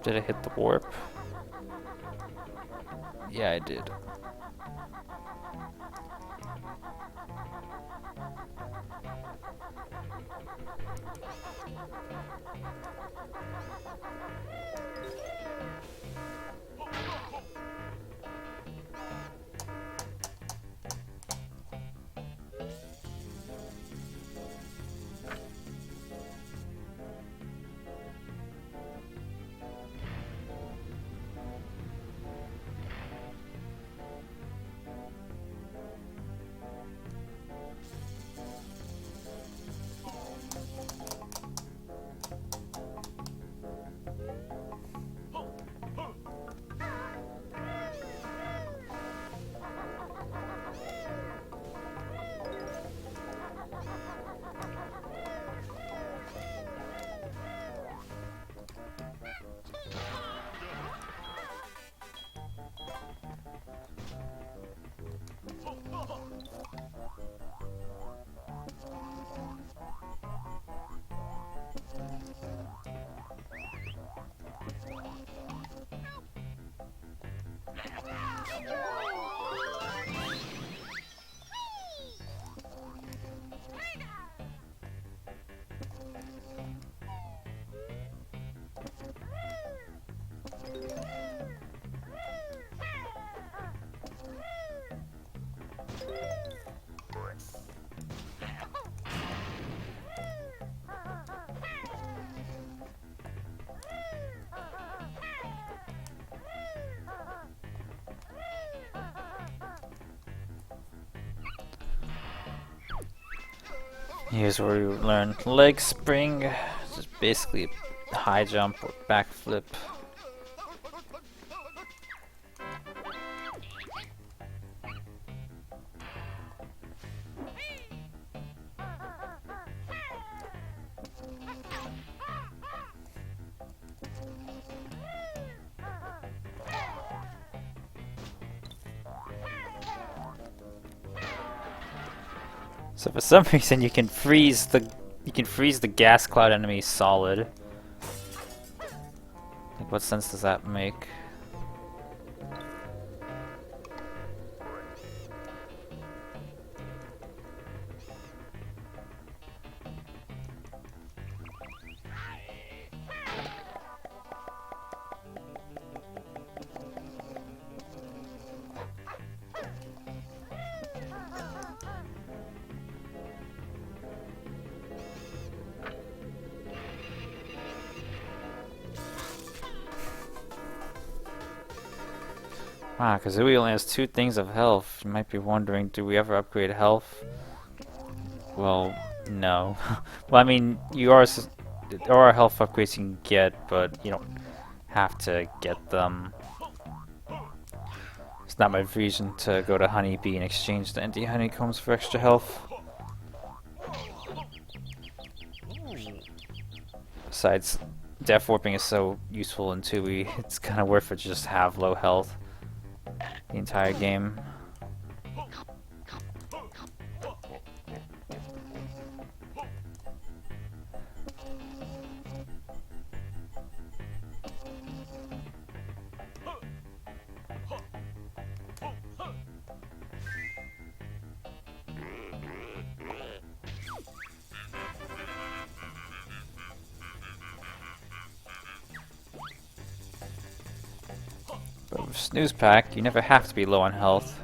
Speaker 1: Did I hit the warp? Yeah, I did. Here's where you learn leg spring, just basically high jump or backflip. So for some reason you can freeze the gas cloud enemy solid. Like, what sense does that make? Ah, Kazooie only has 2 things of health. You might be wondering, do we ever upgrade health? Well, no. Well, I mean, there are health upgrades you can get, but you don't have to get them. It's not my reason to go to Honeybee and exchange the empty honeycombs for extra health. Besides, Death Warping is so useful in 2E, it's kind of worth it to just have low health the entire game. But with Snooze Pack, you never have to be low on health.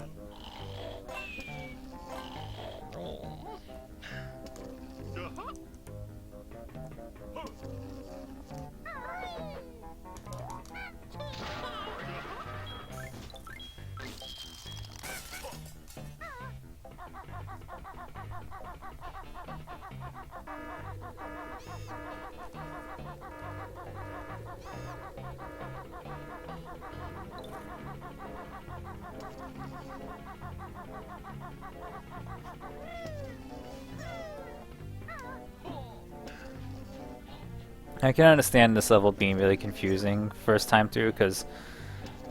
Speaker 1: I can understand this level being really confusing first time through, because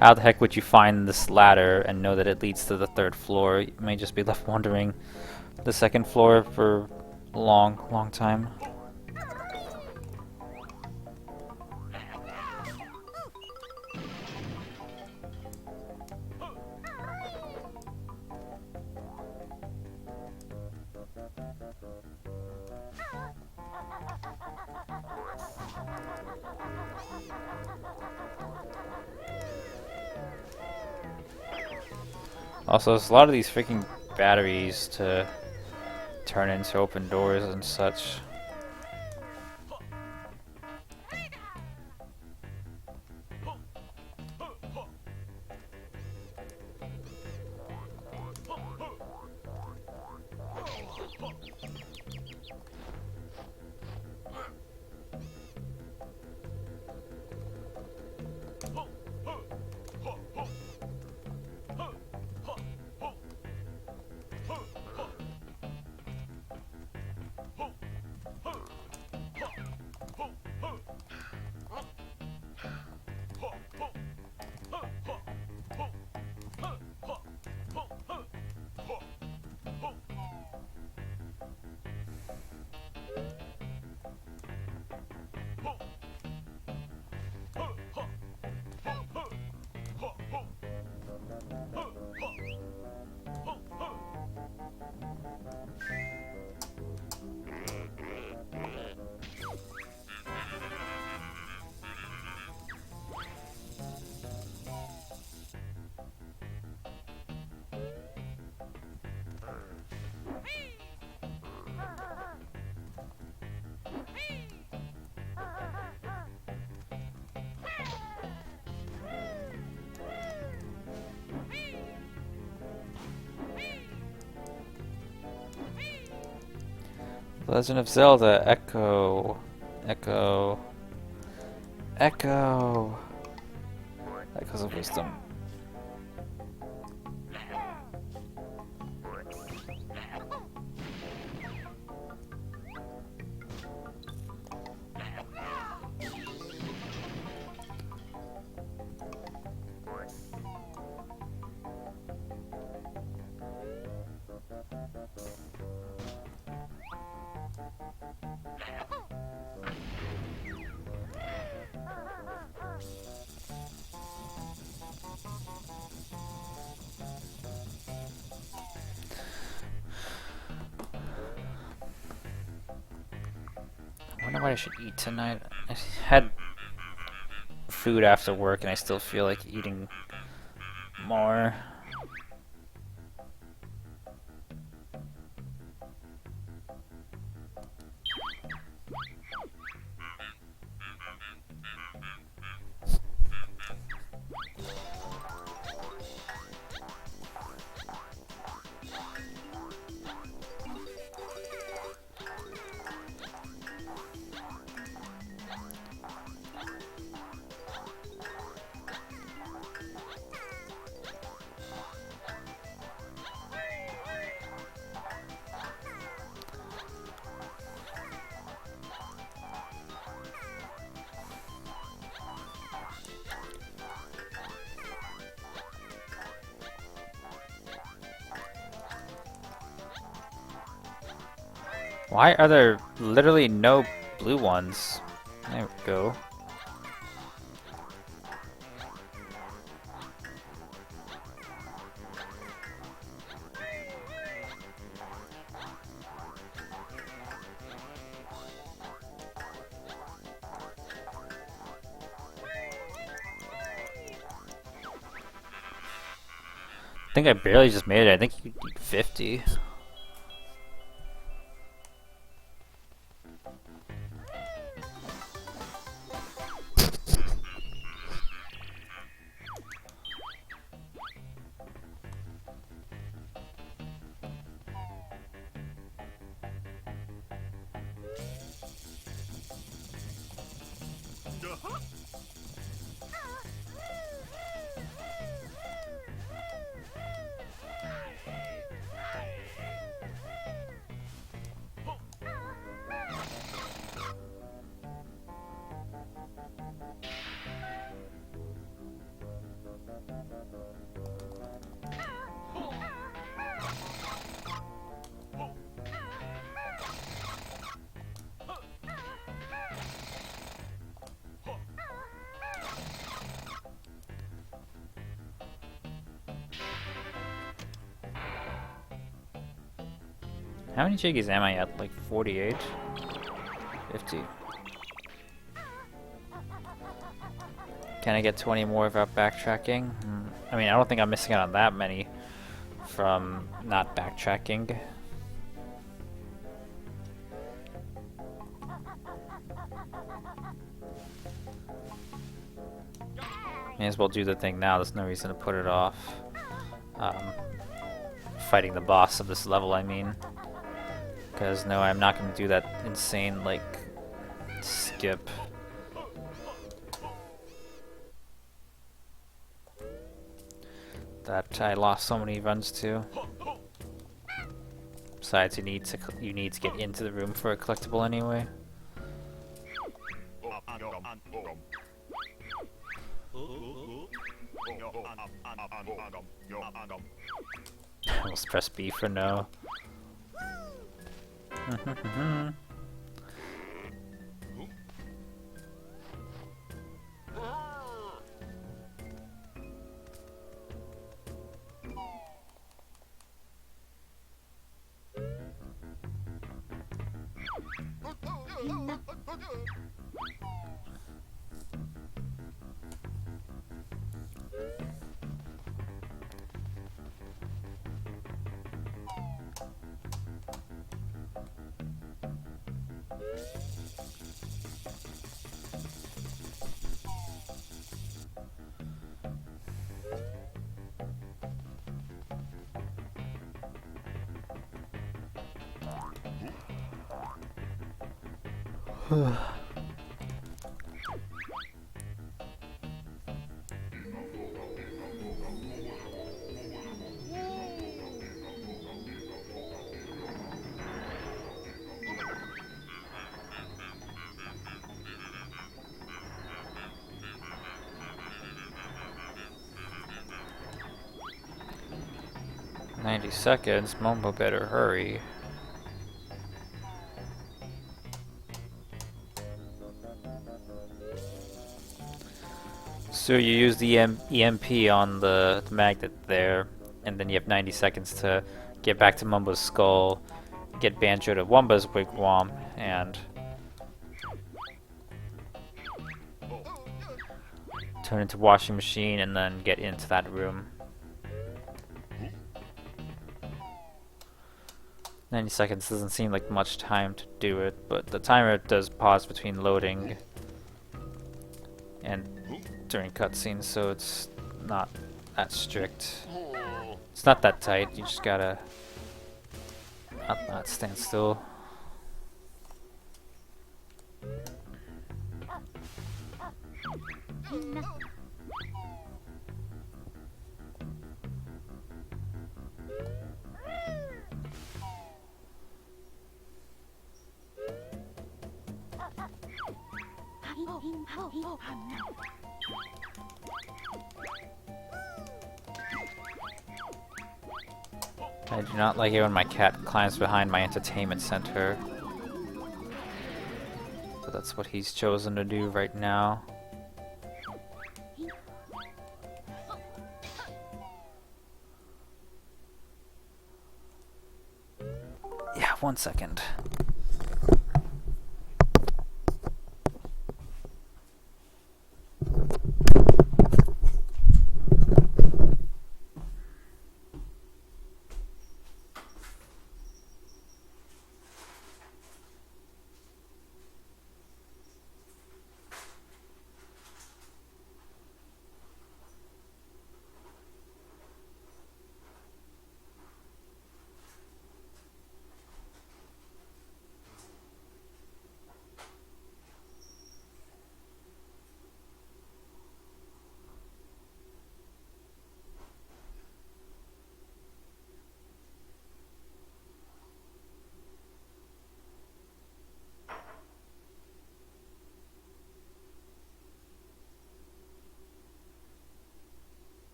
Speaker 1: how the heck would you find this ladder and know that it leads to the 3rd floor? You may just be left wandering the 2nd floor for a long time. Also, there's a lot of these freaking batteries to turn into open doors and such. Legend of Zelda, Echo. Echo. Echo. Echoes of Wisdom. I wonder what I should eat tonight. I had food after work and I still feel like eating more. Why are there literally no blue ones? There we go. I think I barely just made it. I think you need 50. How many jiggies am I at? Like 48? 50. Can I get 20 more without backtracking? I mean, I don't think I'm missing out on that many from not backtracking. May as well do the thing now, there's no reason to put it off. Fighting the boss of this level, I mean. Because no, I'm not going to do that insane, like, skip. That I lost so many runs to. Besides, you need to get into the room for a collectible anyway. Let's press B for no. $90. Mombo better hurry. So you use the EMP on the magnet there, and then you have 90 seconds to get back to Mumbo's skull, get Banjo to Wumba's wigwam, and turn into washing machine, and then get into that room. 90 seconds doesn't seem like much time to do it, but the timer does pause between loading and during cutscenes, so it's not that strict. It's not that tight, you just gotta not stand still. I do not like it when my cat climbs behind my entertainment center. But that's what he's chosen to do right now. Yeah, 1 second.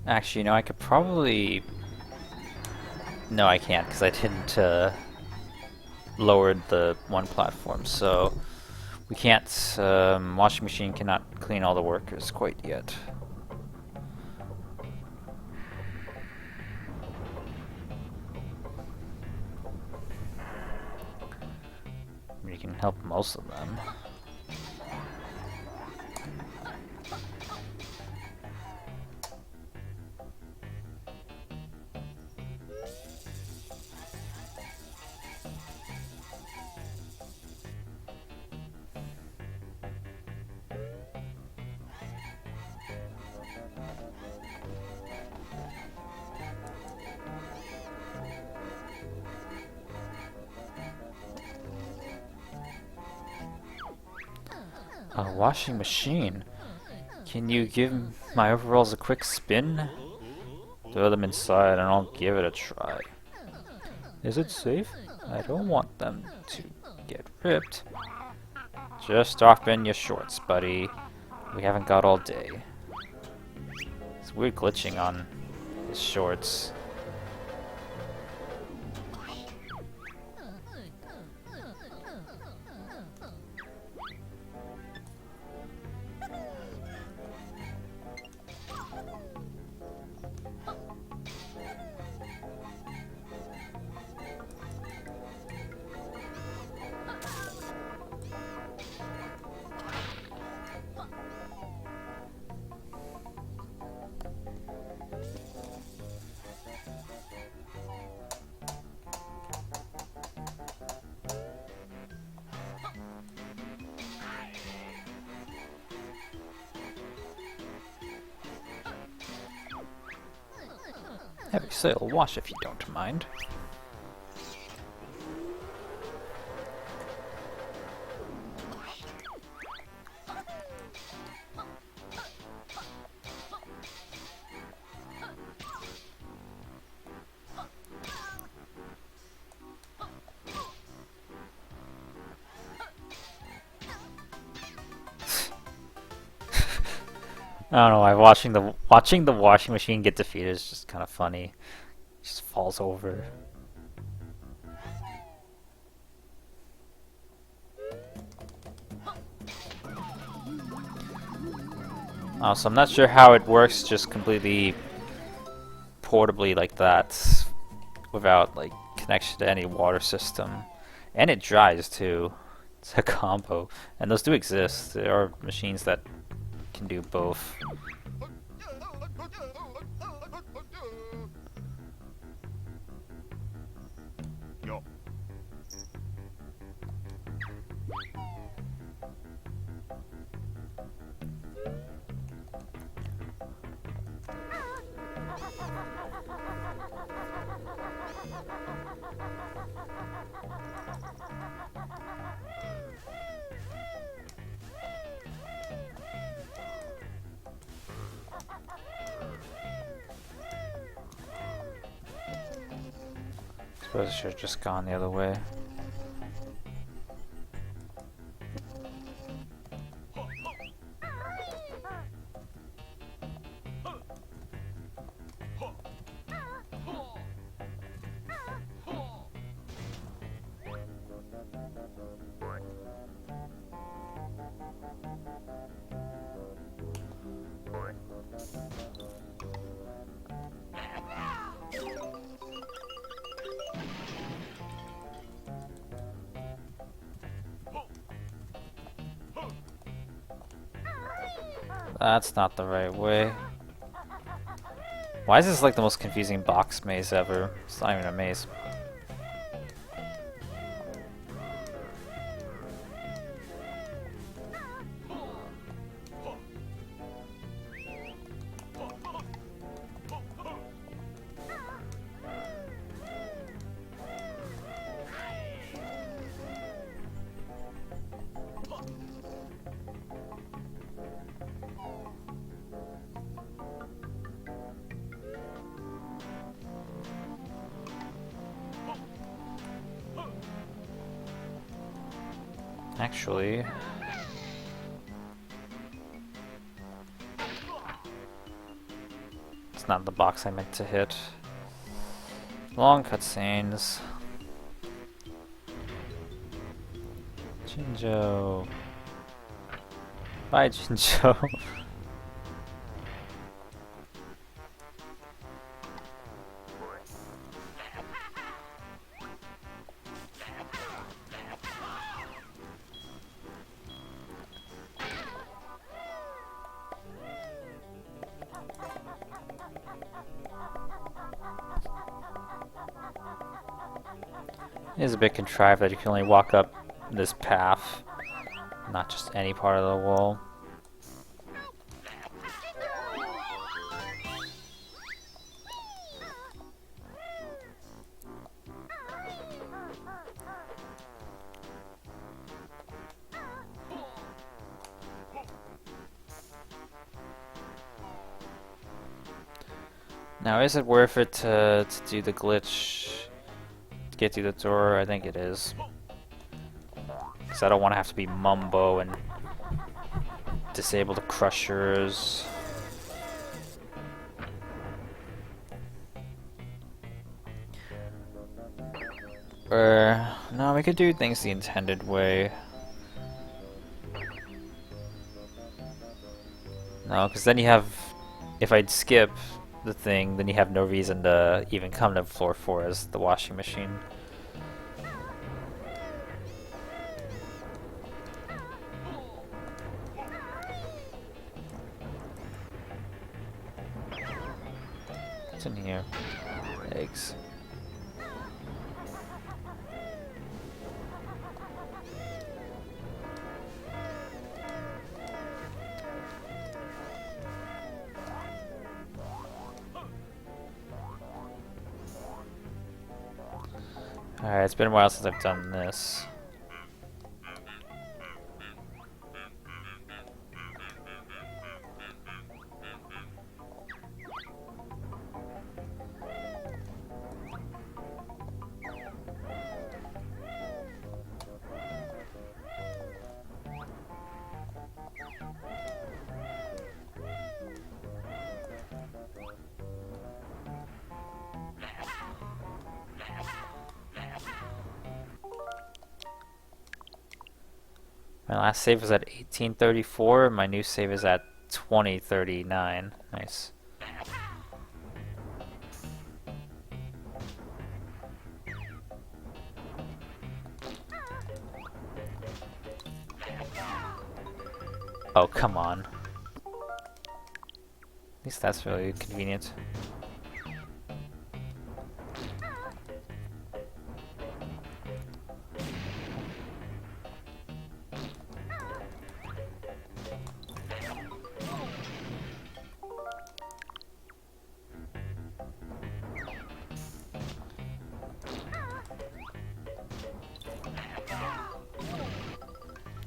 Speaker 1: Actually, no, I could probably... No, I can't, because I didn't lower the one platform, so we can't... washing machine cannot clean all the workers quite yet. You can help most of them. A washing machine? Can you give my overalls a quick spin? Throw them inside and I'll give it a try. Is it safe? I don't want them to get ripped. Just off in your shorts, buddy. We haven't got all day. It's weird glitching on his shorts. Heavy sail wash if you don't mind. I don't know why watching the washing machine get defeated is just kind of funny. It just falls over. So I'm not sure how it works just completely portably like that without like connection to any water system. And it dries too. It's a combo. And those do exist. There are machines that can do both. Suppose I should have just gone the other way. That's not the right way. Why is this like the most confusing box maze ever? It's not even a maze. Actually, it's not the box I meant to hit. Long cutscenes. Jinjo. Bye, Jinjo. It is a bit contrived that you can only walk up this path, not just any part of the wall. Now, is it worth it to do the glitch? get through the door? I think it is. Because I don't want to have to be Mumbo and disable the crushers. No, we could do things the intended way. No, because then you have... If I'd skip the thing, then you have no reason to even come to floor 4 as the washing machine. What's in here? Eggs. Alright, it's been a while since I've done this. My last save was at 1834, my new save is at 2039. Nice. Oh, come on. At least that's really convenient.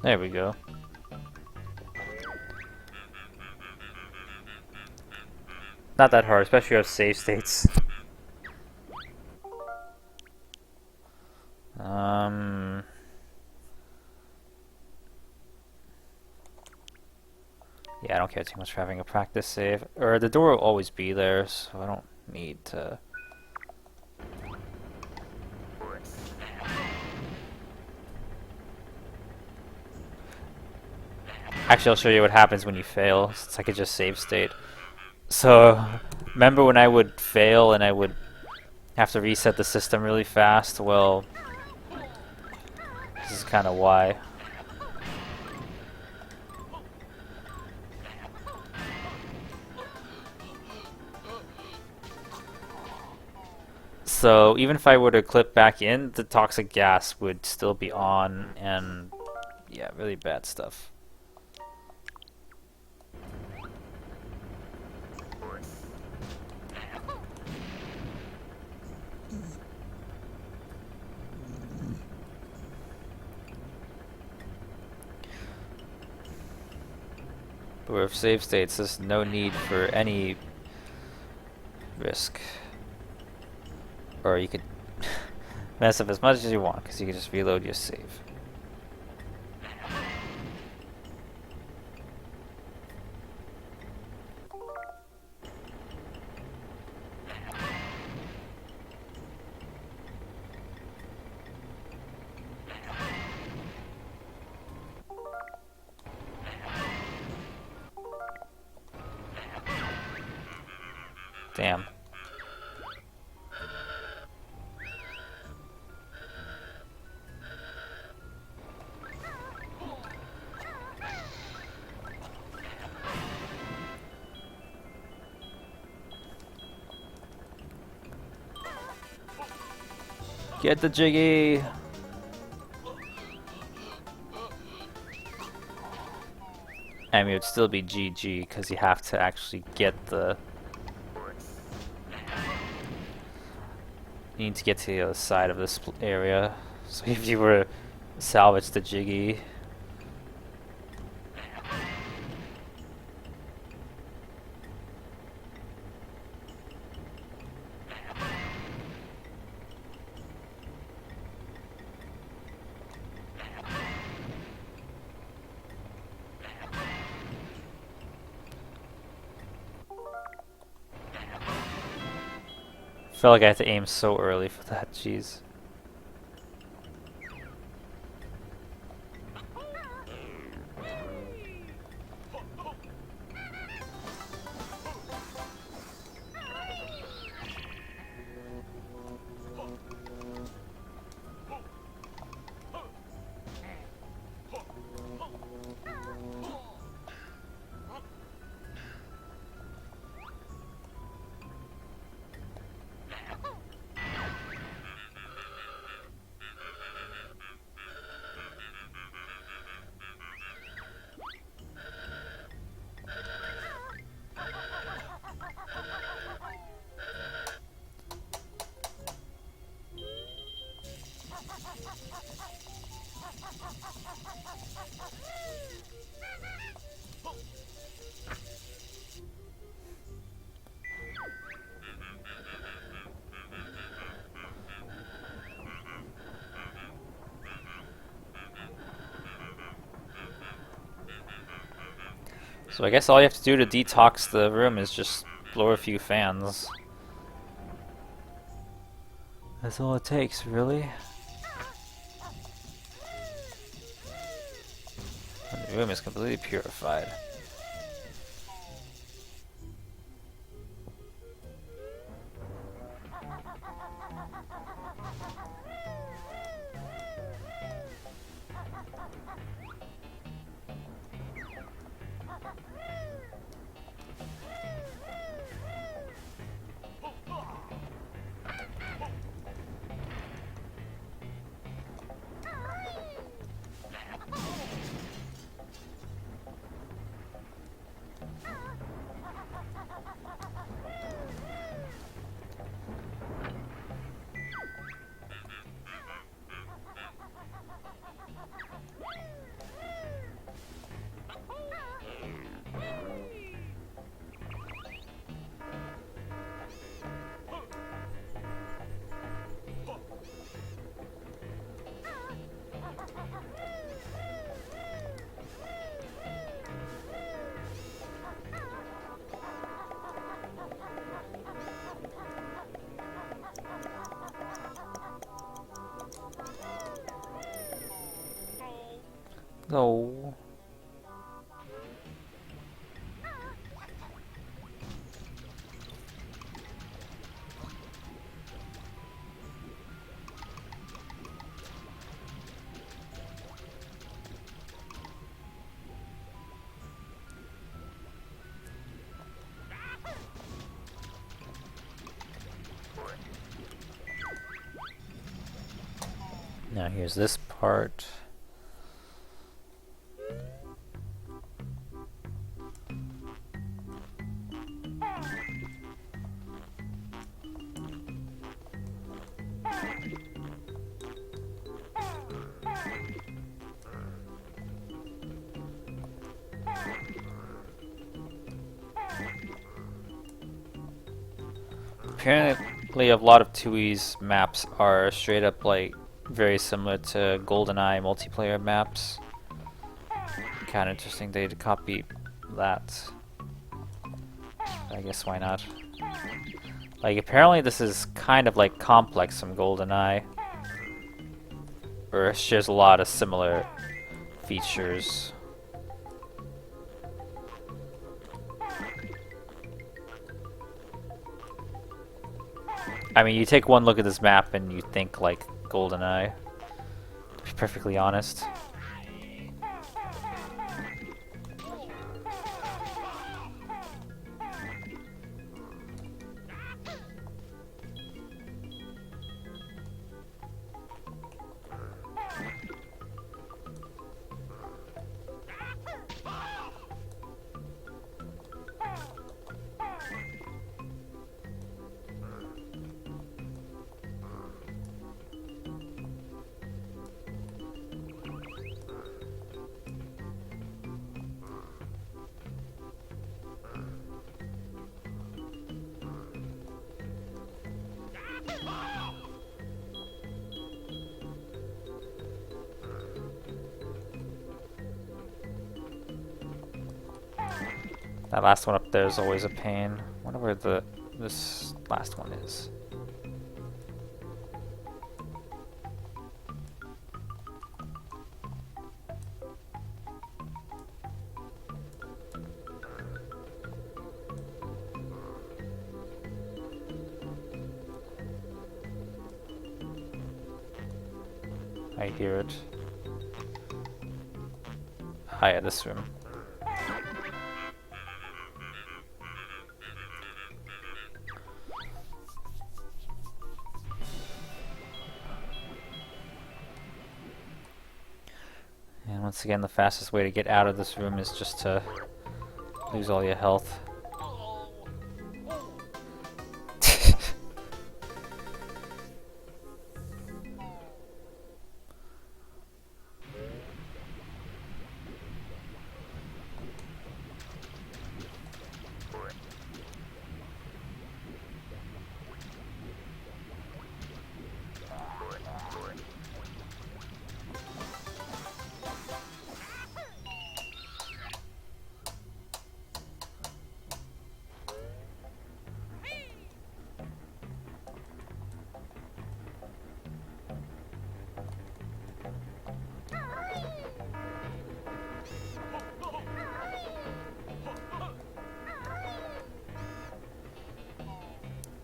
Speaker 1: There we go. Not that hard, especially with save states. Yeah, I don't care too much for having a practice save. Or the door will always be there, so I don't need to... Actually, I'll show you what happens when you fail, since I could just save state. So, remember when I would fail and I would have to reset the system really fast? Well, this is kind of why. So, even if I were to clip back in, the toxic gas would still be on, and yeah, really bad stuff. But with save states, there's no need for any risk. Or you could mess up as much as you want, because you can just reload your save. Damn. Get the jiggy! I mean, it would still be GG, because you have to actually get the... You need to get to the other side of this area. So if you were to salvage the jiggy... felt like I had to aim so early for that, jeez. So I guess all you have to do to detox the room is just blow a few fans. That's all it takes, really? And the room is completely purified. No. Now here's this part. Apparently a lot of Tooie's maps are straight up like very similar to GoldenEye multiplayer maps. Kind of interesting they'd copy that. I guess why not? Like apparently this is kind of like complex from GoldenEye, or it shares a lot of similar features. I mean, you take one look at this map and you think like GoldenEye, to be perfectly honest. That last one up there is always a pain. Wonder where this last one is. I hear it. Ah, yeah, this room. And once again, the fastest way to get out of this room is just to lose all your health.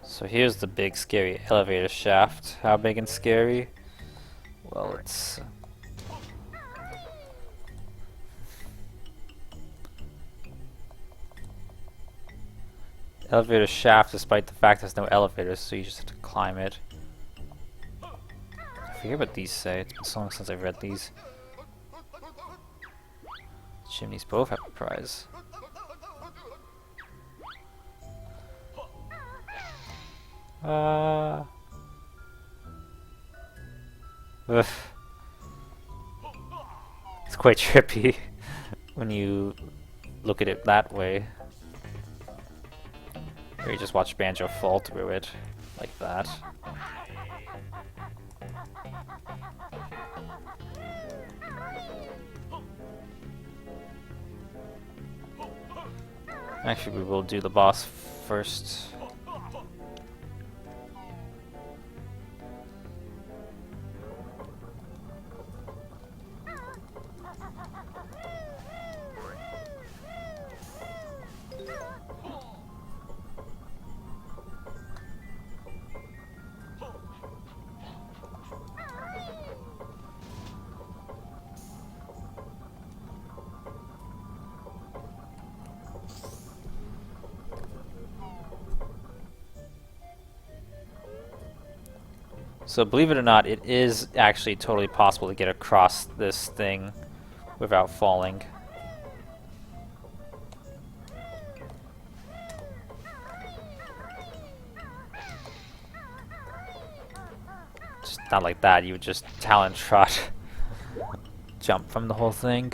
Speaker 1: So here's the big scary elevator shaft. How big and scary? Well, it's... elevator shaft despite the fact there's no elevators, so you just have to climb it. I forget what these say. It's been so long since I've read these. Chimneys both have a prize. Ugh. It's quite trippy when you look at it that way. Or you just watch Banjo fall through it like that. Actually, we will do the boss first. So believe it or not, it is actually totally possible to get across this thing without falling. Just not like that, you would just talon trot jump from the whole thing.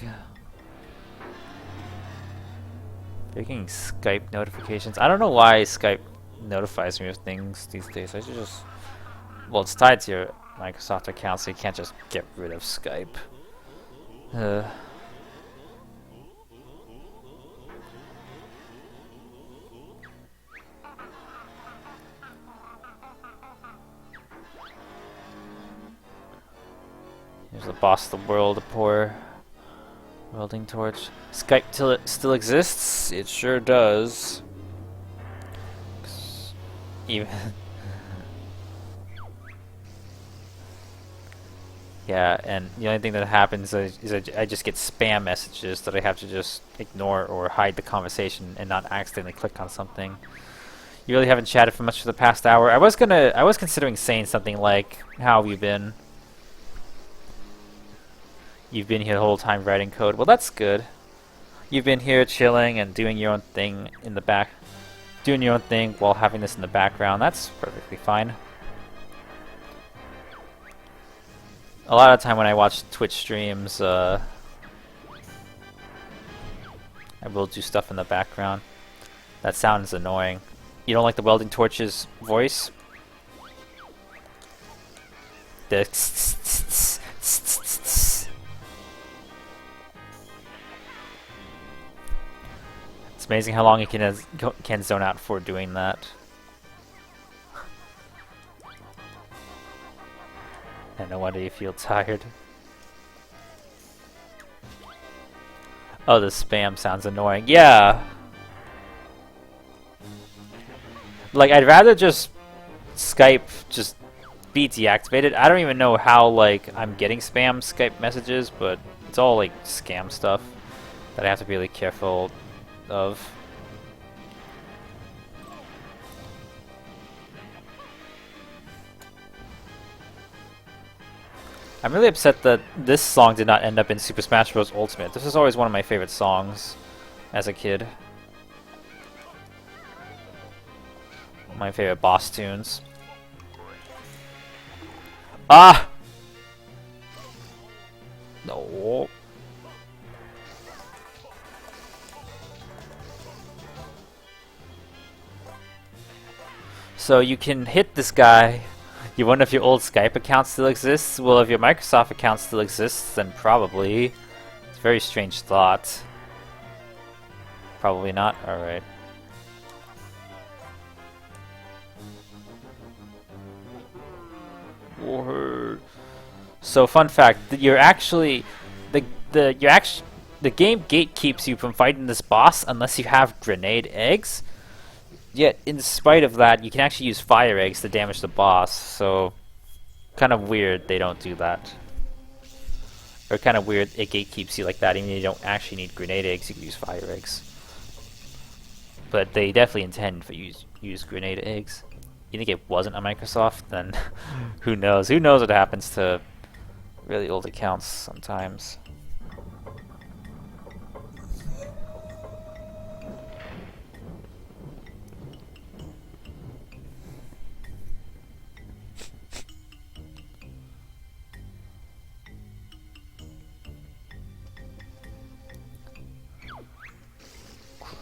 Speaker 1: You're getting Skype notifications. I don't know why Skype notifies me of things these days. I should just... well, it's tied to your Microsoft account, so you can't just get rid of Skype. Here's the boss of the world, a poor welding torch. Skype till it still exists? It sure does. Even... yeah, and the only thing that happens is I just get spam messages that I have to just ignore or hide the conversation and not accidentally click on something. You really haven't chatted for much for the past hour. I was considering saying something like, "How have you been? You've been here the whole time writing code." Well, that's good. You've been here chilling and doing your own thing in the back, doing your own thing while having this in the background. That's perfectly fine. A lot of the time when I watch Twitch streams, I will do stuff in the background. That sounds annoying. You don't like the welding torch's voice? The it's amazing how long you can zone out for doing that. And no wonder you feel tired. Oh, the spam sounds annoying. Yeah! Like, I'd rather just Skype just be deactivated. I don't even know how like I'm getting spam Skype messages, but it's all like scam stuff that I have to be really careful of. I'm really upset that this song did not end up in Super Smash Bros. Ultimate. This is always one of my favorite songs as a kid. My favorite boss tunes. Ah! No. So you can hit this guy. You wonder if your old Skype account still exists? Well, if your Microsoft account still exists, then probably. It's a very strange thought. Probably not? Alright. So fun fact, you're actually the game gatekeeps you from fighting this boss unless you have grenade eggs. Yet, in spite of that, you can actually use fire eggs to damage the boss, so kind of weird they don't do that. Or kind of weird it gatekeeps you like that, even though you don't actually need grenade eggs, you can use fire eggs. But they definitely intend for you to use grenade eggs. You think it wasn't a Microsoft, then who knows? Who knows what happens to really old accounts sometimes.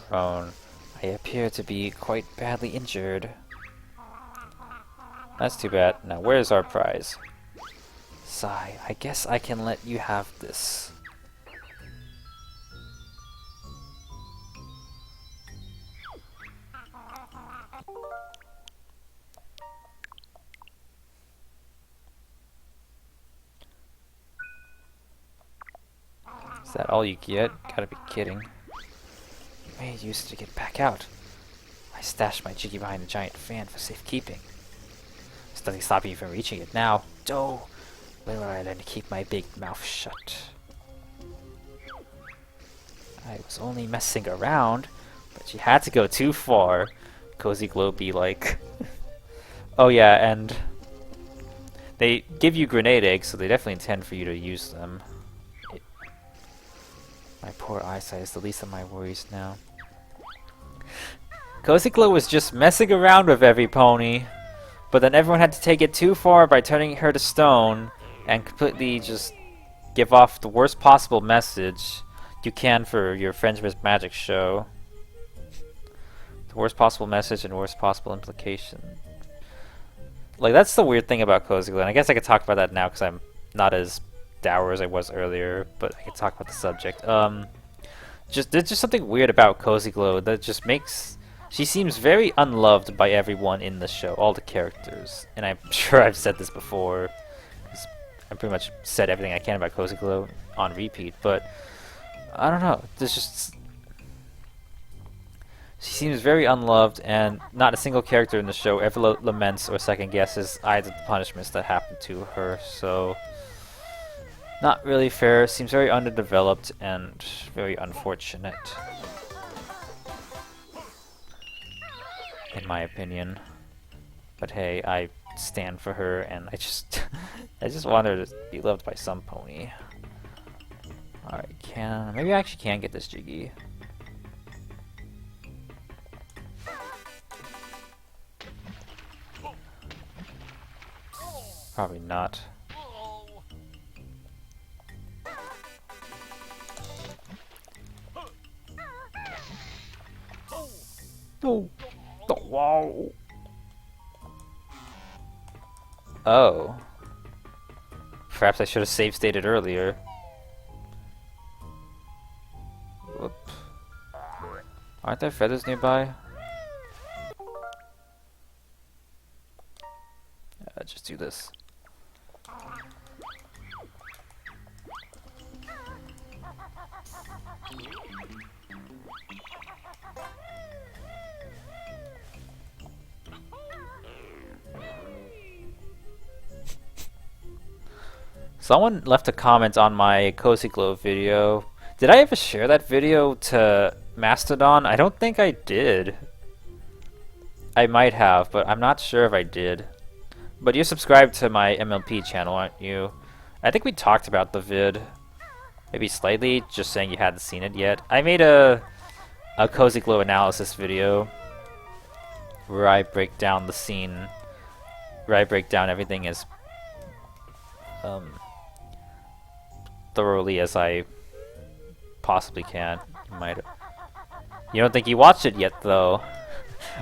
Speaker 1: Crone, I appear to be quite badly injured. That's too bad. Now where's our prize? Sigh, I guess I can let you have this. Is that all you get? Gotta be kidding. I may use it to get back out. I stashed my Jiggy behind the giant fan for safekeeping. There's nothing stopping you from reaching it now. Oh, when will I learn to keep my big mouth shut? I was only messing around, but you had to go too far. Cozy Glow be like... Oh yeah, and... They give you grenade eggs, so they definitely intend for you to use them. My poor eyesight is the least of my worries now. Cozy Glow was just messing around with every pony, but then everyone had to take it too far by turning her to stone and completely just give off the worst possible message you can for your Friendsmas Magic show. The worst possible message and worst possible implication. Like, that's the weird thing about Cozy Glow, and I guess I could talk about that now because I'm not as dour as I was earlier, but I could talk about the subject. There's just something weird about Cozy Glow that just makes... She seems very unloved by everyone in the show, all the characters. And I'm sure I've said this before, because I pretty much said everything I can about Cozy Glow on repeat, but I don't know, there's just... She seems very unloved, and not a single character in the show ever laments or second guesses either the punishments that happened to her, so... Not really fair, seems very underdeveloped, and very unfortunate. In my opinion. But hey, I stand for her, and I just want her to be loved by some pony. Alright, maybe I actually can get this Jiggy. Probably not. Oh. Wow. Oh. Perhaps I should have save stated earlier. Whoop. Aren't there feathers nearby? Just do this. Someone left a comment on my Cozy Glow video. Did I ever share that video to Mastodon? I don't think I did. I might have, but I'm not sure if I did. But you're subscribed to my MLP channel, aren't you? I think we talked about the vid. Maybe slightly, just saying you hadn't seen it yet. I made a Cozy Glow analysis video where I break down the scene, where I break down everything as thoroughly as I possibly can. You don't think you watched it yet, though?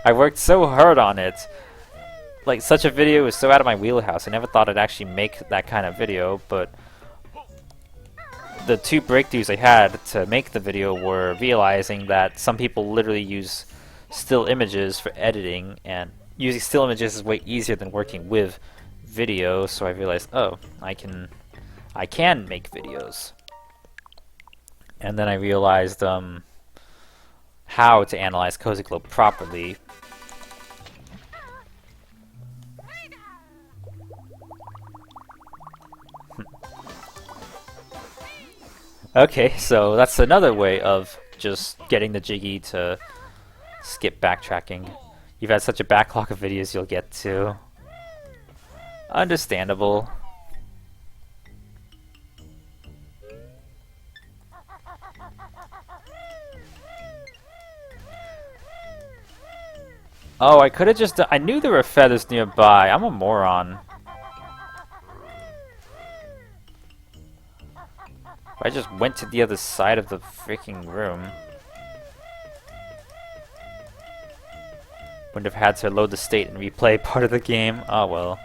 Speaker 1: I worked so hard on it. Like, such a video is so out of my wheelhouse. I never thought I'd actually make that kind of video, but the two breakthroughs I had to make the video were realizing that some people literally use still images for editing, and using still images is way easier than working with video, so I realized, oh, I can make videos. And then I realized how to analyze Cozy Glow properly. Okay, so that's another way of just getting the Jiggy to skip backtracking. You've had such a backlog of videos you'll get to. Understandable. Oh, I could have just... I knew there were feathers nearby. I'm a moron. I just went to the other side of the freaking room. Wouldn't have had to load the state and replay part of the game. Oh well.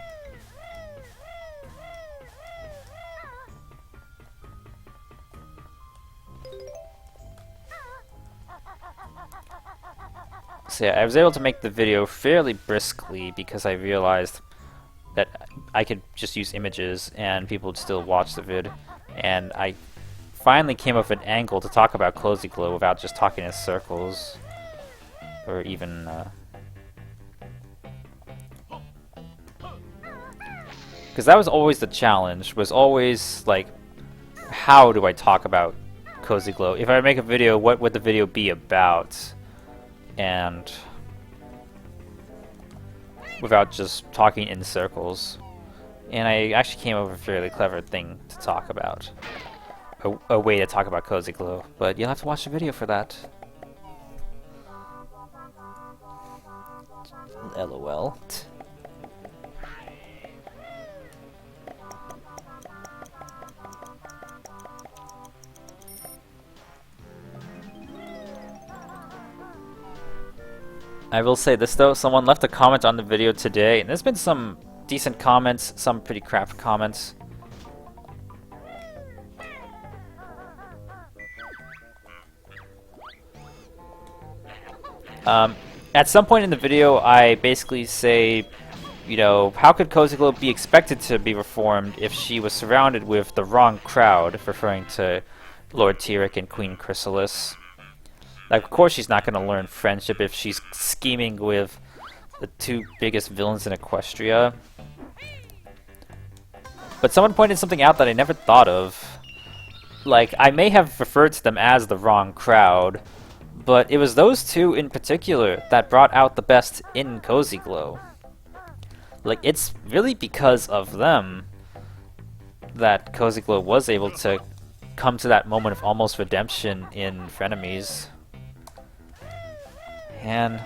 Speaker 1: So yeah, I was able to make the video fairly briskly because I realized that I could just use images and people would still watch the vid. And I finally came up with an angle to talk about Cozy Glow without just talking in circles. Or even... Because that was always the challenge, was always like, how do I talk about Cozy Glow? If I make a video, what would the video be about? And without just talking in circles. And I actually came up with a fairly clever thing to talk about. A way to talk about Cozy Glow. But you'll have to watch the video for that. LOL. I will say this though, someone left a comment on the video today, and there's been some decent comments, some pretty crap comments. At some point in the video, I basically say, you know, how could Cozy Glow be expected to be reformed if she was surrounded with the wrong crowd, referring to Lord Tyrek and Queen Chrysalis. Like, of course she's not going to learn friendship if she's scheming with the two biggest villains in Equestria. But someone pointed something out that I never thought of. Like, I may have referred to them as the wrong crowd, but it was those two in particular that brought out the best in Cozy Glow. Like, it's really because of them that Cozy Glow was able to come to that moment of almost redemption in Frenemies. And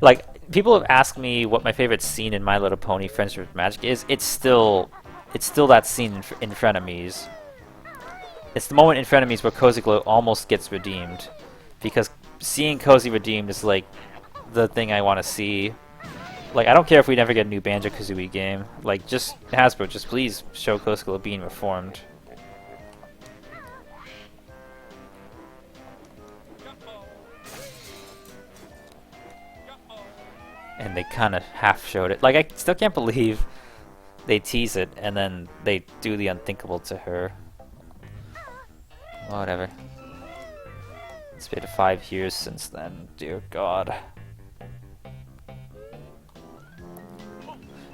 Speaker 1: like, people have asked me what my favorite scene in My Little Pony Friendship with Magic is. It's still that scene in Frenemies. It's the moment in Frenemies where Cozy Glow almost gets redeemed, because seeing Cozy redeemed is like the thing I want to see. Like, I don't care if we never get a new Banjo-Kazooie game. Like, just Hasbro, just please show Cozy Glow being reformed. And they kind of half showed it. Like, I still can't believe they tease it and then they do the unthinkable to her. Whatever. It's been 5 years since then, dear God.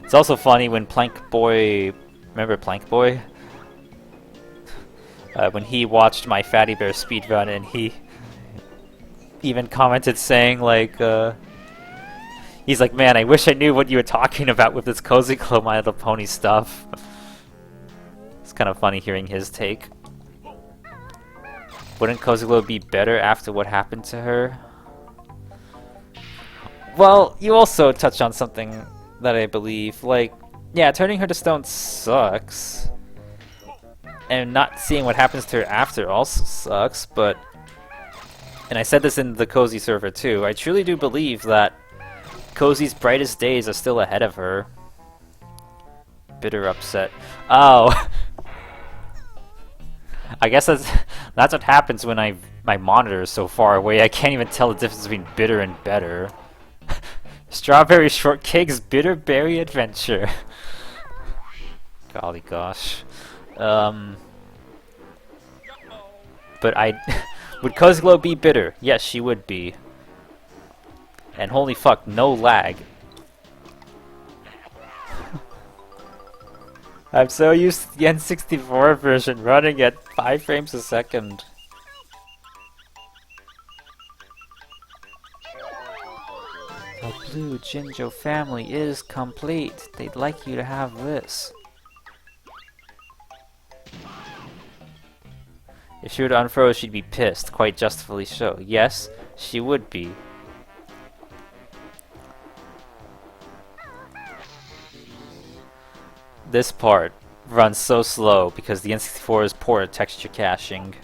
Speaker 1: It's also funny when Plank Boy remember Plank Boy? When he watched my Fatty Bear speedrun, and he even commented saying like, he's like, man, I wish I knew what you were talking about with this Cozy Glow My Little Pony stuff. It's kind of funny hearing his take. Wouldn't Cozy Glow be better after what happened to her? Well, you also touched on something that I believe, like, yeah, turning her to stone sucks. And not seeing what happens to her after also sucks, but... And I said this in the Cozy server too, I truly do believe that Cozy's brightest days are still ahead of her. Bitter upset. Oh! I guess that's what happens when my monitor is so far away, I can't even tell the difference between bitter and better. Strawberry Shortcake's Bitter Berry Adventure. Golly gosh. But would Cozy Glow be bitter? Yes, she would be. And holy fuck, no lag. I'm so used to the N64 version running at 5 frames a second. The Blue Jinjo family is complete. They'd like you to have this. If she were to unfroze, she'd be pissed, quite justifiably so. Yes, she would be. This part runs so slow because the N64 is poor at texture caching.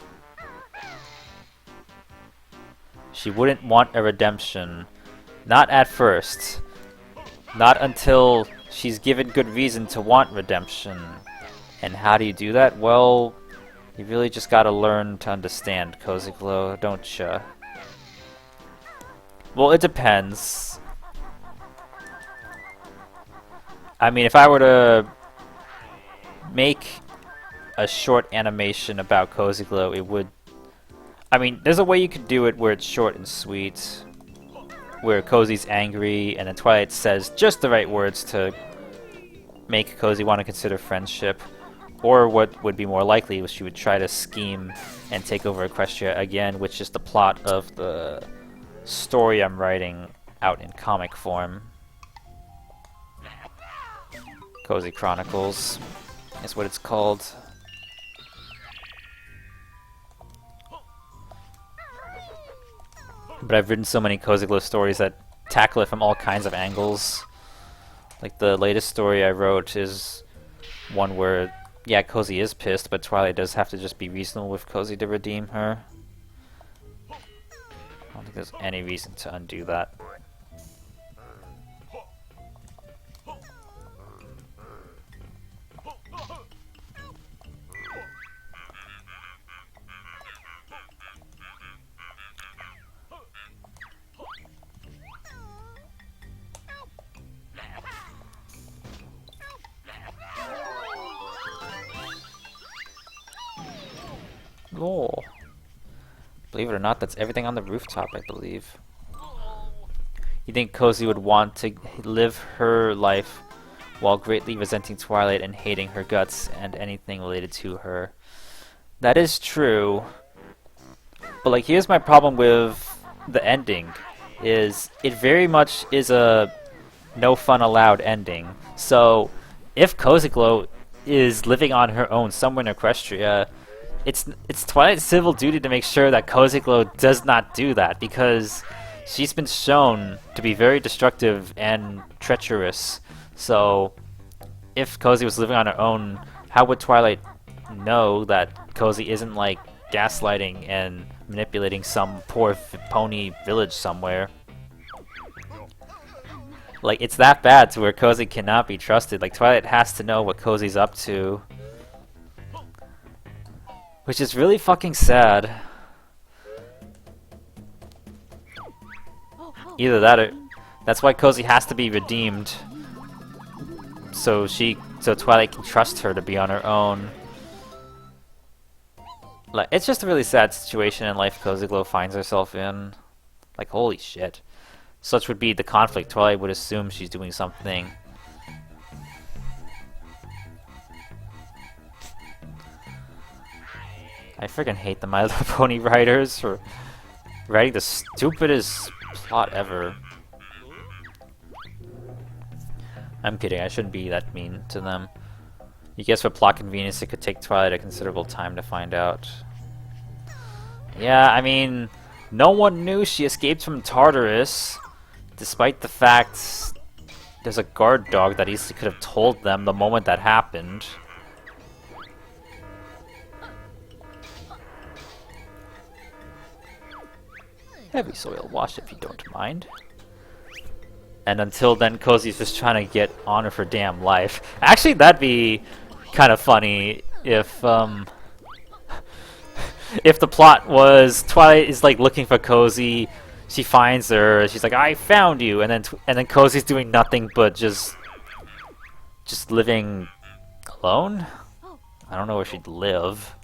Speaker 1: She wouldn't want a redemption. Not at first. Not until she's given good reason to want redemption. And how do you do that? Well, you really just gotta learn to understand, Cozy Glow, don't ya? Well, it depends. I mean, if I were to make a short animation about Cozy Glow, it would... I mean, there's a way you could do it where it's short and sweet. Where Cozy's angry, and then Twilight says just the right words to make Cozy want to consider friendship. Or what would be more likely was she would try to scheme and take over Equestria again, which is the plot of the story I'm writing out in comic form. Cozy Chronicles is what it's called. But I've written so many Cozy Glow stories that tackle it from all kinds of angles. Like the latest story I wrote is one where, yeah, Cozy is pissed, but Twilight does have to just be reasonable with Cozy to redeem her. I don't think there's any reason to undo that. Lol. Believe it or not, that's everything on the rooftop, I believe. You think Cozy would want to live her life while greatly resenting Twilight and hating her guts and anything related to her. That is true. But like, here's my problem with the ending. Is it very much is a no fun allowed ending. So if Cozy Glow is living on her own somewhere in Equestria, it's Twilight's civil duty to make sure that Cozy Glow does not do that, because she's been shown to be very destructive and treacherous. So if Cozy was living on her own, how would Twilight know that Cozy isn't like gaslighting and manipulating some poor pony village somewhere? Like, it's that bad to where Cozy cannot be trusted. Like, Twilight has to know what Cozy's up to. Which is really fucking sad. Either that or... That's why Cozy has to be redeemed. So Twilight can trust her to be on her own. Like, it's just a really sad situation in life Cozy Glow finds herself in. Like, holy shit. Such would be the conflict. Twilight would assume she's doing something. I freaking hate the My Little Pony writers for writing the stupidest plot ever. I'm kidding, I shouldn't be that mean to them. You guess for plot convenience it could take Twilight a considerable time to find out. Yeah, I mean, no one knew she escaped from Tartarus, despite the fact there's a guard dog that easily could have told them the moment that happened. Heavy soil wash if you don't mind. And until then, Cozy's just trying to get on with her damn life. Actually, that'd be kind of funny if if the plot was Twilight is like looking for Cozy, she finds her, she's like, "I found you," and then Cozy's doing nothing but just living alone. I don't know where she'd live.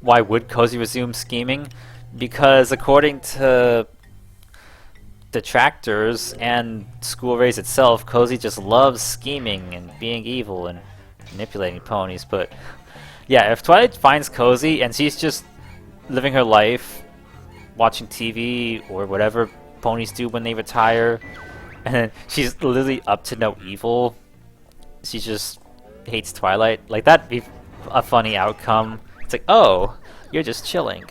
Speaker 1: Why would Cozy resume scheming? Because according to detractors and School Race itself, Cozy just loves scheming and being evil and manipulating ponies. But yeah, if Twilight finds Cozy and she's just living her life, watching TV or whatever ponies do when they retire, and she's literally up to no evil, she just hates Twilight, like that'd be a funny outcome. It's like, oh, you're just chilling.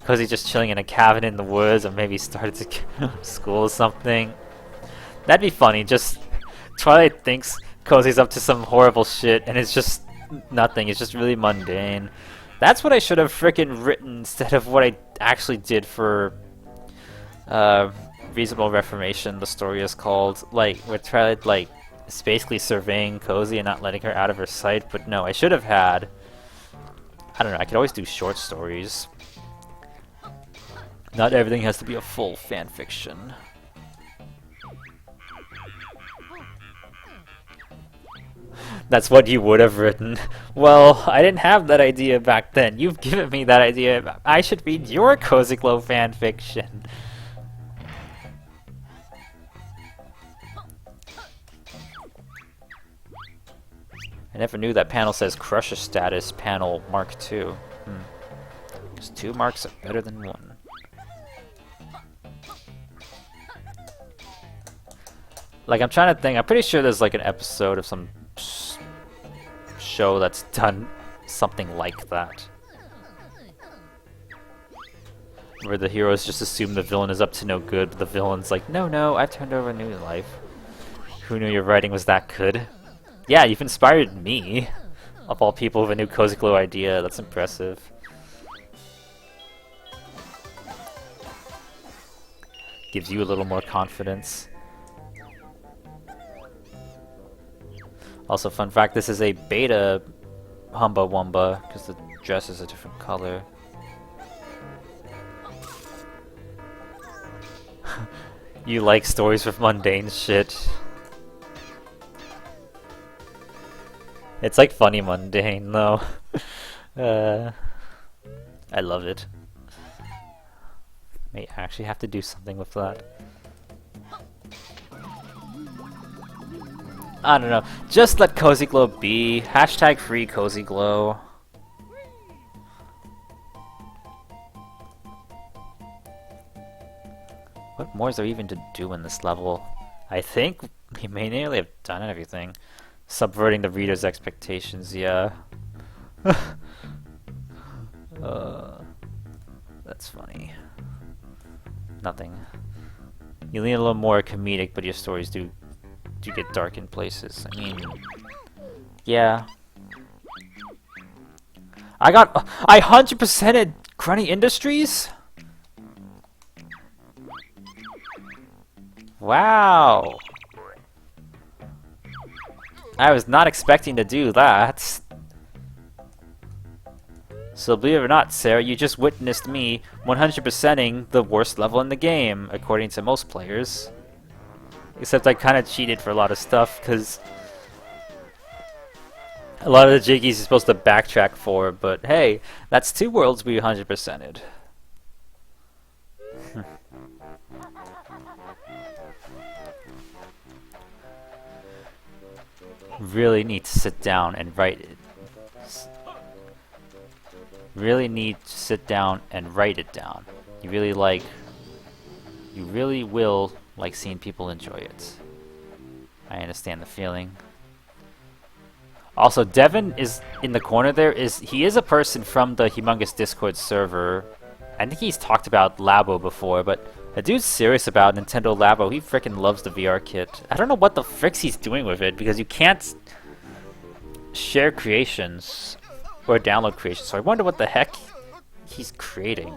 Speaker 1: Cozy's just chilling in a cabin in the woods, or maybe started to school or something. That'd be funny. Just Twilight thinks Cozy's up to some horrible shit, and it's just nothing. It's just really mundane. That's what I should have frickin' written instead of what I actually did for Reasonable Reformation. The story is called, like, where Twilight like is basically surveying Cozy and not letting her out of her sight. But no, I should have had. I don't know, I could always do short stories. Not everything has to be a full fan fiction. That's what you would have written. Well, I didn't have that idea back then. You've given me that idea. I should read your Cozy Glow fan fiction. I never knew that panel says Crusher status panel Mark II. Because 2 marks are better than 1. Like, I'm trying to think. I'm pretty sure there's like an episode of some show that's done something like that. Where the heroes just assume the villain is up to no good, but the villain's like, no, I've turned over a new life. Who knew your writing was that good? Yeah, you've inspired me, of all people, with a new Cozy Glow idea. That's impressive. Gives you a little more confidence. Also, fun fact, this is a beta Humba Wumba, because the dress is a different color. You like stories with mundane shit. It's like funny mundane though. I love it. May actually have to do something with that. I don't know. Just let Cozy Glow be. Hashtag free Cozy Glow. What more is there even to do in this level? I think we may nearly have done everything. Subverting the reader's expectations, yeah. That's funny. Nothing. You lean a little more comedic, but your stories do get dark in places. I mean, yeah. I 100%ed Crunny Industries? Wow. I was not expecting to do that. So believe it or not, Sarah, you just witnessed me 100%ing the worst level in the game, according to most players. Except I kind of cheated for a lot of stuff, because a lot of the jiggies you're supposed to backtrack for, but hey, that's 2 worlds we 100%ed. really need to sit down and write it. Really need to sit down and write it down. You really will like seeing people enjoy it. I understand the feeling. Also, Devin is in the corner there. He is a person from the Humongous Discord server. I think he's talked about Labo before, but the dude's serious about Nintendo Labo. He frickin' loves the VR kit. I don't know what the fricks he's doing with it, because you can't share creations or download creations, so I wonder what the heck he's creating.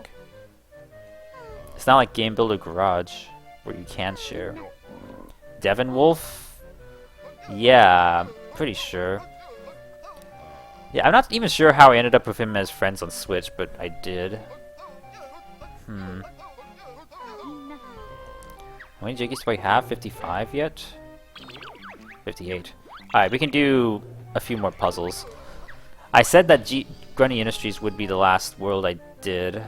Speaker 1: It's not like Game Builder Garage, where you can share. Devin Wolf? Yeah, pretty sure. Yeah, I'm not even sure how I ended up with him as friends on Switch, but I did. How many Jiggies do I have? 55 yet? 58. Alright, we can do a few more puzzles. I said that Grunny Industries would be the last world I did.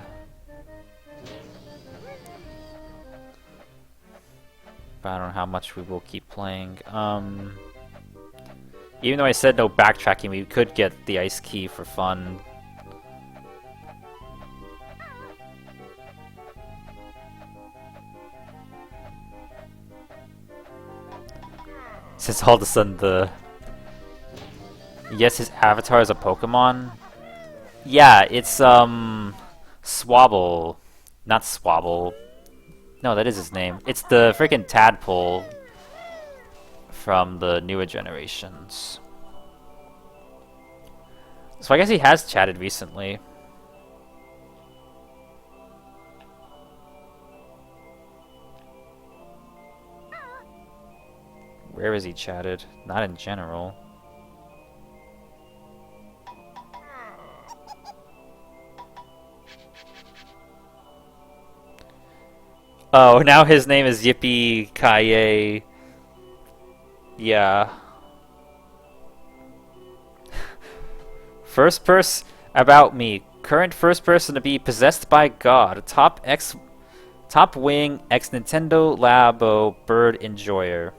Speaker 1: But I don't know how much we will keep playing. Even though I said no backtracking, we could get the ice key for fun. Since all of a sudden yes, his avatar is a Pokemon? Yeah, it's, Swabble. Not Swabble. No, that is his name. It's the freaking tadpole from the newer generations. So I guess he has chatted recently. Where has he chatted? Not in general. Oh, now his name is Yippee Kaye. Yeah. First person about me. Current first person to be possessed by God. Top wing ex Nintendo Labo bird enjoyer.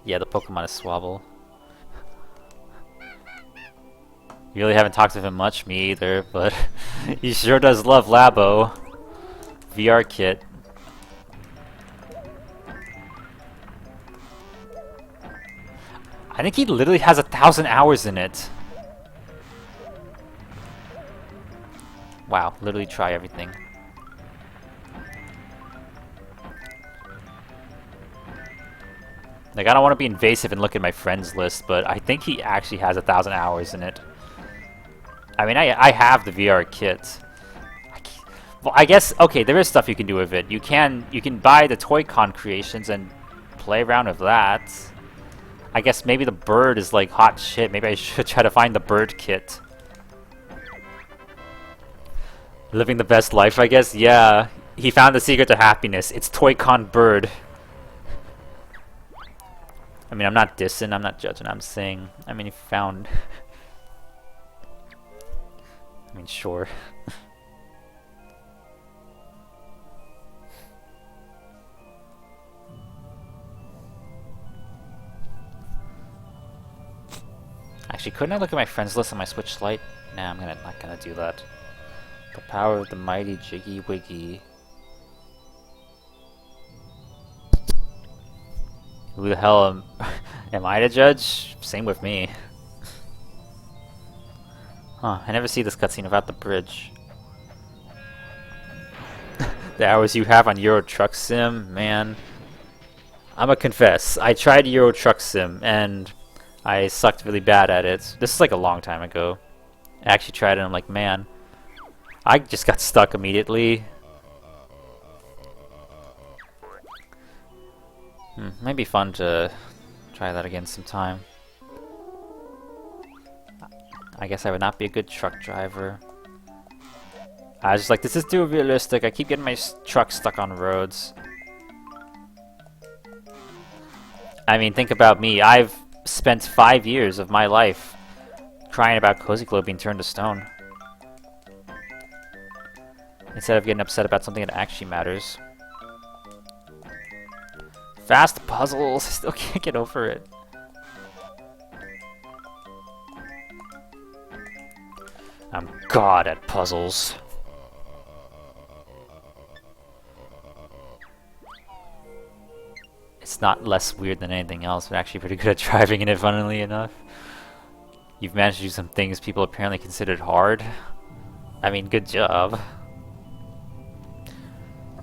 Speaker 1: Yeah, the Pokemon is Swabble. You really haven't talked to him much, me either, but he sure does love Labo. VR kit. I think he literally has 1,000 hours in it. Wow, literally try everything. Like, I don't want to be invasive and look at my friends list, but I think he actually has 1,000 hours in it. I mean, I have the VR kit. Well, I guess, okay, there is stuff you can do with it. You can buy the Toy-Con creations and play around with that. I guess maybe the bird is like hot shit. Maybe I should try to find the bird kit. Living the best life, I guess? Yeah. He found the secret to happiness. It's Toy-Con bird. I mean, I'm not dissing, I'm not judging, I'm saying, I mean, he found... I mean, sure. Actually, couldn't I look at my friends list on my Switch Lite? Nah, I'm not gonna do that. The power of the mighty Jiggy Wiggy. Who the hell am I to judge? Same with me. Huh, I never see this cutscene without the bridge. The hours you have on Euro Truck Sim, man. I'ma confess, I tried Euro Truck Sim and I sucked really bad at it. This is like a long time ago. I actually tried it and I'm like, man, I just got stuck immediately. Might be fun to try that again sometime. I guess I would not be a good truck driver. I was just like, this is too realistic. I keep getting my truck stuck on roads. I mean, think about me. I've spent 5 years of my life crying about Cozy Glow being turned to stone. Instead of getting upset about something that actually matters. Fast puzzles. I still can't get over it. I'm god at puzzles. It's not less weird than anything else. I'm actually pretty good at driving in it, funnily enough. You've managed to do some things people apparently considered hard. I mean, good job.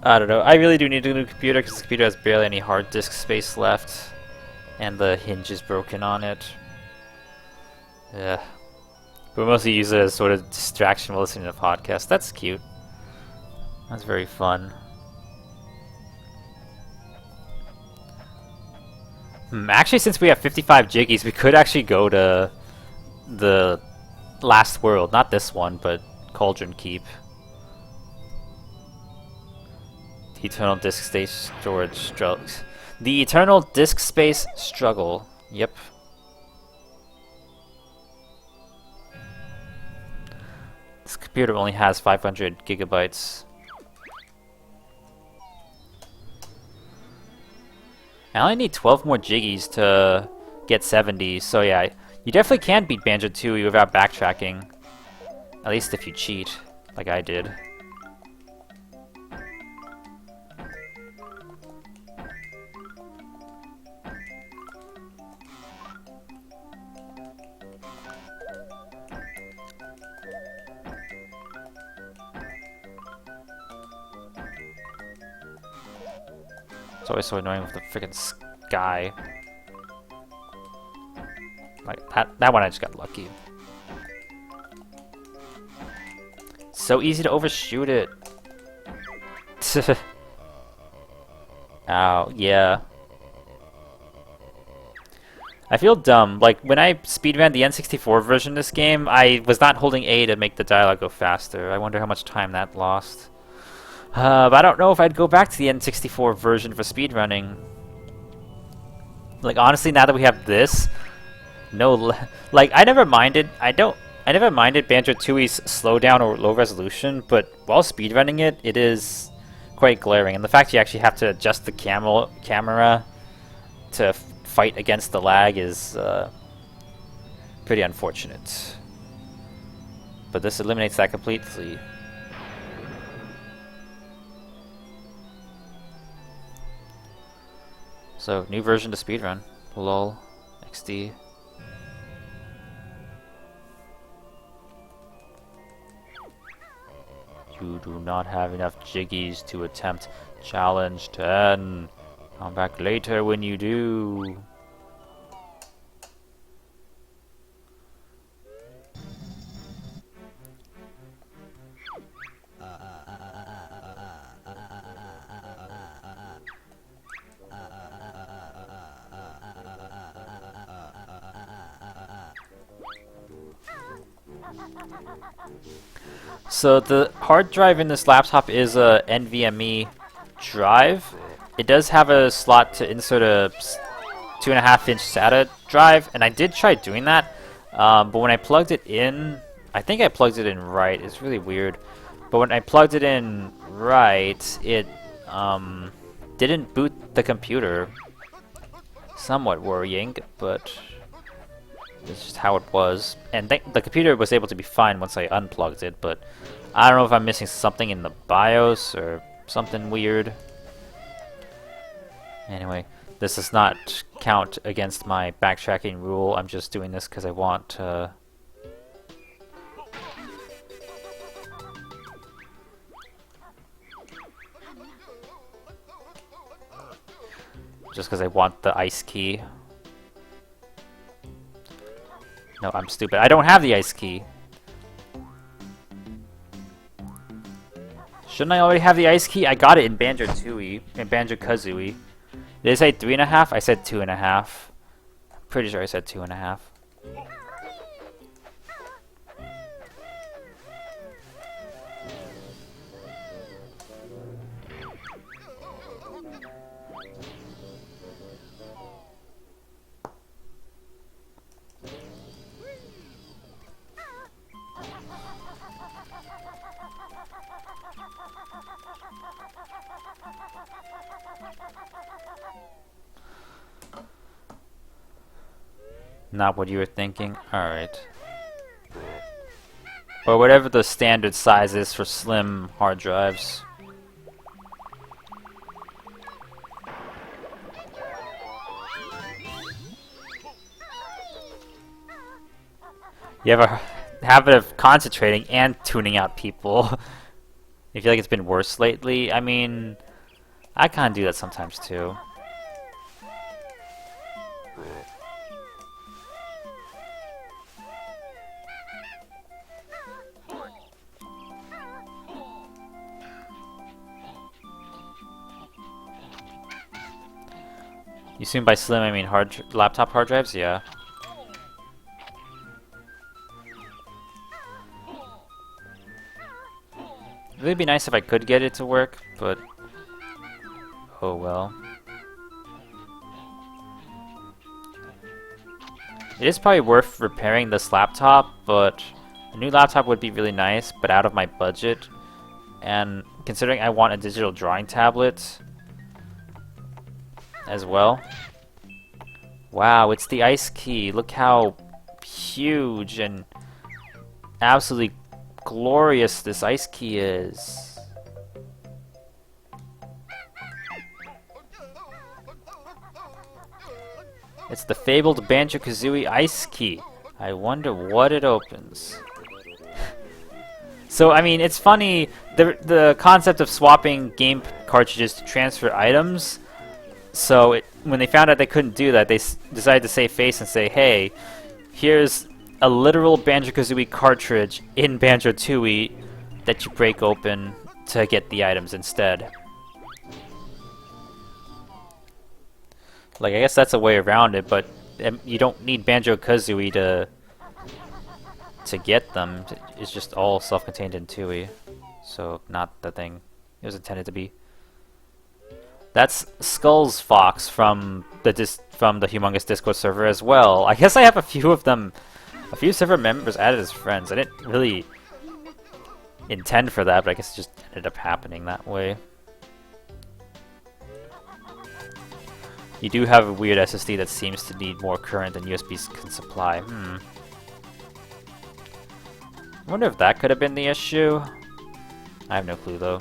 Speaker 1: I don't know. I really do need a new computer because the computer has barely any hard disk space left. And the hinge is broken on it. Yeah. But mostly use it as sort of distraction while listening to podcasts. That's cute. That's very fun. Actually, since we have 55 jiggies, we could actually go to the last world. Not this one, but Cauldron Keep. The Eternal Disk Space Storage Struggles. The Eternal Disk Space Struggle. Yep. This computer only has 500 gigabytes. I only need 12 more jiggies to get 70, so yeah, you definitely can beat Banjo-Tooie without backtracking. At least if you cheat, like I did. It's always so annoying with the freaking sky. Like, that one I just got lucky. So easy to overshoot it. Ow, yeah. I feel dumb. Like, when I speedran the N64 version of this game, I was not holding A to make the dialogue go faster. I wonder how much time that lost. But I don't know if I'd go back to the N64 version for speedrunning. Like, honestly, now that we have this, like, I never minded Banjo-Tooie's slowdown or low resolution, but while speedrunning it, it is quite glaring. And the fact you actually have to adjust the camera to fight against the lag is pretty unfortunate. But this eliminates that completely. So, new version to speedrun. Lol. XD. You do not have enough jiggies to attempt challenge 10. Come back later when you do. So the hard drive in this laptop is a NVMe drive. It does have a slot to insert a 2.5-inch SATA drive, and I did try doing that, but when I plugged it in, I think I plugged it in right. It's really weird, but when I plugged it in right, it didn't boot the computer. Somewhat worrying, but it's just how it was. And the computer was able to be fine once I unplugged it, but I don't know if I'm missing something in the BIOS or something weird. Anyway, this does not count against my backtracking rule. I'm just doing this because I want to... just because I want the ice key. No, I'm stupid. I don't have the ice key. Shouldn't I already have the ice key? I got it in Banjo-Tooie, in Banjo-Kazooie. Did it say 3.5? I said 2.5. I'm pretty sure I said 2.5. Not what you were thinking? Alright. Or whatever the standard size is for slim hard drives. You have a habit of concentrating and tuning out people. You feel like it's been worse lately? I mean, I kind of do that sometimes too. You assume by slim I mean laptop hard drives? Yeah. It would be nice if I could get it to work, but oh well. It is probably worth repairing this laptop, but a new laptop would be really nice, but out of my budget. And considering I want a digital drawing tablet as well. Wow, it's the ice key. Look how huge and absolutely glorious this ice key is. It's the fabled Banjo-Kazooie ice key. I wonder what it opens. So, I mean, it's funny, the concept of swapping game cartridges to transfer items. So, when they found out they couldn't do that, they decided to save face and say, hey, here's a literal Banjo-Kazooie cartridge in Banjo-Tooie that you break open to get the items instead. Like, I guess that's a way around it, but you don't need Banjo-Kazooie to get them. It's just all self-contained in Tooie. So, not the thing it was intended to be. That's Skull's Fox from the Humongous Discord server as well. I guess I have a few of them. A few server members added as friends. I didn't really intend for that, but I guess it just ended up happening that way. You do have a weird SSD that seems to need more current than USBs can supply. I wonder if that could have been the issue. I have no clue though.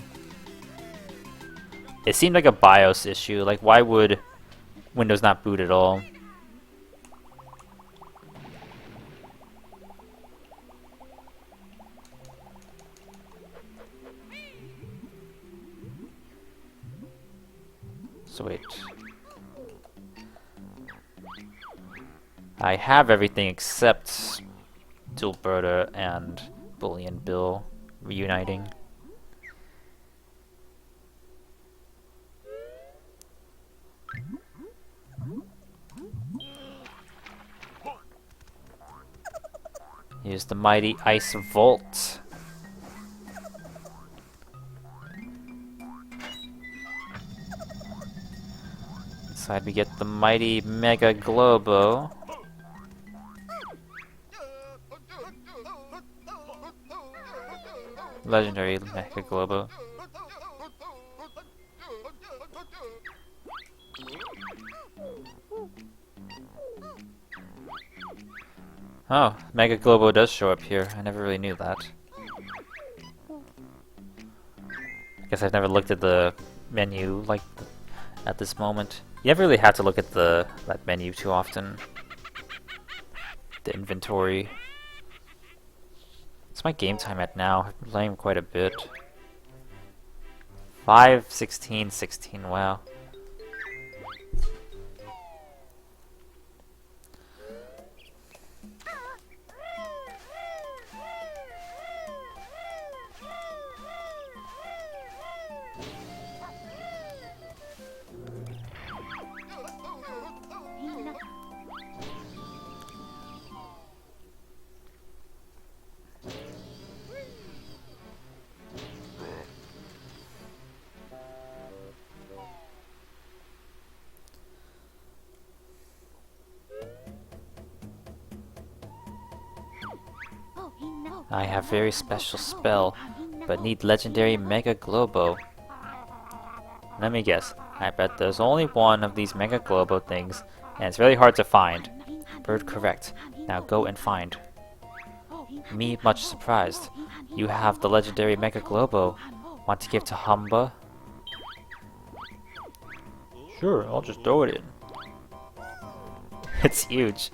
Speaker 1: It seemed like a BIOS issue. Like, why would Windows not boot at all? So wait. I have everything except Dilberta and Bullion Bill reuniting. Here's the mighty Ice Volt. Inside we get the mighty Mega Globo. Legendary Mega Globo. Oh, Mega Globo does show up here. I never really knew that. I guess I've never looked at the menu like at this moment. You never really have to look at that menu too often. The inventory. What's my game time at now? I've been playing quite a bit. 5:16, 16. Wow. I have very special spell, but need legendary Mega Globo. Let me guess. I bet there's only one of these Mega Globo things, and it's really hard to find. Bird correct. Now go and find. Me much surprised. You have the legendary Mega Globo. Want to give to Hamba? Sure, I'll just throw it in. It's huge.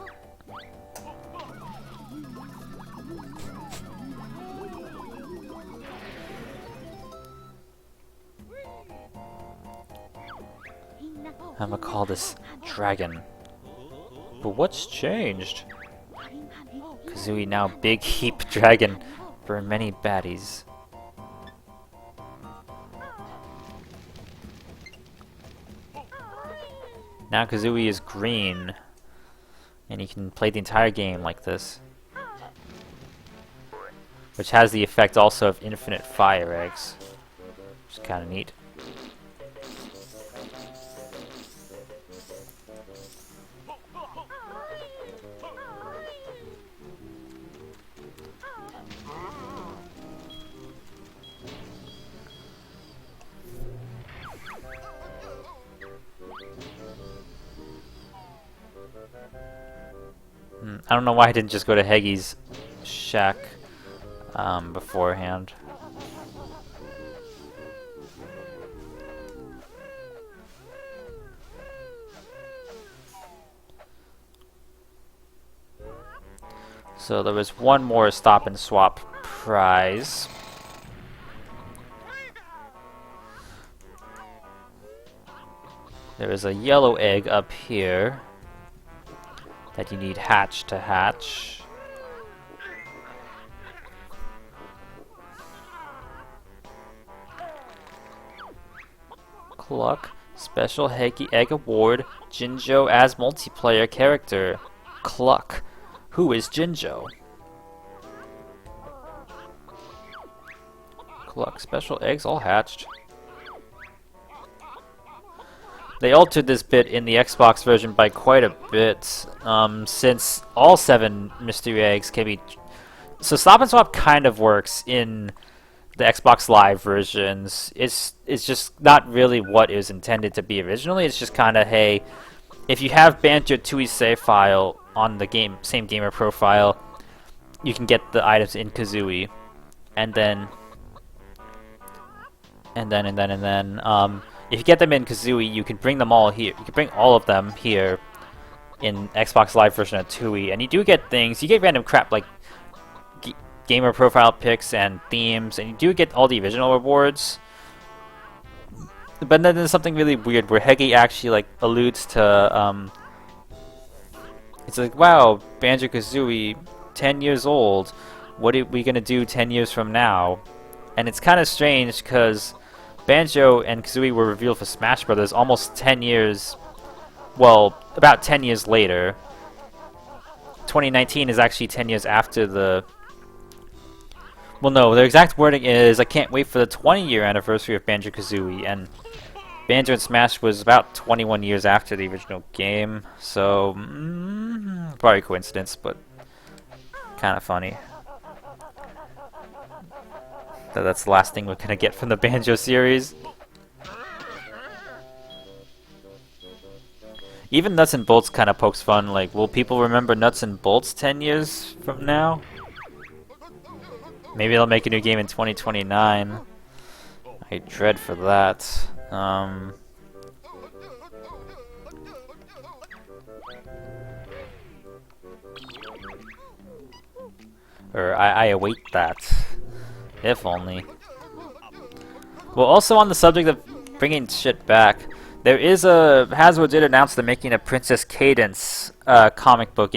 Speaker 1: I'ma call this Dragon. But what's changed? Kazooie now Big Heap Dragon. Burn many baddies. Now Kazooie is green. And you can play the entire game like this. Which has the effect also of infinite fire eggs. Which is kinda neat. I don't know why I didn't just go to Heggy's shack beforehand. So there was one more stop and swap prize. There is a yellow egg up here that you need hatch to hatch. Cluck. Special Heggy Egg Award. Jinjo as multiplayer character. Cluck. Who is Jinjo? Cluck. Special eggs all hatched. They altered this bit in the Xbox version by quite a bit, since all 7 mystery eggs can be... So Stop and Swap kind of works in the Xbox Live versions. It's just not really what it was intended to be originally. It's just kind of, hey, if you have Banjo-Tooie save file on the same gamer profile, you can get the items in Kazooie, and then if you get them in Kazooie, you can bring them all here. You can bring all of them here in Xbox Live version of Tooie, and you do get things. You get random crap like gamer profile pics and themes, and you do get all the original rewards. But then there's something really weird where Heggy actually like alludes to it's like, wow, Banjo-Kazooie, 10 years old. What are we gonna do 10 years from now? And it's kind of strange because Banjo and Kazooie were revealed for Smash Brothers almost 10 years, well, about 10 years later. 2019 is actually 10 years after the... Well, no, their exact wording is, I can't wait for the 20-year anniversary of Banjo-Kazooie, and Banjo and Smash was about 21 years after the original game, so... probably a coincidence, but kind of funny. That's the last thing we're gonna get from the Banjo series. Even Nuts and Bolts kind of pokes fun. Like, will people remember Nuts and Bolts 10 years from now? Maybe they'll make a new game in 2029. I dread for that. Or I await that. If only. Well, also on the subject of bringing shit back, there is Hasbro did announce they're making a Princess Cadence comic book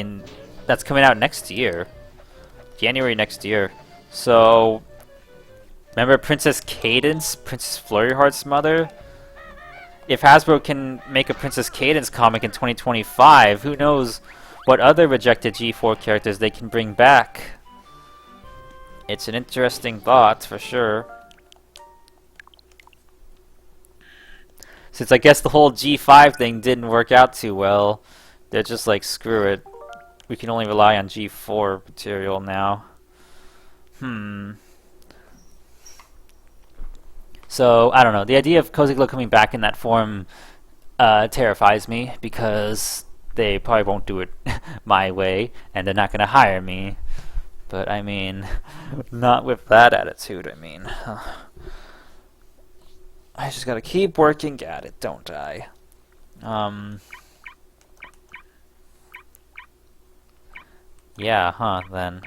Speaker 1: that's coming out next year. January next year. So, remember Princess Cadence? Princess Flurry Heart's mother? If Hasbro can make a Princess Cadence comic in 2025, who knows what other rejected G4 characters they can bring back? It's an interesting thought, for sure. Since I guess the whole G5 thing didn't work out too well, they're just like, screw it. We can only rely on G4 material now. So, I don't know. The idea of Cozy Glow coming back in that form terrifies me, because they probably won't do it my way, and they're not gonna hire me. But I mean, not with that attitude. I mean, I just gotta keep working at it, don't I? Yeah, huh, then.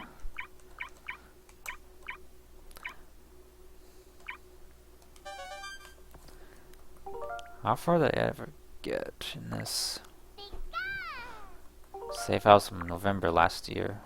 Speaker 1: How far did I ever get in this? Safe house from November last year.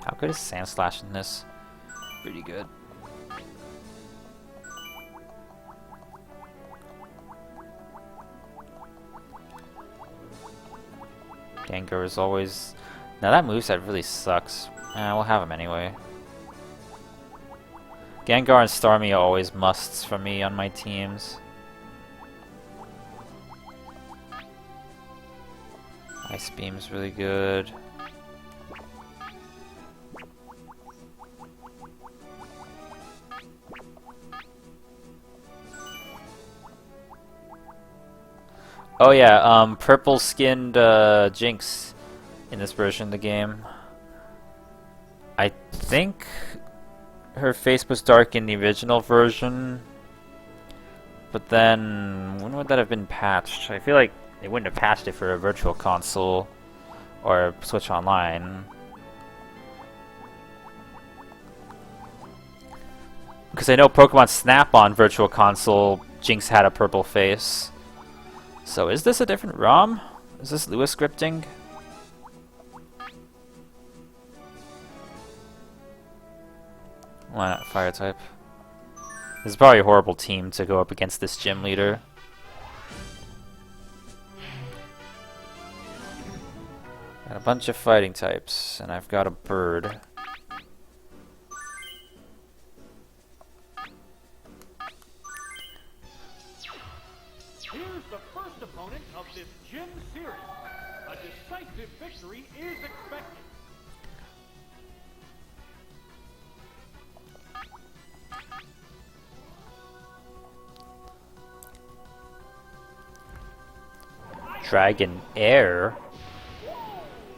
Speaker 1: How good is Sand Slash in this? Pretty good. Gengar is always... Now that moveset really sucks. We'll have him anyway. Gengar and Starmie are always musts for me on my teams. Ice Beam's really good. Oh yeah, purple-skinned Jinx in this version of the game. I think her face was dark in the original version, but then when would that have been patched? I feel like they wouldn't have patched it for a Virtual Console or Switch Online. Because I know Pokemon Snap on Virtual Console, Jinx had a purple face. So is this a different ROM? Is this Lewis scripting? Why not Fire type? This is probably a horrible team to go up against this gym leader. Got a bunch of fighting types, and I've got a bird.
Speaker 2: Here's the first opponent of this gym series. A decisive victory is expected.
Speaker 1: Dragon Air.
Speaker 2: Whoa,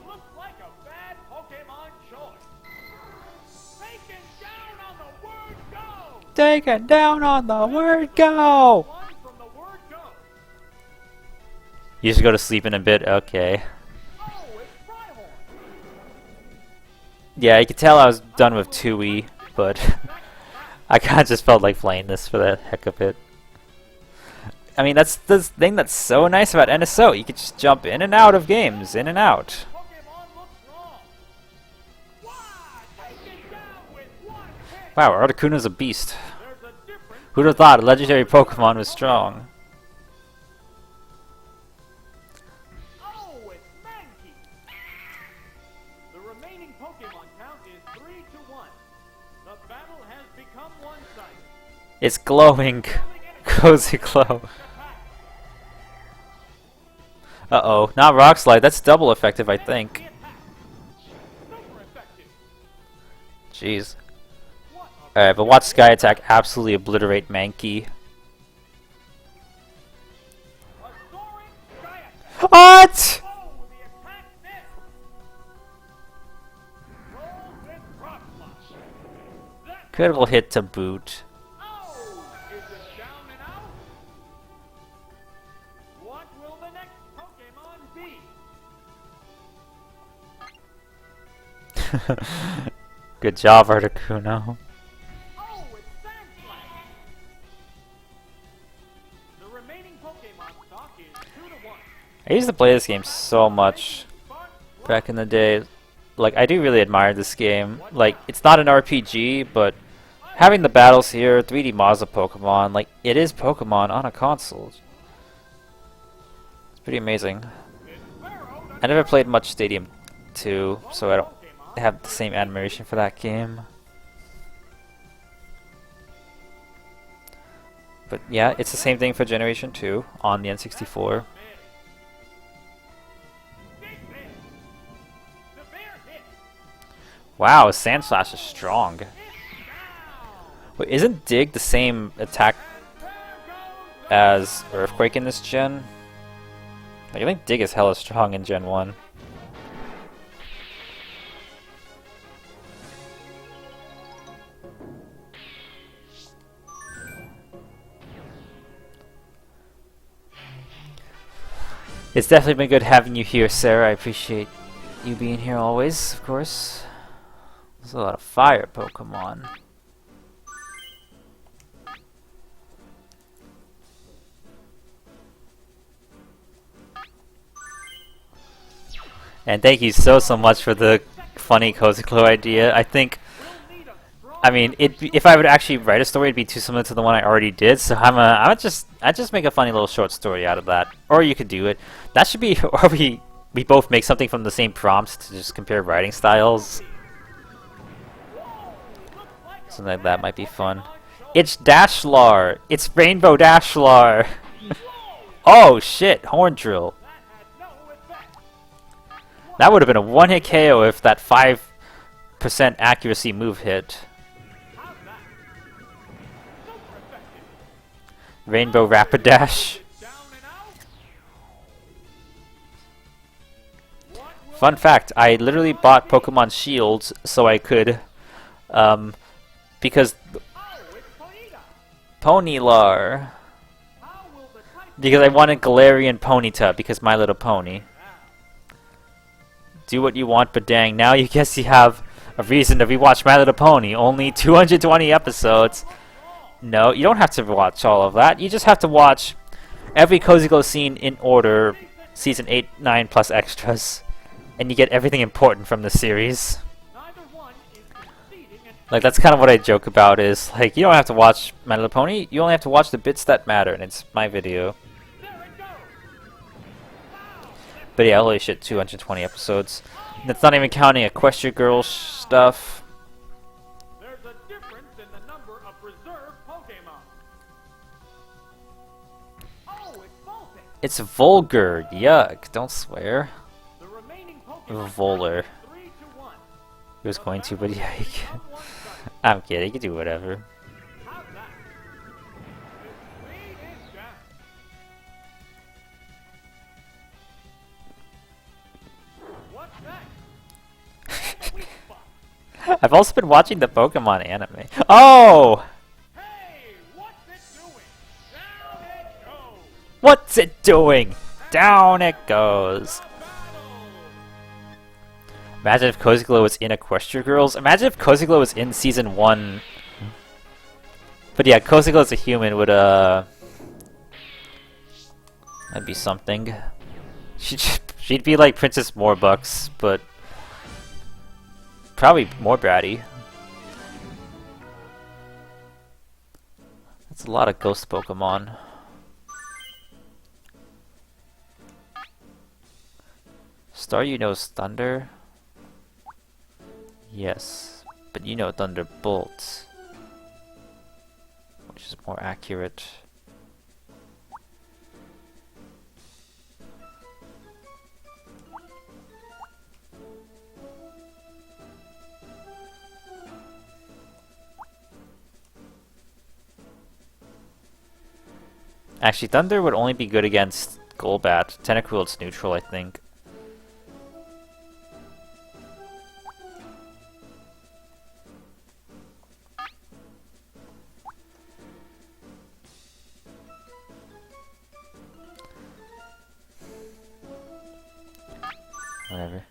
Speaker 2: looks like a bad Pokemon choice. Taken down on the word go.
Speaker 1: Taken down on the word go!
Speaker 2: One from the word go.
Speaker 1: You should go to sleep in a bit? Okay.
Speaker 2: Oh, it's Rhyhorn.
Speaker 1: Yeah, you could tell I was done with 2E, but I kinda just felt like playing this for the heck of it. I mean, that's the thing that's so nice about NSO. You can just jump in and out of games, in and out.
Speaker 2: Pokemon looks wrong. Wow, taken down with one hit.
Speaker 1: Wow, Articuno's a beast.
Speaker 2: There's a difference.
Speaker 1: Who'd have thought a legendary Pokemon was strong?
Speaker 2: Oh, it's Mankey. The remaining Pokemon count is 3-1. The battle has become one-sided.
Speaker 1: It's glowing. Cozy glow. Uh-oh, not Rock Slide. That's double effective, I think.
Speaker 2: Super effective.
Speaker 1: Jeez.
Speaker 2: What a
Speaker 1: Alright, but watch Sky Attack absolutely obliterate Mankey.
Speaker 2: soaring giant.
Speaker 1: What?
Speaker 2: Oh, the attack missed. Roll with rock smash. That
Speaker 1: Critical hit to boot.
Speaker 2: oh, is it down and out? What will the next Pokemon be?
Speaker 1: Good job, Articuno.
Speaker 2: Oh, it's Sandslash. The remaining Pokemon stock is 2-1.
Speaker 1: I used to play this game so much back in the day. Like, I do really admire this game. Like, it's not an RPG, but having the battles here, 3D Mazda Pokemon, like, it is Pokemon on a console. It's pretty amazing. I never played much Stadium 2, so I don't have the same admiration for that game. But yeah, it's the same thing for Generation 2 on the N64. Wow, Sand Slash is strong. Wait, isn't Dig the same attack as Earthquake in this gen? Like, I think Dig is hella strong in Gen 1. It's definitely been good having you here, Sarah. I appreciate you being here always, of course. There's a lot of fire Pokemon. And thank you so much for the funny Cozy Glow idea. I mean, if I would actually write a story, it'd be too similar to the one I already did. So I just make a funny little short story out of that. Or you could do it. That should be, or we both make something from the same prompts to just compare writing styles. Something like that might be fun. It's Dashlar. It's Rainbow Dashlar. Oh shit, Horn Drill. That would have been a one-hit KO if that 5% accuracy move hit. Rainbow Rapidash. Fun fact, I literally bought Pokemon Shields so I could, because Ponylar. Because I wanted Galarian Ponyta, because My Little Pony. Do what you want, but dang, now you guess you have a reason to rewatch My Little Pony. Only 220 episodes. No, you don't have to watch all of that. You just have to watch every Cozy Glow scene in order, Season 8, 9 plus extras. And you get everything important from the series. Like, that's kind of what I joke about, is, like, you don't have to watch My Little Pony, you only have to watch the bits that matter, and it's my video. But yeah, holy shit, 220 episodes. And that's not even counting Equestria Girl stuff.
Speaker 2: There's a difference in the number of reserve Pokemon. Oh, it's Voltic.
Speaker 1: It's vulgar, yuck, don't swear.
Speaker 2: The remaining Pokemon
Speaker 1: Voller.
Speaker 2: 3-1.
Speaker 1: He was going to, but yeah, I'm kidding, he can do whatever.
Speaker 2: How's that? This lead is down. What's next? Weak spot.
Speaker 1: I've also been watching the Pokemon anime. Oh!
Speaker 2: Hey, what's it doing? Down it goes.
Speaker 1: What's it doing? Down it goes. Imagine if Cozy Glow was in Equestria Girls. Imagine if Cozy Glow was in Season 1. But yeah, Cozy Glow as a human would, that'd be something. She'd be like Princess Morbucks, but probably more bratty. That's a lot of ghost Pokemon. Staryu knows Thunder. Yes, but you know Thunderbolt, which is more accurate. Actually, Thunder would only be good against Golbat. Tentacruel's neutral, I think. Whatever.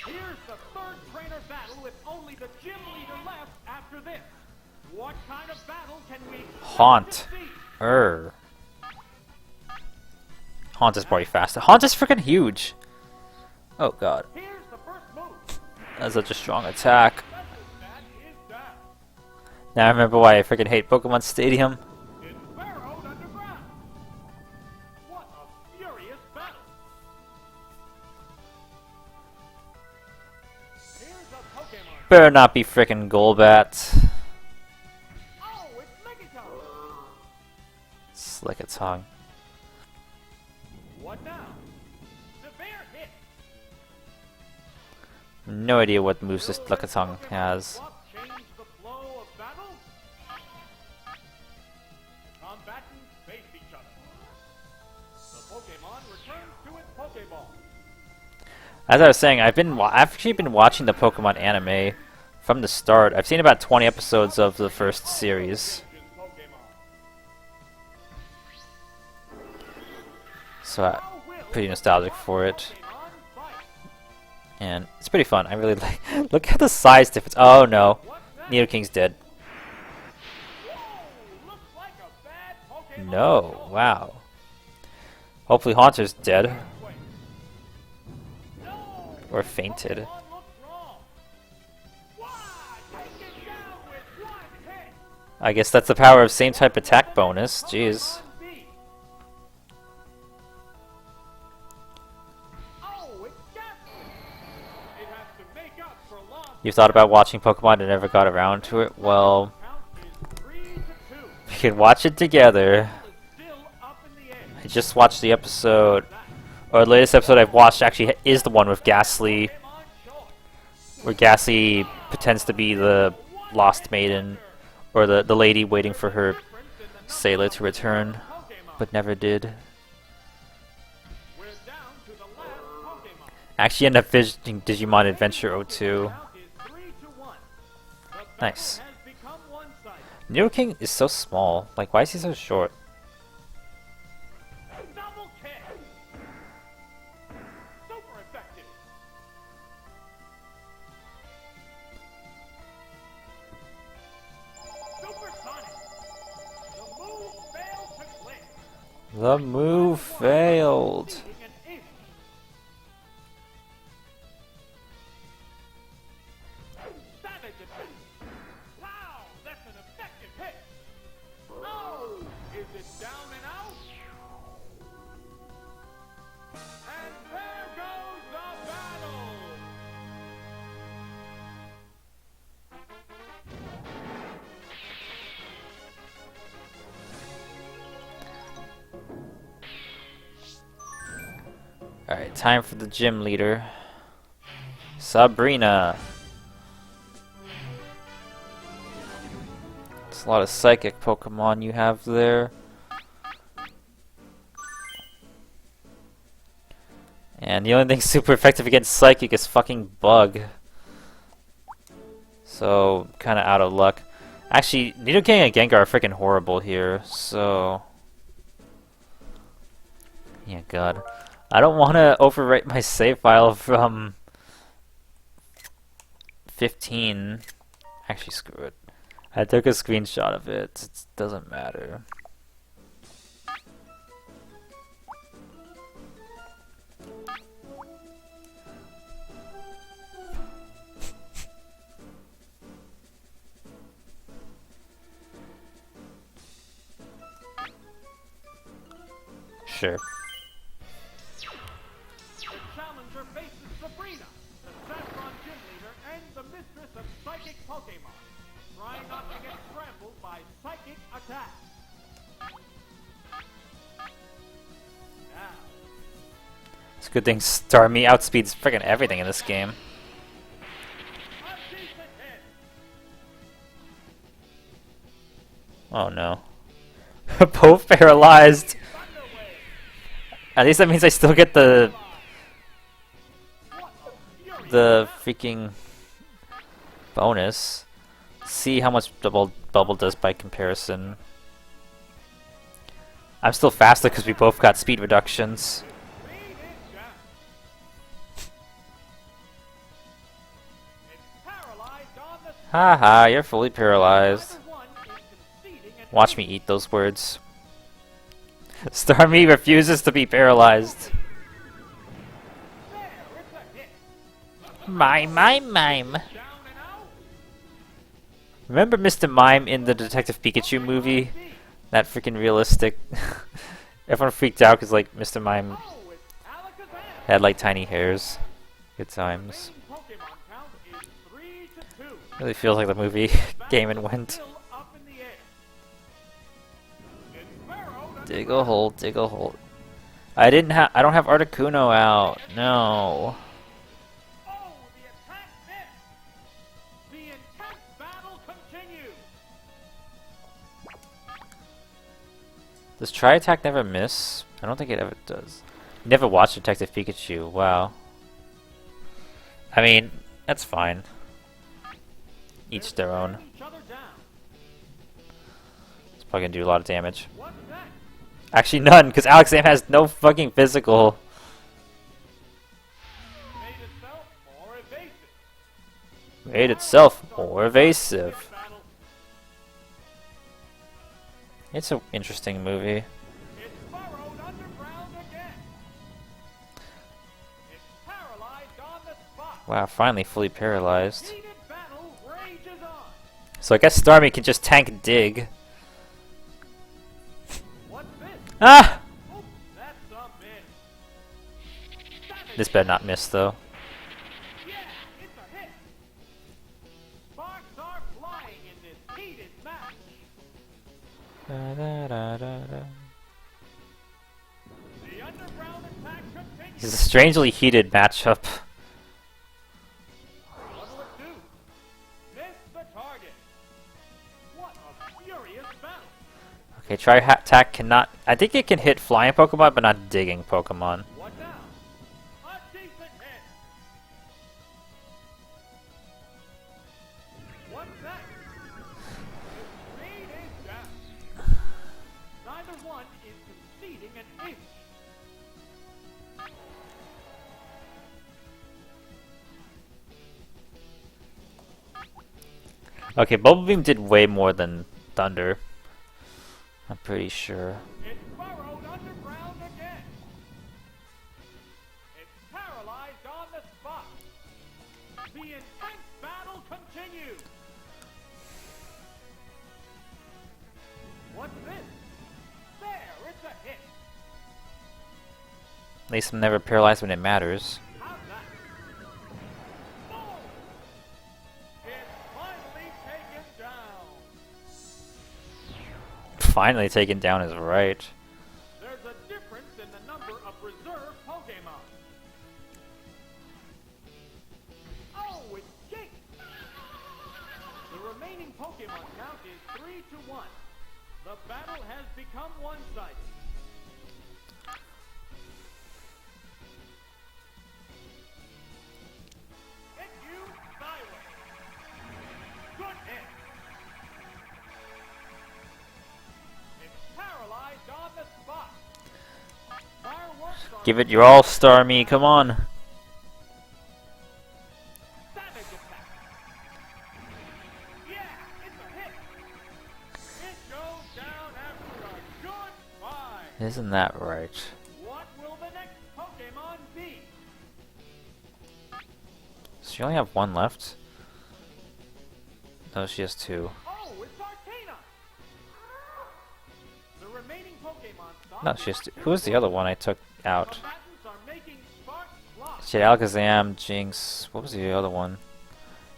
Speaker 2: Here's the third trainer battle with only the gym leader left after this. What kind of battle can we expect
Speaker 1: Haunt.
Speaker 2: to see?
Speaker 1: Haunt is probably faster. Haunt is freaking huge. Oh god.
Speaker 2: Here's the first move.
Speaker 1: That's such a strong attack.
Speaker 2: That is down.
Speaker 1: Now I remember why I freaking hate Pokemon Stadium.
Speaker 2: It's burrowed underground. What a furious battle.
Speaker 1: Better not be frickin' Golbat.
Speaker 2: Oh, it's Megaton.
Speaker 1: Slick a tongue.
Speaker 2: What now? Severe hit.
Speaker 1: No idea what moves this Lickitung has.
Speaker 2: Change the flow of battle. Combatants face each other. The Pokemon returns to its Pokeball.
Speaker 1: As I was saying, I've actually been watching the Pokemon anime from the start. I've seen about 20 episodes of the first series. So I'm pretty nostalgic for it. And it's pretty fun. I really like. Look at the size difference. Oh no, Nidoking's dead. No, wow. Hopefully Haunter's dead. Or fainted. I guess that's the power of same type attack bonus. Jeez. You thought about watching Pokemon and never got around to it? Well, we can watch it together. I just watched the episode, or the latest episode I've watched actually is the one with Ghastly, where Ghastly pretends to be the lost maiden, or the lady waiting for her sailor to return, but never did. Actually ended up visiting Digimon Adventure 02. Nice. Nidoking is so small. Like, why is he so short?
Speaker 2: Double kick. Super effective. Supersonic. The move failed to click.
Speaker 1: The move failed.
Speaker 2: Being an ace. Savage attack. Wow, that's an effective hit. Oh, is it down and out? And there goes the battle.
Speaker 1: Alright, time for the gym leader. Sabrina. It's a lot of psychic Pokemon you have there. And the only thing super effective against psychic is fucking Bug. So, kinda out of luck. Actually, Nidoking and Gengar are freaking horrible here, so... Yeah, god. I don't want to overwrite my save file from 15. Actually, screw it. I took a screenshot of it. It doesn't matter. Sure.
Speaker 2: Challenger faces Sabrina, the Saffron gym leader and the mistress of psychic Pokemon. Try not to get scrambled by psychic attacks. Now,
Speaker 1: It's a good thing Starmie outspeeds freaking everything in this game.
Speaker 2: a decent hit.
Speaker 1: Oh no. Both paralyzed.
Speaker 2: Thunder Wave.
Speaker 1: At least that means I still get the
Speaker 2: What a fury.
Speaker 1: freaking bonus. See how much double bubble does by comparison. I'm still faster because we both got speed reductions.
Speaker 2: Beat it down. It's paralyzed on the
Speaker 1: Haha, you're fully paralyzed.
Speaker 2: Number one is conceding an
Speaker 1: Watch me eat those words. Starmie refuses to be paralyzed.
Speaker 2: there. It's a hit.
Speaker 1: Mime.
Speaker 2: Down and out.
Speaker 1: Remember Mr. Mime in the Detective Pikachu movie? That freaking realistic. Everyone freaked out because like Mr. Mime
Speaker 2: Oh, it's Alakazam.
Speaker 1: had like tiny hairs. Good times.
Speaker 2: Pokemon count is 3-2.
Speaker 1: Really feels like the movie came and went.
Speaker 2: Still up in the air. It's burrowed
Speaker 1: Dig a hole, dig a hole. I don't have Articuno out. No.
Speaker 2: Oh, the attack missed. The intense battle continues.
Speaker 1: Does Try Attack never miss? I don't think it ever does. Never watched Detective Pikachu. Wow. I mean, that's fine. Each their own.
Speaker 2: Each other down.
Speaker 1: It's probably gonna do a lot of damage.
Speaker 2: What's next?
Speaker 1: Actually, none, because Alexam has no fucking physical.
Speaker 2: Made itself more evasive.
Speaker 1: Made itself more evasive.
Speaker 2: Battle.
Speaker 1: It's an interesting movie.
Speaker 2: It's burrowed underground again. It's paralyzed on the spot.
Speaker 1: Wow, finally fully paralyzed.
Speaker 2: Heated battle rages on.
Speaker 1: So I guess Starmie can just tank Dig.
Speaker 2: What's this?
Speaker 1: Ah!
Speaker 2: Oh, that's a miss. Savage.
Speaker 1: This better not miss, though.
Speaker 2: Yeah, it's a hit. Sparks are flying in this heated match. The underground attack continues.
Speaker 1: It's a strangely heated matchup.
Speaker 2: What'll it do? Miss the target. What a furious battle.
Speaker 1: Okay, Try Attack cannot. I think it can hit flying Pokemon, but not digging Pokemon.
Speaker 2: What now? A decent hit. What's that? The speed is down. Neither one is conceding an inch.
Speaker 1: Okay, Bubble Beam did way more than Thunder. I'm pretty sure.
Speaker 2: It's burrowed underground again. It's paralyzed on the spot. The intense battle continues. What's this? There, it's a hit.
Speaker 1: At least I'm never paralyzed when it matters.
Speaker 2: How's that? Boom! It's finally taken down.
Speaker 1: Finally taken down is right.
Speaker 2: There's a difference in the number of reserve Pokemon. Oh, it's Jake! The remaining Pokemon count is 3-1. The battle has become one-sided. Hit you sideways. Good hit. It's paralyzed on the spot. Fireworks are
Speaker 1: Give it your all, Starmie. Come on.
Speaker 2: savage attack. Yeah, it's a hit. It goes down after a good fight.
Speaker 1: Isn't that right?
Speaker 2: What will the next Pokemon be?
Speaker 1: Does she only have one left? No, she has two.
Speaker 2: Oh, it's Arcana. The remaining Pokemon stop.
Speaker 1: No, she has two. Who was the other one I took out?
Speaker 2: Combatants are making sparks fly.
Speaker 1: She had Alakazam, Jinx. What was the other one?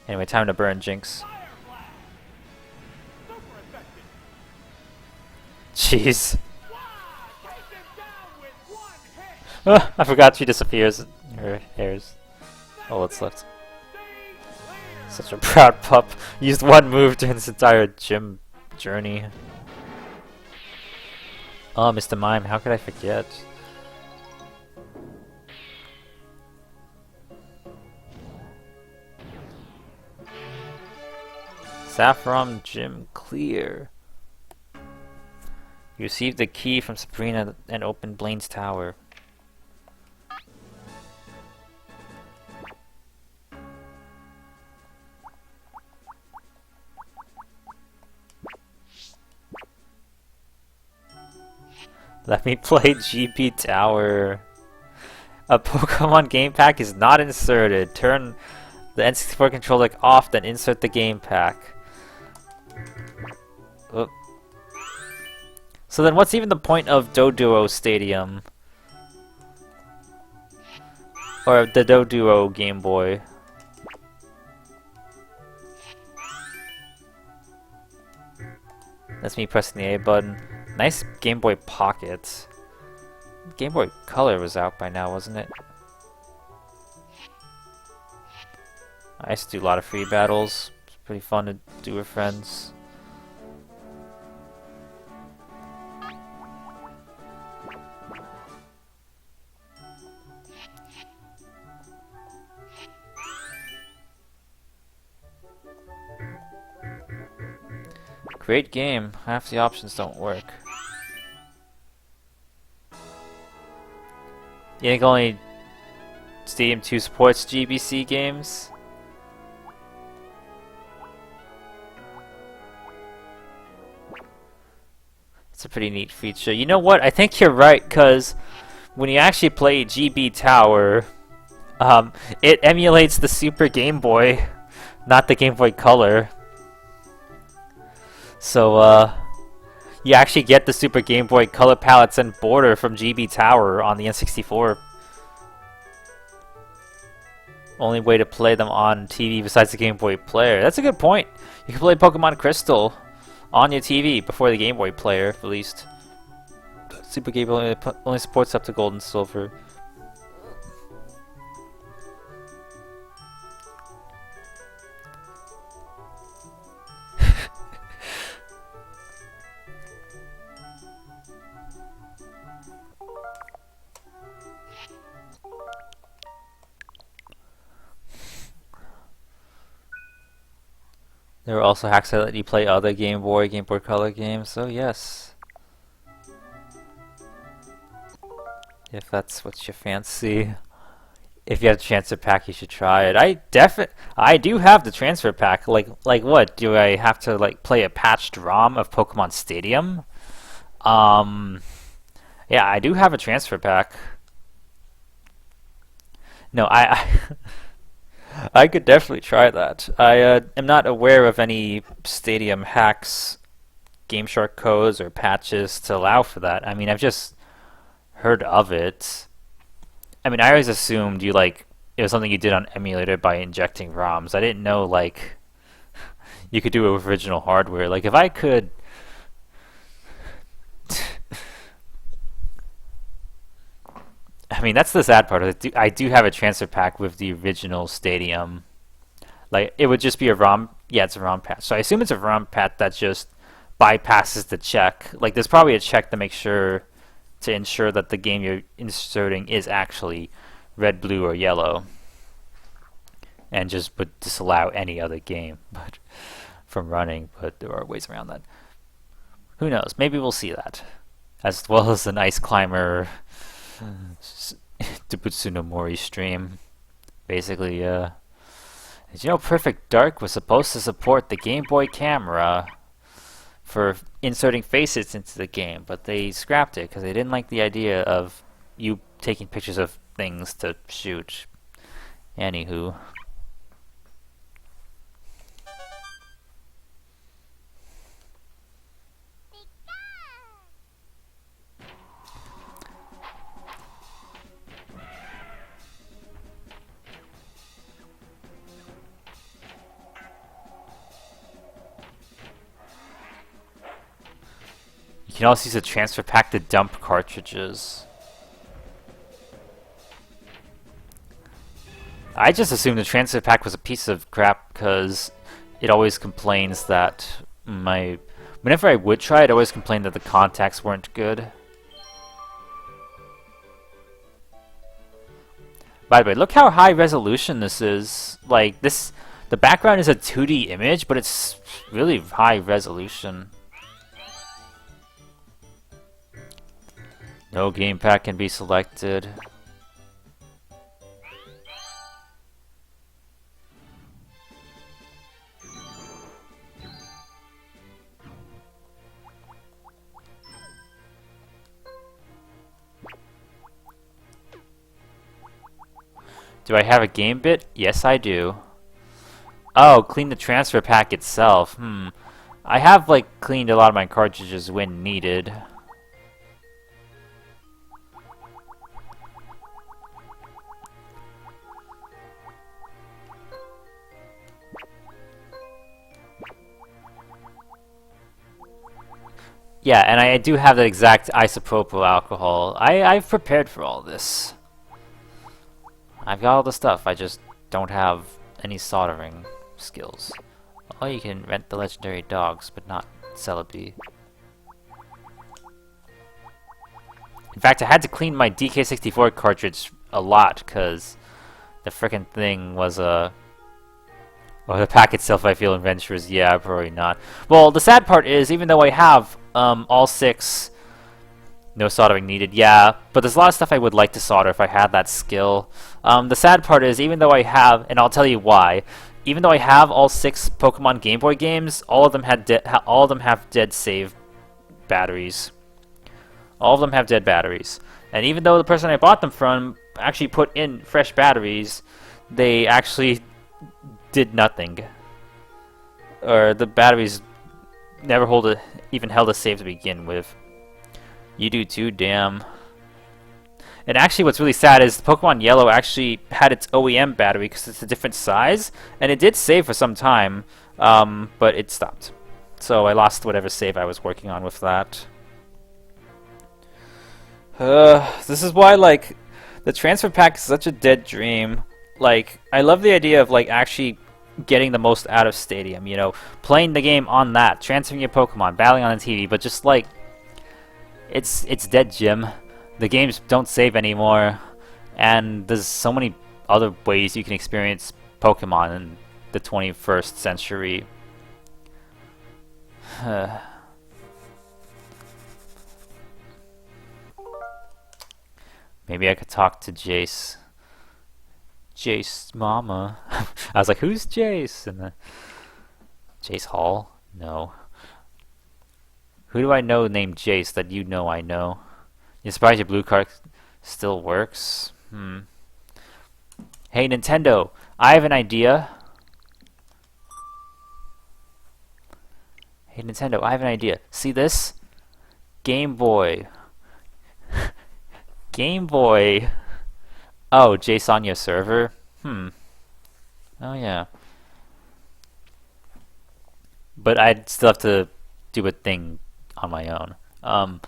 Speaker 1: Anyway, time to burn Jinx.
Speaker 2: Fire Blast. Super effective.
Speaker 1: Jeez.
Speaker 2: Wow, take him down with one hit.
Speaker 1: I forgot she disappears. Her hairs. Oh, what's left?
Speaker 2: Stay clear.
Speaker 1: Such a proud pup. Used one move during this entire gym journey. Oh, Mr. Mime, how could I forget? Saffron Gym clear. You received the key from Sabrina and opened Blaine's tower. Let me play GP Tower. A Pokemon game pack is not inserted. Turn the N64 controller off, then insert the game pack. Oop. So then what's even the point of Doduo Stadium? Or the Doduo Game Boy? That's me pressing the A button. Nice Game Boy Pocket. Game Boy Color was out by now, wasn't it? I used to do a lot of free battles. It's pretty fun to do with friends. Great game. Half the options don't work. You think only Stadium 2 supports GBC games? It's a pretty neat feature. You know what? I think you're right, because when you actually play GB Tower, it emulates the Super Game Boy, not the Game Boy Color. So, you actually get the Super Game Boy Color palettes and border from GB Tower on the N64. Only way to play them on TV besides the Game Boy Player. That's a good point. You can play Pokemon Crystal on your TV before the Game Boy Player, at least. Super Game Boy only supports up to Gold and Silver. There are also hacks that let you play other Game Boy Color games, so yes. If that's what you fancy. If you have the transfer pack, you should try it. I do have the transfer pack. Like what? Do I have to like play a patched ROM of Pokemon Stadium? Yeah, I do have a transfer pack. No, I could definitely try that. I am not aware of any Stadium hacks, GameShark codes, or patches to allow for that. I mean, I've just heard of it. I mean, I always assumed it was something you did on emulator by injecting ROMs. I didn't know like you could do it with original hardware. Like if I could I mean, that's the sad part of it. I do have a transfer pack with the original Stadium. Like, it would just be a ROM. Yeah, it's a ROM patch. So I assume it's a ROM patch that just bypasses the check. Like, there's probably a check to ensure that the game you're inserting is actually red, blue, or yellow. And just would disallow any other game from running. But there are ways around that. Who knows? Maybe we'll see that. As well as an Ice Climber Debutsu no Mori stream. Basically, did you know Perfect Dark was supposed to support the Game Boy camera for inserting faces into the game, but they scrapped it because they didn't like the idea of you taking pictures of things to shoot. Anywho. You can also use a transfer pack to dump cartridges. I just assumed the transfer pack was a piece of crap because it always complains that whenever I would try it, it always complained that the contacts weren't good. By the way, look how high resolution this is. Like the background is a 2D image, but it's really high resolution. No game pack can be selected. Do I have a game bit? Yes, I do. Oh, clean the transfer pack itself. I have like cleaned a lot of my cartridges when needed. Yeah, and I do have the exact isopropyl alcohol. I've prepared for all this. I've got all the stuff, I just don't have any soldering skills. Oh, you can rent the legendary dogs, but not Celebi. In fact, I had to clean my DK64 cartridge a lot, because the frickin' thing was a... Well, the pack itself, I feel adventurous. Yeah, probably not. Well, the sad part is, even though I have all 6, no soldering needed. Yeah, but there's a lot of stuff I would like to solder if I had that skill. The sad part is, even though I have, and I'll tell you why, even though I have all 6 Pokemon Game Boy games, all of them have dead save batteries. All of them have dead batteries. And even though the person I bought them from actually put in fresh batteries, they actually did nothing. Or the batteries never even held a save to begin with. You do too, damn. And actually what's really sad is Pokemon Yellow actually had its OEM battery because it's a different size, and it did save for some time, but it stopped. So I lost whatever save I was working on with that. This is why, like, the transfer pack is such a dead dream. Like, I love the idea of, like, actually getting the most out of Stadium, you know, playing the game on that, transferring your Pokemon, battling on the TV, but just, like, it's dead, Jim. The games don't save anymore, and there's so many other ways you can experience Pokemon in the 21st century. Maybe I could talk to Jace. Jace mama. I was like, who's Jace? And then Jace Hall? No. Who do I know named Jace that you know I know? You're surprised your blue card still works? Hey Nintendo, I have an idea. Hey Nintendo, I have an idea. See this? Game Boy. Game Boy. Oh, Jace on your server? Oh yeah. But I'd still have to do a thing on my own.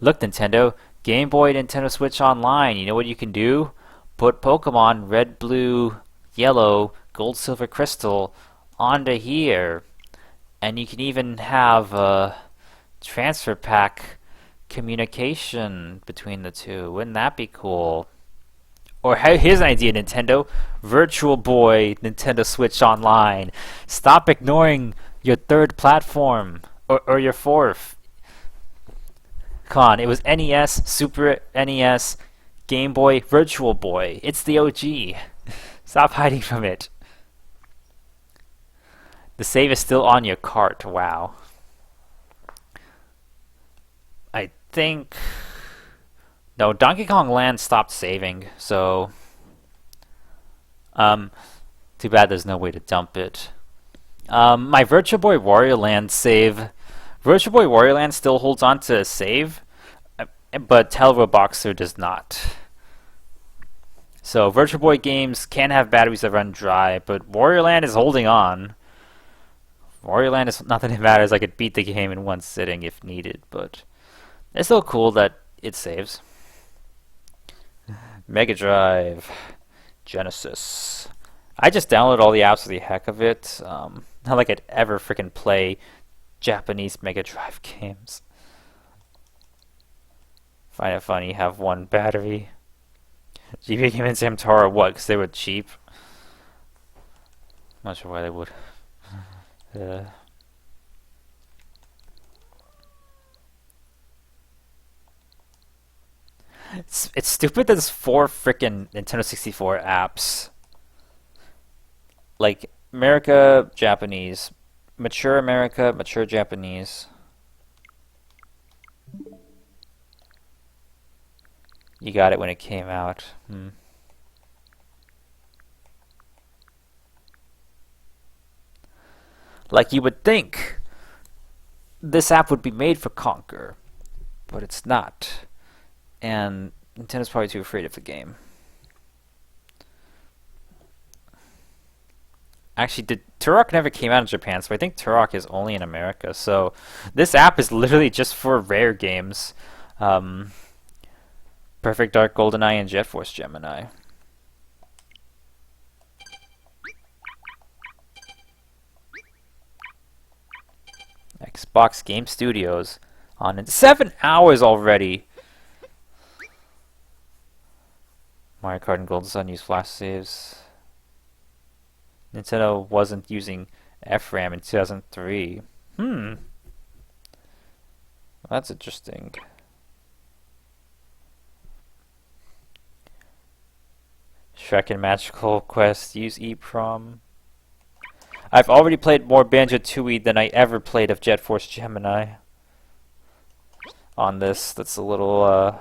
Speaker 1: Look, Nintendo, Game Boy, Nintendo Switch Online. You know what you can do? Put Pokemon Red, Blue, Yellow, Gold, Silver, Crystal onto here. And you can even have a transfer pack communication between the two. Wouldn't that be cool? Or here's an idea, Nintendo. Virtual Boy, Nintendo Switch Online. Stop ignoring your third platform. Or your fourth. Come on, it was NES, Super NES, Game Boy, Virtual Boy. It's the OG. Stop hiding from it. The save is still on your cart. Wow. I think... No, Donkey Kong Land stopped saving, so... too bad there's no way to dump it. My Virtual Boy Wario Land save... Virtual Boy Wario Land still holds on to a save, but Telroboxer does not. So Virtual Boy games can have batteries that run dry, but Wario Land is holding on. Wario Land is not that it matters. I could beat the game in one sitting if needed, but it's still cool that it saves. Mega Drive, Genesis. I just download all the apps for the heck of it. Not like I'd ever freaking play Japanese Mega Drive games. Find it funny, have one battery. GBA came in Samtara, what? Because they were cheap? Not sure why they would. It's stupid there's 4 frickin' Nintendo 64 apps. Like, America, Japanese. Mature America, mature Japanese. You got it when it came out. Like you would think this app would be made for Conquer, but it's not. And Nintendo's probably too afraid of the game. Actually, Turok never came out in Japan, so I think Turok is only in America. So this app is literally just for rare games. Um, Perfect Dark, GoldenEye, and Jet Force Gemini. Xbox Game Studios on in 7 hours already. Mario Kart and Golden Sun use flash saves. Nintendo wasn't using FRAM in 2003. That's interesting. Shrek and Magical Quest use EEPROM. I've already played more Banjo-Tooie than I ever played of Jet Force Gemini. On this, that's a little,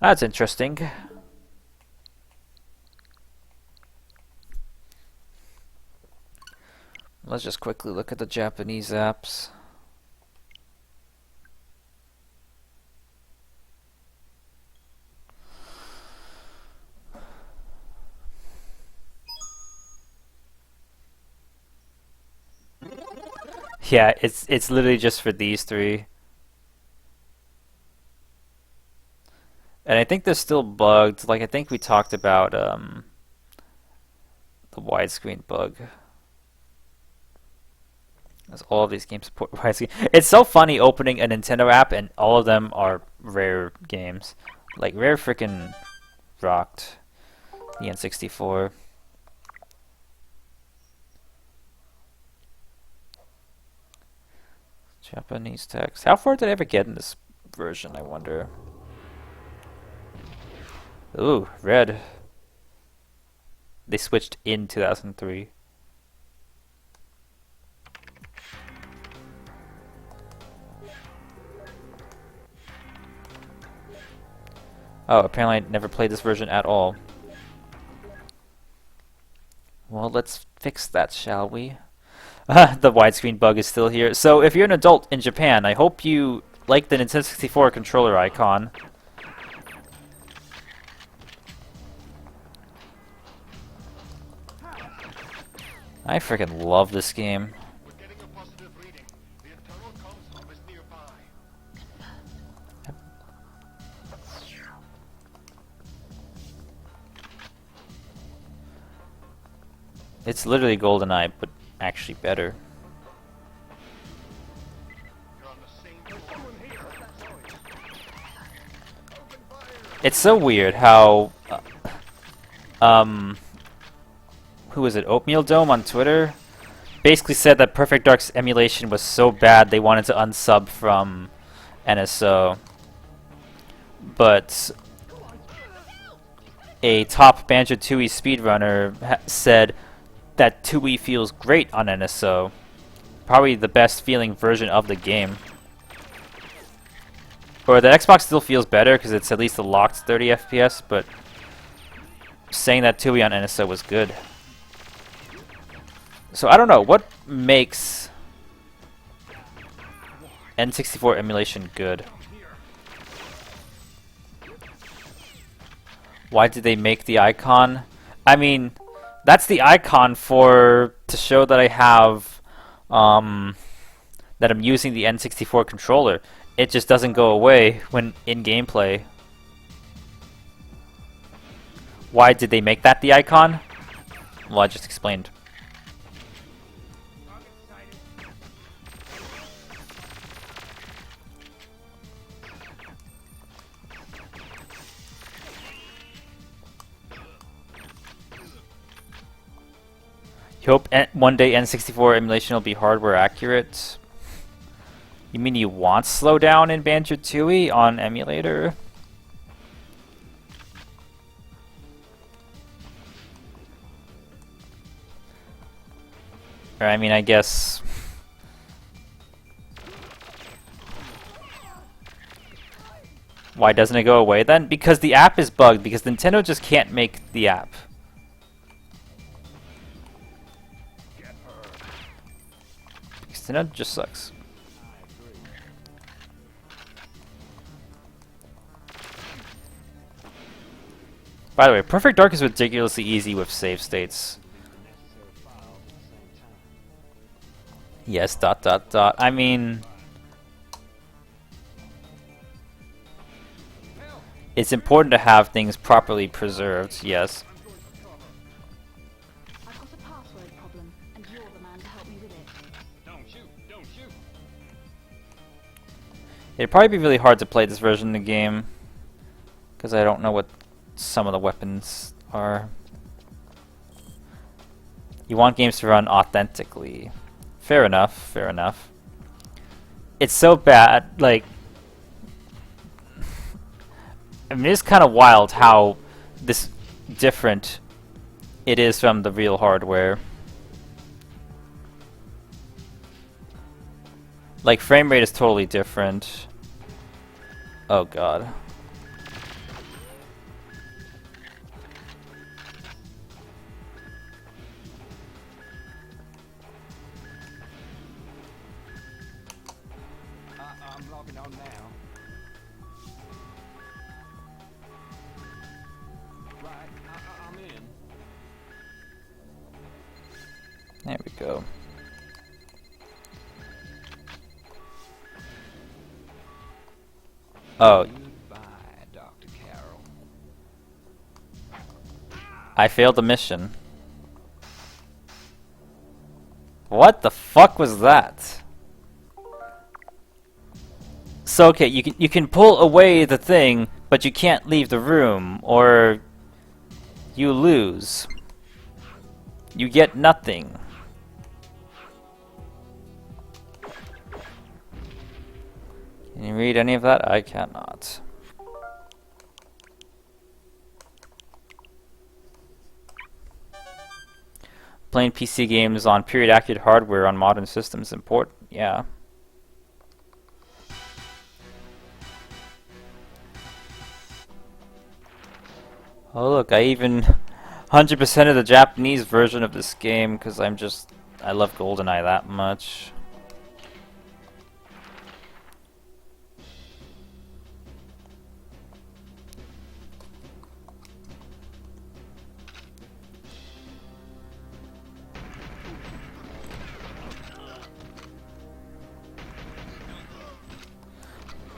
Speaker 1: that's interesting. Let's just quickly look at the Japanese apps. Yeah, it's literally just for these three. And I think they're still bugged. Like I think we talked about the widescreen bug. As all of these games support widescreen. It's so funny opening a Nintendo app and all of them are Rare games. Like Rare freaking rocked the N64. Japanese text. How far did I ever get in this version, I wonder? Ooh, red. They switched in 2003. Oh, apparently I never played this version at all. Well, let's fix that, shall we? The widescreen bug is still here. So if you're an adult in Japan, I hope you like the Nintendo 64 controller icon. I freaking love this game. It's literally GoldenEye, but actually better. It's so weird how who was it? Oatmeal Dome on Twitter basically said that Perfect Dark's emulation was so bad they wanted to unsub from NSO. But a top Banjo-Tooie speedrunner said that Tooie feels great on NSO. Probably the best feeling version of the game. Or the Xbox still feels better because it's at least a locked 30 FPS, but saying that Tooie on NSO was good. So I don't know, what makes N64 emulation good? Why did they make the icon? I mean, that's the icon to show that I have that I'm using the N64 controller. It just doesn't go away when in gameplay. Why did they make that the icon? Well, I just explained. You hope one day N64 emulation will be hardware accurate? You mean you want slowdown in Banjo-Tooie on emulator? Or I mean, I guess... Why doesn't it go away then? Because the app is bugged, because Nintendo just can't make the app. Nintendo just sucks. By the way, Perfect Dark is ridiculously easy with save states. Yes, dot dot dot. I mean, it's important to have things properly preserved, yes.
Speaker 3: I've got a password problem, and you're the man to help me with it.
Speaker 2: Don't shoot! Don't shoot!
Speaker 1: It'd probably be really hard to play this version of the game, because I don't know what some of the weapons are. You want games to run authentically. Fair enough, fair enough. It's so bad, like... I mean, it's kind of wild how this different it is from the real hardware. Like, frame rate is totally different. Oh god.
Speaker 2: I'm logging on now. Right, I'm in.
Speaker 1: There we go. Oh,
Speaker 2: Goodbye, Dr. Carroll.
Speaker 1: I failed the mission. What the fuck was that? So okay, you can pull away the thing, but you can't leave the room, or you lose. You get nothing. Can you read any of that? I cannot. Playing PC games on period accurate hardware on modern systems is important. Yeah. Oh look, I even 100% of the Japanese version of this game because I love GoldenEye that much.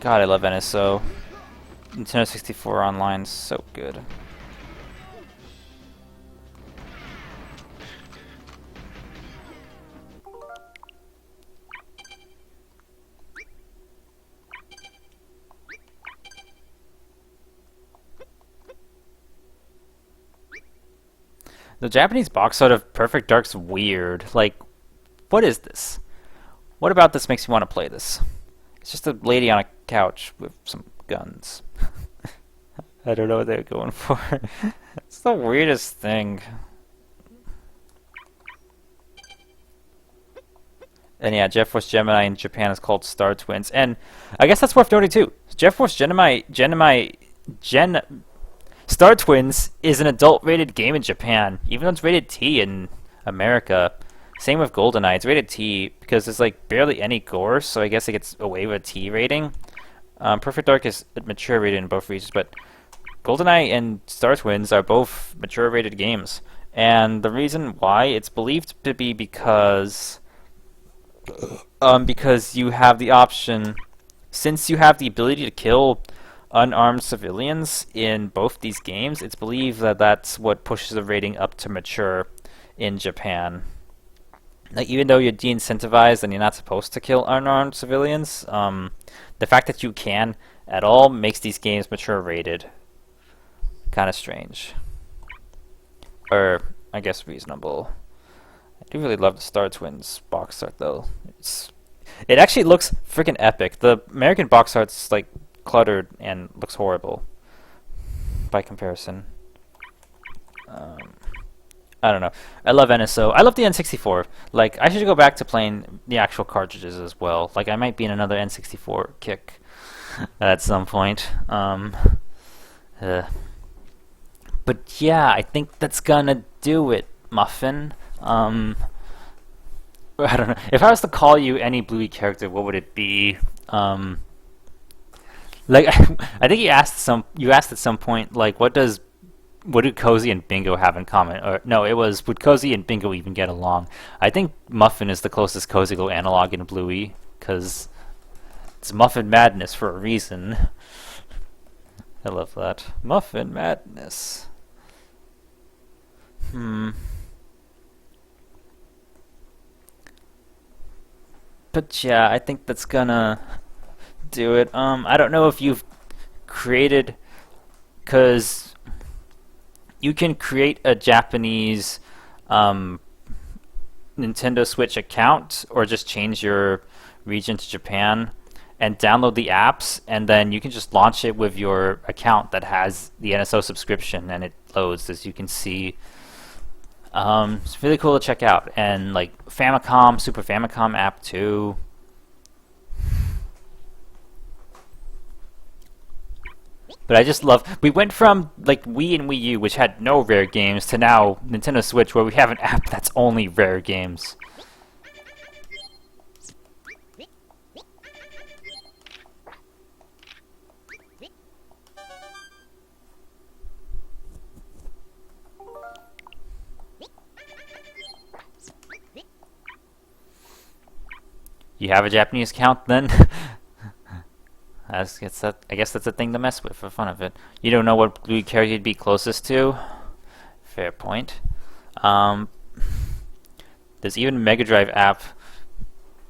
Speaker 1: God, I love NSO. Nintendo 64 Online is so good. The Japanese box art of Perfect Dark's weird. Like, what is this? What about this makes you want to play this? It's just a lady on a couch with some guns. I don't know what they're going for. It's the weirdest thing. And yeah, Jet Force Gemini in Japan is called Star Twins. And I guess that's worth noting too. Jet Force Star Twins is an adult-rated game in Japan, even though it's rated T in America. Same with GoldenEye, it's rated T because there's like barely any gore, so I guess it gets away with a T rating. Perfect Dark is mature rated in both regions, but GoldenEye and Star Twins are both mature rated games. And the reason why, it's believed to be because you have the option, since you have the ability to kill unarmed civilians in both these games, it's believed that that's what pushes the rating up to mature in Japan. Like, even though you're de-incentivized and you're not supposed to kill unarmed civilians, the fact that you can at all makes these games mature rated. Kind of strange. Or, I guess, reasonable. I do really love the Star Twins box art, though. It actually looks freaking epic. The American box art's, like, cluttered and looks horrible by comparison. I don't know. I love NSO. I love the N64. Like, I should go back to playing the actual cartridges as well. Like, I might be in another N64 kick at some point. But yeah, I think that's gonna do it, Muffin. I don't know. If I was to call you any Bluey character, what would it be? Like, I think you asked at some point, like, what does what do Cozy and Bingo have in common? Or no, it was would Cozy and Bingo even get along? I think Muffin is the closest Cozy Glow analog in Bluey, because it's Muffin Madness for a reason. I love that. Muffin Madness. But yeah, I think that's gonna do it. I don't know if you've created, because you can create a Japanese Nintendo Switch account, or just change your region to Japan and download the apps, and then you can just launch it with your account that has the NSO subscription, and it loads, as you can see. It's really cool to check out. And like Famicom, Super Famicom app too. But I just love, we went from like Wii and Wii U, which had no rare games, to now Nintendo Switch, where we have an app that's only rare games. You have a Japanese account then? I guess that's a thing to mess with for fun of it. You don't know what Bluey character you'd be closest to? Fair point. There's even a Mega Drive app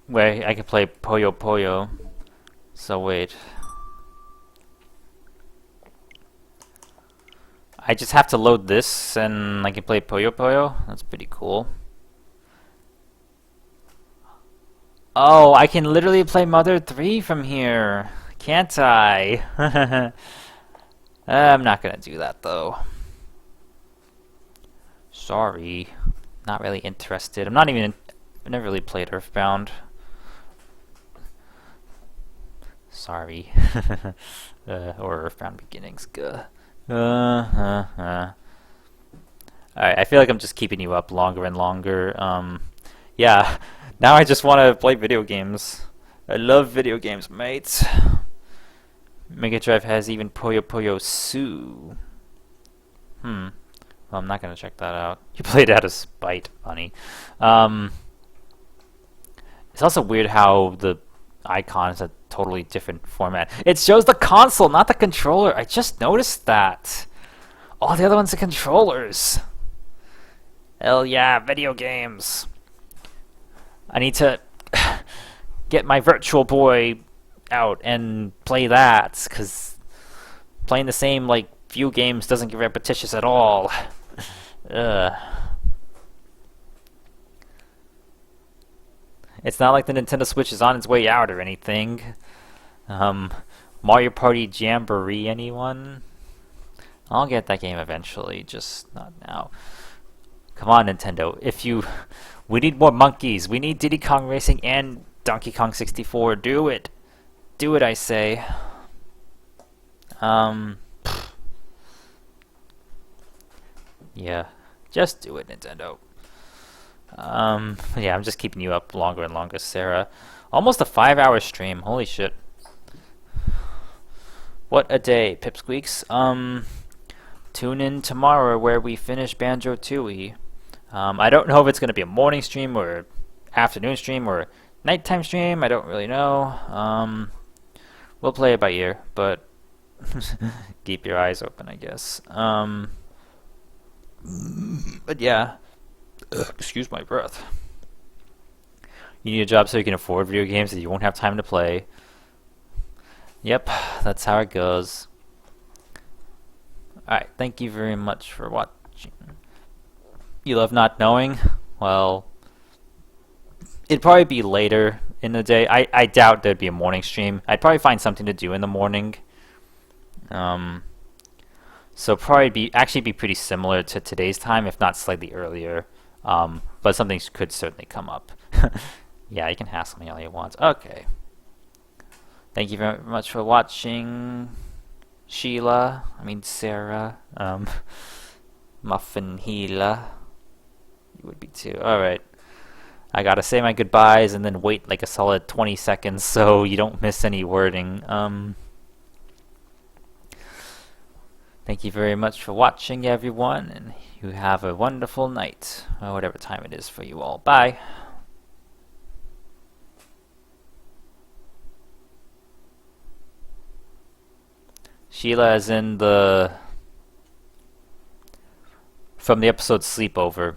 Speaker 1: where I can play Puyo Puyo. So wait. I just have to load this and I can play Puyo Puyo? That's pretty cool. Oh, I can literally play Mother 3 from here, can't I? I'm not gonna do that though. Sorry, not really interested. I've never really played Earthbound. Sorry. Or Earthbound Beginnings. Alright, I feel like I'm just keeping you up longer and longer. Yeah. Now I just want to play video games. I love video games, mates. Mega Drive has even Puyo Puyo Sue. Well, I'm not gonna check that out. You played out of spite, funny. It's also weird how the icon is a totally different format. It shows the console, not the controller. I just noticed that. All the other ones are controllers. Hell yeah, video games. I need to get my Virtual Boy out and play that, because playing the same like few games doesn't get repetitious at all. It's not like the Nintendo Switch is on its way out or anything. Mario Party Jamboree, anyone? I'll get that game eventually, just not now. Come on, Nintendo. We need more monkeys. We need Diddy Kong Racing and Donkey Kong 64. Do it. Do it, I say. Yeah. Just do it, Nintendo. Yeah, I'm just keeping you up longer and longer, Sarah. Almost a 5-hour stream. Holy shit. What a day, Pipsqueaks. Tune in tomorrow where we finish Banjo-Tooie. I don't know if it's going to be a morning stream or afternoon stream or nighttime stream. I don't really know. We'll play it by ear, but keep your eyes open, I guess. But yeah. Excuse my breath. You need a job so you can afford video games that you won't have time to play. Yep, that's how it goes. Alright, thank you very much for watching. You love not knowing? Well, it'd probably be later in the day. I doubt there'd be a morning stream. I'd probably find something to do in the morning. So probably actually be pretty similar to today's time, if not slightly earlier. But something could certainly come up. Yeah, you can hassle me all you want. Okay. Thank you very much for watching, Sarah. Muffin Heela. You would be too. Alright. I gotta say my goodbyes and then wait like a solid 20 seconds so you don't miss any wording. Thank you very much for watching, everyone, and you have a wonderful night, or whatever time it is for you all. Bye. Sheila is in the... from the episode Sleepover.